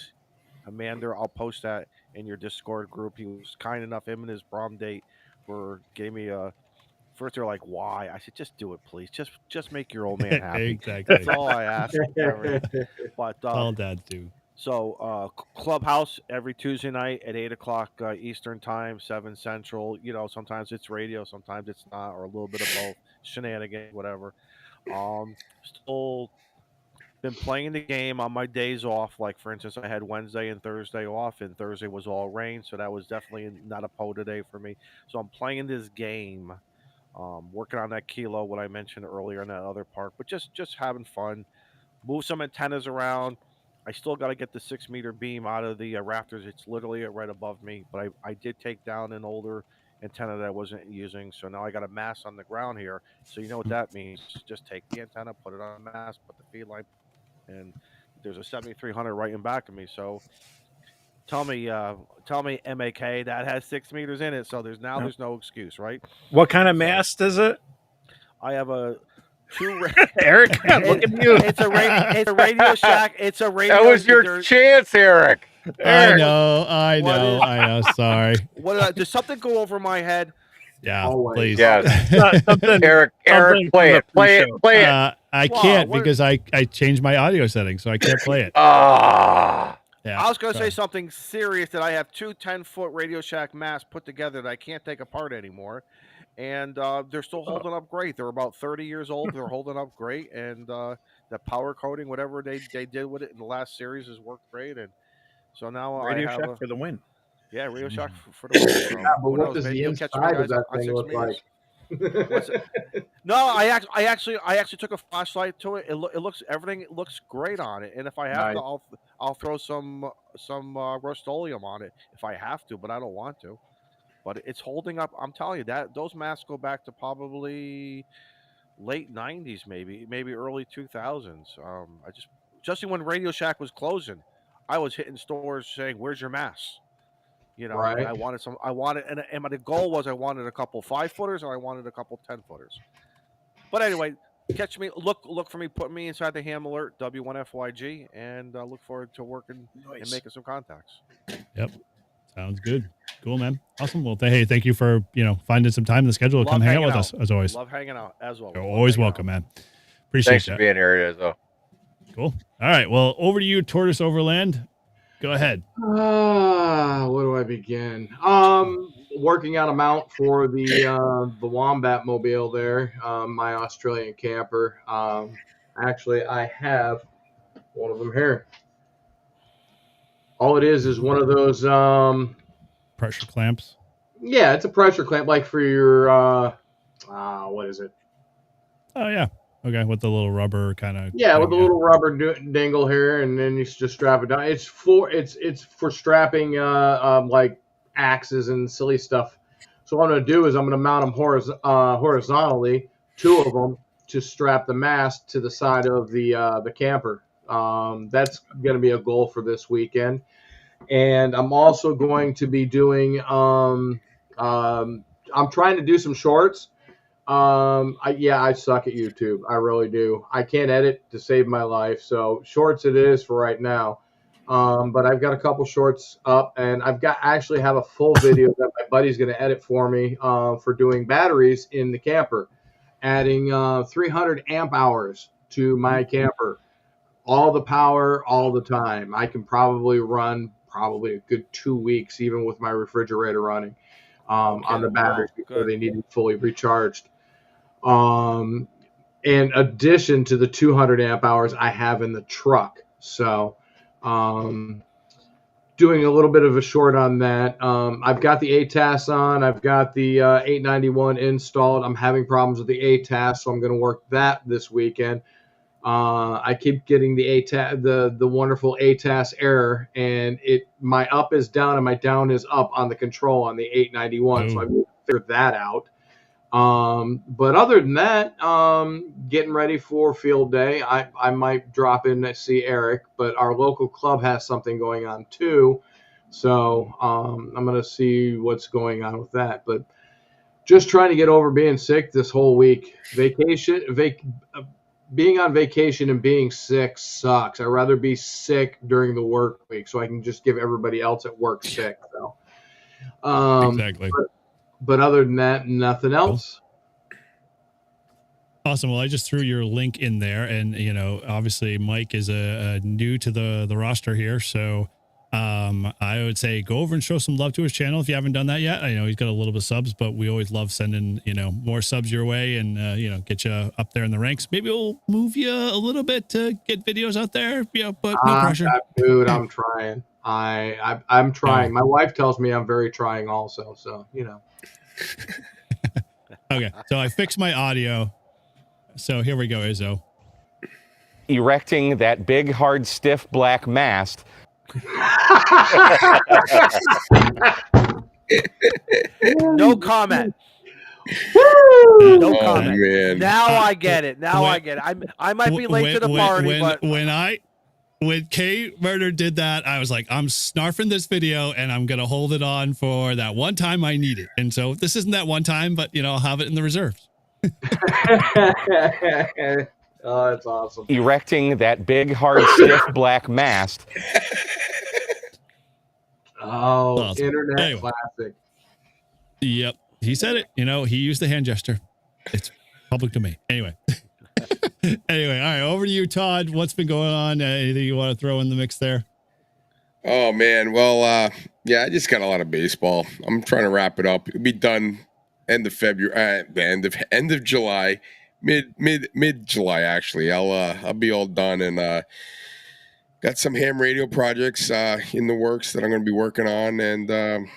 [SPEAKER 7] Commander. I'll post that in your Discord group. He was kind enough. Him and his prom date gave me a. First, they're like, "Why?" I said, "Just do it, please. Just make your old man happy."
[SPEAKER 2] Exactly.
[SPEAKER 7] That's all I ask. But
[SPEAKER 2] all dads do.
[SPEAKER 7] So Clubhouse every Tuesday night at 8:00 Eastern time, 7 Central. Sometimes it's radio, sometimes it's not, or a little bit of both. Shenanigans, whatever. Still been playing the game on my days off. Like for instance, I had Wednesday and Thursday off, and Thursday was all rain, so that was definitely not a POTA day for me. So I'm playing this game. Working on that kilo, what I mentioned earlier in that other park, but just having fun. Move some antennas around. I still got to get the 6-meter beam out of the rafters. It's literally right above me, but I did take down an older antenna that I wasn't using, so now I got a mast on the ground here. So you know what that means? Just take the antenna, put it on a mast, put the feed line, and there's a 7300 right in back of me. So tell me, MAK, that has 6 meters in it. So there's no excuse, right?
[SPEAKER 11] What kind of mast is it?
[SPEAKER 7] I have a 2.
[SPEAKER 11] Eric, look at you.
[SPEAKER 7] It's a Radio Shack. It's a radio.
[SPEAKER 4] That was your chance, Eric.
[SPEAKER 2] I know. Sorry.
[SPEAKER 7] Does something go over my head?
[SPEAKER 2] Yeah,
[SPEAKER 3] Always.
[SPEAKER 2] please.
[SPEAKER 4] Yeah. Eric, play it.
[SPEAKER 2] I can't because I changed my audio settings, so I can't play it. Yeah,
[SPEAKER 7] I was going to say something serious, that I have 2 10-foot Radio Shack masts put together that I can't take apart anymore. And they're still holding up great. They're about 30 years old. They're holding up great. And the power coating, whatever they did with it in the last series, has worked great. And so now
[SPEAKER 11] Radio Shack for the win.
[SPEAKER 7] Yeah, Radio Shack for the win.
[SPEAKER 3] Yeah, but what does the inside of that thing look like?
[SPEAKER 7] No, I actually took a flashlight to it. Everything looks great on it. And if I have to, I'll throw some Rust-Oleum on it if I have to, but I don't want to. But it's holding up. I'm telling you that those masks go back to probably late 90s, maybe early 2000s. Just when Radio Shack was closing, I was hitting stores saying, "Where's your mask?"
[SPEAKER 3] Right.
[SPEAKER 7] I wanted, and the goal was I wanted a couple 5-footers and I wanted a couple 10-footers. But anyway, catch me, look for me, put me inside the Ham Alert W1FYG, and look forward to working and making some contacts.
[SPEAKER 2] Yep, sounds good. Cool, man. Awesome. Well, hey, thank you for finding some time in the schedule to come hang out with us as always.
[SPEAKER 7] Love hanging out as well.
[SPEAKER 2] You're always welcome, man. Appreciate
[SPEAKER 4] Thanks for being here, Izzo.
[SPEAKER 2] Cool. All right. Well, over to you, Tortoise Overland. Go ahead.
[SPEAKER 3] Where do I begin? Working on a mount for the Wombat mobile there, my Australian camper. Actually, I have one of them here. All it is one of those.
[SPEAKER 2] Pressure clamps.
[SPEAKER 3] Yeah, it's a pressure clamp, like for your. What is it?
[SPEAKER 2] Oh yeah. Okay, with the little rubber kind of.
[SPEAKER 3] Yeah, with the little rubber dangle here, and then you just strap it down. It's for strapping like axes and silly stuff. So what I'm going to do is I'm going to mount them horizontally, 2 of them, to strap the mast to the side of the camper. That's going to be a goal for this weekend, and I'm also going to be doing. I'm trying to do some shorts. I suck at YouTube. I really do. I can't edit to save my life. So shorts it is for right now. But I've got a couple shorts up, and actually have a full video that my buddy's going to edit for me for doing batteries in the camper, adding 300 amp hours to my camper, all the power, all the time. I can probably run a good 2 weeks, even with my refrigerator running on the batteries before they need to be fully recharged. In addition to the 200 amp hours I have in the truck. So, doing a little bit of a short on that. I've got the ATAS on. I've got the 891 installed. I'm having problems with the ATAS, so I'm going to work that this weekend. I keep getting the ATAS, the wonderful ATAS error, and my up is down and my down is up on the control on the 891. So I'm going to figure that out. But other than that, getting ready for field day. I might drop in to see Eric, but our local club has something going on too. So, I'm going to see what's going on with that, but just trying to get over being sick this whole week. Being on vacation and being sick sucks. I'd rather be sick during the work week so I can just give everybody else at work sick. So,
[SPEAKER 2] Exactly.
[SPEAKER 3] But other than that, nothing else.
[SPEAKER 2] Awesome. Well, I just threw your link in there, and obviously Mike is a new to the roster here, so I would say go over and show some love to his channel if you haven't done that yet. I know he's got a little bit of subs, but we always love sending more subs your way, and get you up there in the ranks. Maybe we'll move you a little bit to get videos out there, but no pressure.
[SPEAKER 3] Dude, I'm trying. I'm trying. My wife tells me I'm very trying also, so
[SPEAKER 2] Okay, so I fixed my audio. So here we go, Izzo.
[SPEAKER 12] Erecting that big, hard, stiff black mast.
[SPEAKER 7] No comment. No comment.
[SPEAKER 9] Man.
[SPEAKER 7] Now I get it. I might be late to the party, but
[SPEAKER 2] when Kate Murder did that, I was like, I'm snarfing this video and I'm going to hold it on for that one time I need it. And so this isn't that one time, but I'll have it in the reserves.
[SPEAKER 3] Oh, that's awesome.
[SPEAKER 12] Erecting that big, hard, stiff black mast.
[SPEAKER 3] Oh,
[SPEAKER 2] Awesome.
[SPEAKER 3] internet
[SPEAKER 2] Anyway.
[SPEAKER 3] classic.
[SPEAKER 2] Yep. He said it. He used the hand gesture. It's public domain. Anyway. Anyway, all right, over to you, Todd. What's been going on? Anything you want to throw in the mix there?
[SPEAKER 9] Oh man, well, yeah, I just got a lot of baseball. I'm trying to wrap it up. It'll be done end of February, end of July, mid July actually. I'll be all done, and got some ham radio projects in the works that I'm going to be working on, and going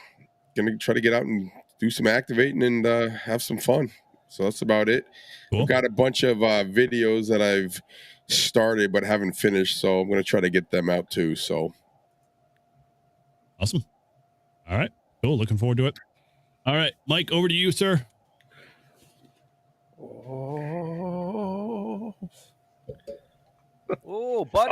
[SPEAKER 9] to try to get out and do some activating and have some fun. So that's about it.
[SPEAKER 2] Cool.
[SPEAKER 9] I've got a bunch of videos that I've started but haven't finished, so I'm going to try to get them out too. So
[SPEAKER 2] awesome. All right, cool. Looking forward to it. All right, Mike, over to you, sir.
[SPEAKER 7] Oh, buddy.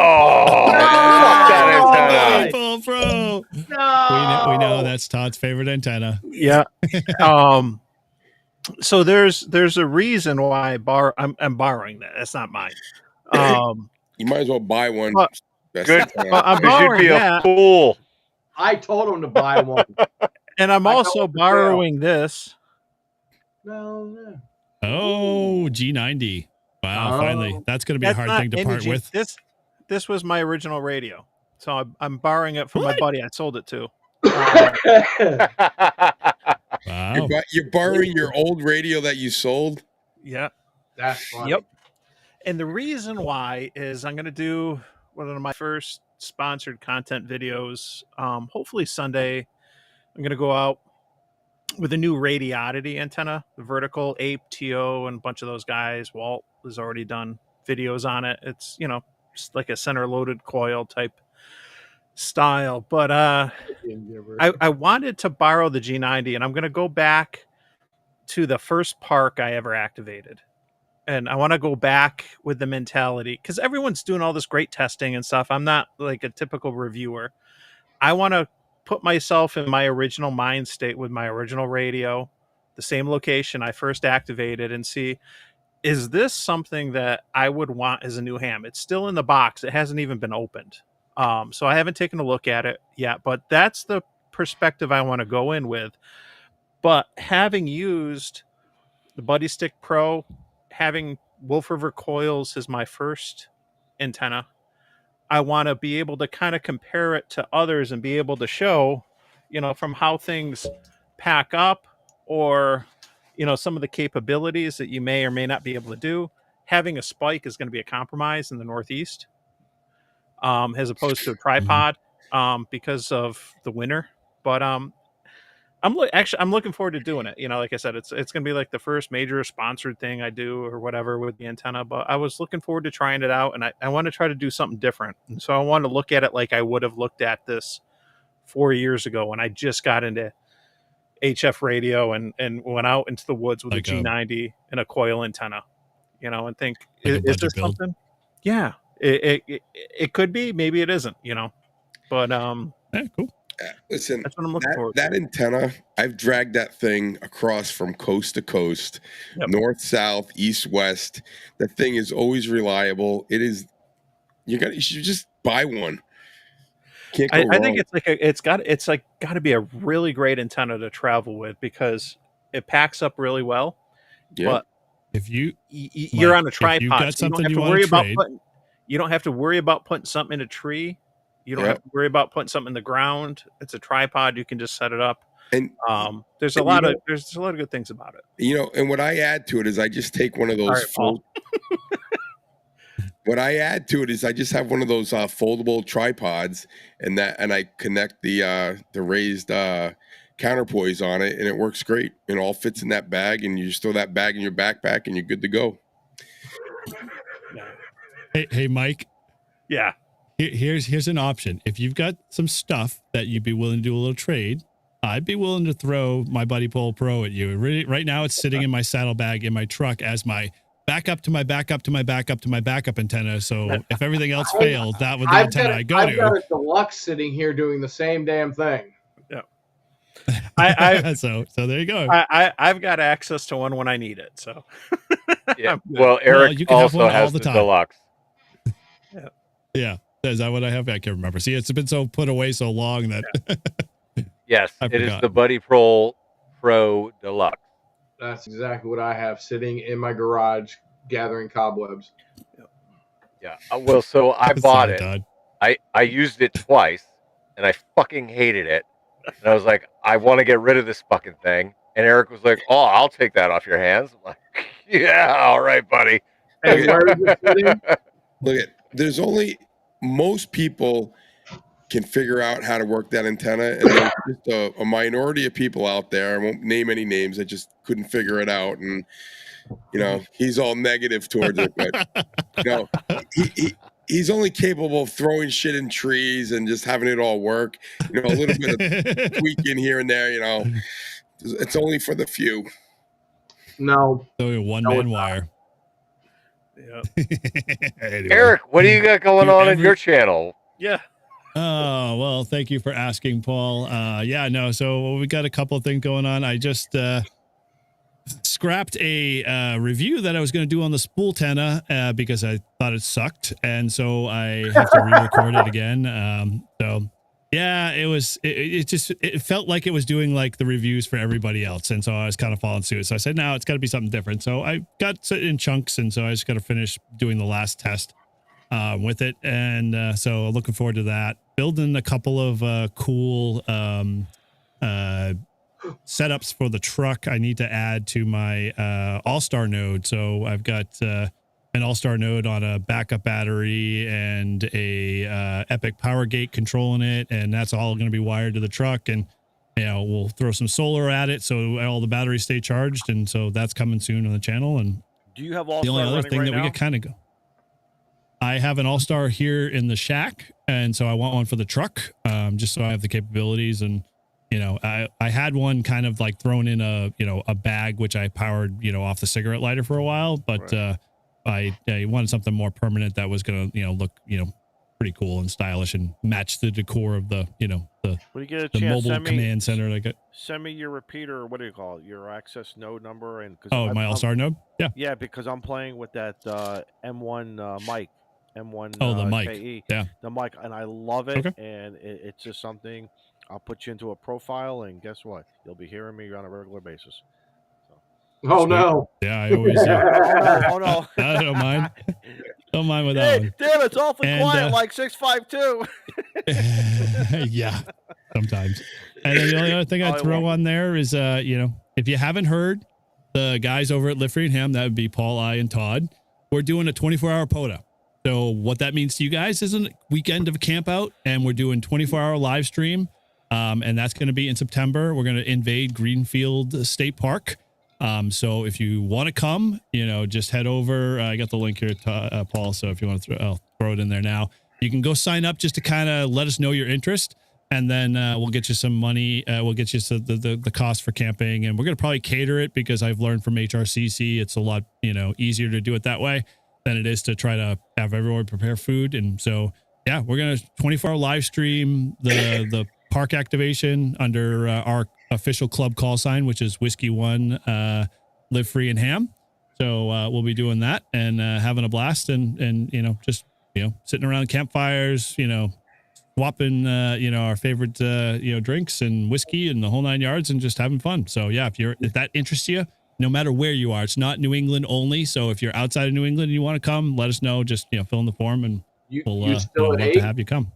[SPEAKER 2] Oh, bro.
[SPEAKER 3] No.
[SPEAKER 2] We know that's Todd's favorite antenna.
[SPEAKER 11] Yeah. So there's a reason why I'm borrowing that. That's not mine.
[SPEAKER 9] you might as well buy one.
[SPEAKER 12] Good.
[SPEAKER 11] I'm
[SPEAKER 12] Because you'd be a fool.
[SPEAKER 3] I told him to buy one.
[SPEAKER 11] And I'm also borrowing this.
[SPEAKER 3] No.
[SPEAKER 2] Oh, G90. Wow, finally. That's going to be a hard thing to part with.
[SPEAKER 11] This was my original radio. So I'm borrowing it from my buddy I sold it to.
[SPEAKER 2] Wow.
[SPEAKER 9] You're borrowing your old radio that you sold?
[SPEAKER 11] Yeah.
[SPEAKER 3] That's funny.
[SPEAKER 11] Yep. And the reason why is I'm going to do one of my first sponsored content videos. Hopefully Sunday, I'm going to go out with a new Radiodity antenna, the vertical Ape, TO, and a bunch of those guys. Walt has already done videos on it. It's, you know, just like a center loaded coil type style. But I wanted to borrow the G90, and I'm going to go back to the first park I ever activated. And I want to go back with the mentality, because everyone's doing all this great testing and stuff. I'm not like a typical reviewer. I want to put myself in my original mind state with my original radio, the same location I first activated, and see, is this something that I would want as a new ham? It's still in the box. It hasn't even been opened. So I haven't taken a look at it yet, but that's the perspective I want to go in with. But having used the Buddy Stick Pro, having Wolf River coils as my first antenna, I want to be able to kind of compare it to others and be able to show, you know, from how things pack up, or, you know, some of the capabilities that you may or may not be able to do. Having a spike is going to be a compromise in the Northeast, as opposed to a tripod, because of the winter. But I'm looking forward to doing it. You know, like I said, it's going to be like the first major sponsored thing I do or whatever with the antenna. But I was looking forward to trying it out, and I want to try to do something different. And so I want to look at it like I would have looked at this 4 years ago when I just got into HF radio and went out into the woods with
[SPEAKER 2] Like
[SPEAKER 11] a G90 and a coil antenna, you know, and think,
[SPEAKER 2] Like a
[SPEAKER 11] is
[SPEAKER 2] budget
[SPEAKER 11] this
[SPEAKER 2] build?
[SPEAKER 11] something? Yeah, it could be, maybe it isn't, you know, but
[SPEAKER 2] Yeah, cool.
[SPEAKER 9] Listen,
[SPEAKER 11] that's what I'm looking for.
[SPEAKER 9] that antenna, I've dragged that thing across from coast to coast, north, south, east, west. That thing is always reliable. It is. You should just buy one. Can't go wrong.
[SPEAKER 11] I think it's got to be a really great antenna to travel with, because it packs up really well.
[SPEAKER 9] Yeah.
[SPEAKER 11] But
[SPEAKER 2] if you're
[SPEAKER 11] on a tripod,
[SPEAKER 2] you've got
[SPEAKER 11] so you don't
[SPEAKER 2] something
[SPEAKER 11] have
[SPEAKER 2] you
[SPEAKER 11] to
[SPEAKER 2] want
[SPEAKER 11] worry
[SPEAKER 2] to
[SPEAKER 11] about
[SPEAKER 2] trade,
[SPEAKER 11] you don't have to worry about putting something in a tree. You don't have to worry about putting something in the ground. It's a tripod. You can just set it up.
[SPEAKER 9] And
[SPEAKER 11] there's a lot of good things about it.
[SPEAKER 9] You know, and what I add to it is I just take one of those what I add to it is I just have one of those foldable tripods, and I connect the raised counterpoise on it, and it works great. It all fits in that bag, and you just throw that bag in your backpack, and you're good to go.
[SPEAKER 2] Hey, Mike.
[SPEAKER 11] Yeah.
[SPEAKER 2] Here's an option. If you've got some stuff that you'd be willing to do a little trade, I'd be willing to throw my Buddy Pole Pro at you. Right now, it's sitting in my saddlebag in my truck as my backup to my backup to my backup to my backup antenna. So if everything else fails, that would be the antenna I go to.
[SPEAKER 3] I've got a deluxe sitting here doing the same damn thing.
[SPEAKER 11] Yeah.
[SPEAKER 2] So there you go.
[SPEAKER 11] I've got access to one when I need it. So
[SPEAKER 4] yeah. Well, Eric
[SPEAKER 2] you can have
[SPEAKER 4] also
[SPEAKER 2] one
[SPEAKER 4] has
[SPEAKER 2] all the
[SPEAKER 4] the
[SPEAKER 2] time.
[SPEAKER 4] deluxe.
[SPEAKER 2] Yeah. Is that what I have? I can't remember. See, it's been so put away so long that.
[SPEAKER 4] Yes,
[SPEAKER 2] I
[SPEAKER 4] it is
[SPEAKER 2] forgot.
[SPEAKER 4] the Buddy Pro Deluxe.
[SPEAKER 3] That's exactly what I have sitting in my garage gathering cobwebs.
[SPEAKER 4] Yeah. Well, so I bought it. I used it twice, and I fucking hated it. And I was like, I want to get rid of this fucking thing. And Eric was like, "Oh, I'll take that off your hands." I'm like, "Yeah, all right, buddy."
[SPEAKER 3] Hey, where is it sitting?
[SPEAKER 9] Look at, there's only, most people can figure out how to work that antenna, and there's just a minority of people out there, I won't name any names, that just couldn't figure it out. And you know, he's all negative towards it, but you know, he's only capable of throwing shit in trees and just having it all work. You know, a little bit of tweaking here and there. You know, it's only for the few.
[SPEAKER 3] No,
[SPEAKER 2] only a one-man wire.
[SPEAKER 11] Yeah.
[SPEAKER 2] Anyway.
[SPEAKER 4] Eric, what do you got going on in your channel?
[SPEAKER 11] Yeah.
[SPEAKER 2] Oh, well, thank you for asking, Paul. Yeah, no, so we got a couple of things going on. I just scrapped a review that I was going to do on the spool antenna because I thought it sucked. And so I have to re-record it again. So yeah, it felt like it was doing like the reviews for everybody else. And so I was kind of following suit. So I said, no, it's got to be something different. So I got it in chunks. And so I just got to finish doing the last test with it. And so looking forward to that. Building a couple of cool setups for the truck I need to add to my All-Star node. So I've got an all-star node on a backup battery and a Epic Power Gate controlling it, and that's all going to be wired to the truck. And we'll throw some solar at it so all the batteries stay charged, and so that's coming soon on the channel. And
[SPEAKER 7] Do you have all
[SPEAKER 2] the only other thing that we get kind of go. I have an all-star here in the shack, and so I want one for the truck, just so I have the capabilities. And I had one kind of like thrown in a bag which I powered off the cigarette lighter for a while, but I wanted something more permanent that was gonna look pretty cool and stylish and match the decor of the
[SPEAKER 7] when you get a
[SPEAKER 2] the
[SPEAKER 7] chance,
[SPEAKER 2] mobile command center.
[SPEAKER 7] Send me your repeater, or what do you call it, your access node number, and
[SPEAKER 2] my all-star node.
[SPEAKER 7] Yeah, because I'm playing with that M1 mic. M1
[SPEAKER 2] the mic.
[SPEAKER 7] KE,
[SPEAKER 2] yeah,
[SPEAKER 7] the mic, and I love it.
[SPEAKER 2] Okay.
[SPEAKER 7] And it's just something. I'll put you into a profile, and guess what? You'll be hearing me on a regular basis.
[SPEAKER 3] Oh no!
[SPEAKER 2] Yeah, I always.
[SPEAKER 7] Oh no!
[SPEAKER 2] I don't mind. Don't mind with that one.
[SPEAKER 7] Damn, it's awfully quiet, like 652.
[SPEAKER 2] Yeah, sometimes. And then the only other thing I'd throw on there is, if you haven't heard, the guys over at Live Free and Ham, that would be Paul, I, and Todd, we're doing a 24-hour POTA. So what that means to you guys is a weekend of a camp out, and we're doing 24-hour live stream. And that's going to be in September. We're going to invade Greenfield State Park. So if you want to come, just head over. I got the link here, Paul. So if you want to I'll throw it in there now. You can go sign up just to kind of let us know your interest. And then we'll get you some money. We'll get you the cost for camping. And we're going to probably cater it because I've learned from HRCC, it's a lot, easier to do it that way than it is to try to have everyone prepare food. And so, yeah, we're going to 24-hour live stream the park activation under our official club call sign, which is Whiskey One, Live Free and Ham. So we'll be doing that and having a blast and just sitting around campfires, swapping our favorite drinks and whiskey and the whole 9 yards and just having fun. So yeah, if that interests you, no matter where you are, it's not New England only. So if you're outside of New England and you want to come, let us know. Just fill in the form and we'll love to have you come.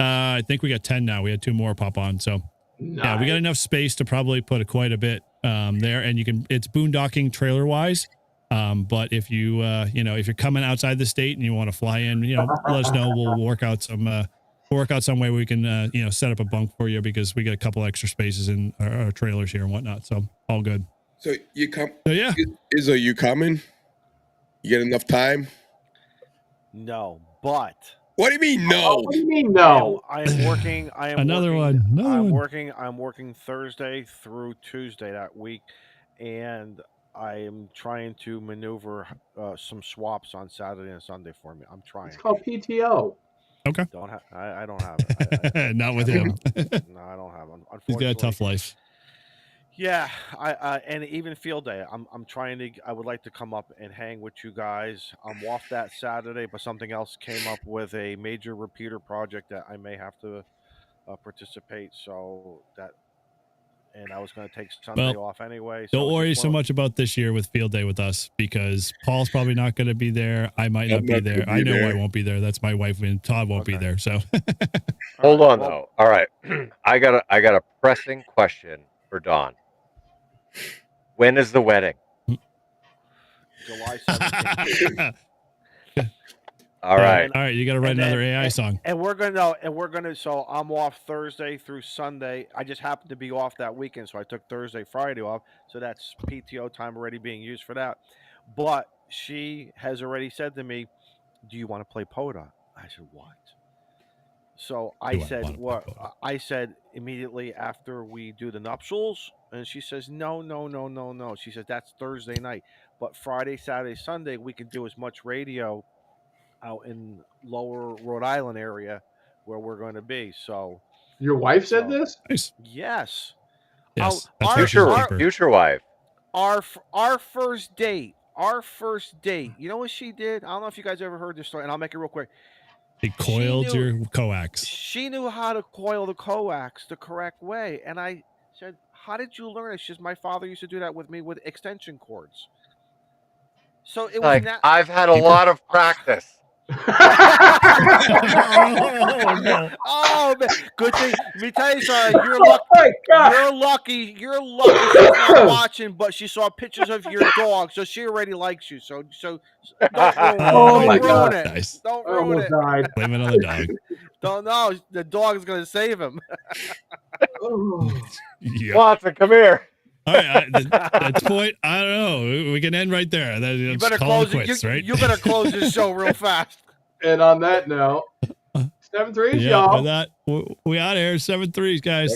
[SPEAKER 2] I think we got 10 now. We had 2 more pop on. So yeah, we got enough space to probably put quite a bit there. And it's boondocking trailer wise. But if you, if you're coming outside the state and you want to fly in, let us know. We'll work out some way we can, set up a bunk for you because we got a couple extra spaces in our trailers here and whatnot. So all good.
[SPEAKER 9] So you come.
[SPEAKER 2] So yeah.
[SPEAKER 9] Are you coming? You get enough time?
[SPEAKER 7] No, but.
[SPEAKER 9] What do you mean no?
[SPEAKER 3] What do you mean no?
[SPEAKER 7] I am working. I am
[SPEAKER 2] Another
[SPEAKER 7] working,
[SPEAKER 2] one.
[SPEAKER 7] I'm working. I'm working Thursday through Tuesday that week, and I am trying to maneuver some swaps on Saturday and Sunday for me. I'm trying.
[SPEAKER 3] It's called PTO.
[SPEAKER 2] Okay.
[SPEAKER 7] I don't have it.
[SPEAKER 2] Not with him.
[SPEAKER 7] No, I don't have it. Unfortunately,
[SPEAKER 2] he's got a tough life.
[SPEAKER 7] Yeah, and even field day. I'm trying to. I would like to come up and hang with you guys. I'm off that Saturday, but something else came up with a major repeater project that I may have to participate. So that, and I was going to take Sunday off anyway. So
[SPEAKER 2] don't worry so much about this year with field day with us because Paul's probably not going to be there. I might not be there. I know I won't be there. That's my wife, and Todd won't be there. So
[SPEAKER 4] hold on though. All right, I got a pressing question for Don. When is the wedding?
[SPEAKER 7] July 17th.
[SPEAKER 4] All right.
[SPEAKER 2] All right. You got to write another AI song.
[SPEAKER 7] And we're going to, so I'm off Thursday through Sunday. I just happened to be off that weekend. So I took Thursday, Friday off. So that's PTO time already being used for that. But she has already said to me, do you want to play POTA? I said, what? So I said, what? I said immediately after we do the nuptials. And she says, no. She says, that's Thursday night. But Friday, Saturday, Sunday, we can do as much radio out in lower Rhode Island area where we're going to be. So
[SPEAKER 3] your wife said this?
[SPEAKER 2] Nice.
[SPEAKER 7] Yes.
[SPEAKER 2] Yes.
[SPEAKER 4] Future wife.
[SPEAKER 7] Our first date. You know what she did? I don't know if you guys ever heard this story, and I'll make it real quick.
[SPEAKER 2] He coiled your coax.
[SPEAKER 7] She knew how to coil the coax the correct way. And I said, how did you learn it? She says, my father used to do that with me with extension cords. So it was
[SPEAKER 4] I've had a lot of practice.
[SPEAKER 2] Oh, no.
[SPEAKER 7] Oh man, good thing. Let me tell you something. You're lucky.
[SPEAKER 3] my God.
[SPEAKER 7] You're lucky. You're lucky. She's not watching, but she saw pictures of your dog, so she already likes you. So don't ruin,
[SPEAKER 3] Oh, my
[SPEAKER 7] don't ruin
[SPEAKER 3] God.
[SPEAKER 7] it.
[SPEAKER 2] Nice.
[SPEAKER 7] Don't
[SPEAKER 3] I
[SPEAKER 7] ruin
[SPEAKER 3] almost
[SPEAKER 7] it.
[SPEAKER 3] died.
[SPEAKER 2] Blame it on the dog.
[SPEAKER 7] Don't know. The dog is going to save him.
[SPEAKER 3] Oh.
[SPEAKER 2] Yeah.
[SPEAKER 4] Watson, come here.
[SPEAKER 2] All right. That's point. I don't know. We can end right there.
[SPEAKER 7] You
[SPEAKER 2] Let's
[SPEAKER 7] better
[SPEAKER 2] call it
[SPEAKER 7] close it.
[SPEAKER 2] quits, right?
[SPEAKER 7] You better close this show real fast.
[SPEAKER 3] And on that note, 7-3s,
[SPEAKER 2] Yeah.
[SPEAKER 3] y'all.
[SPEAKER 2] With that, we out of here. 7-3s, guys.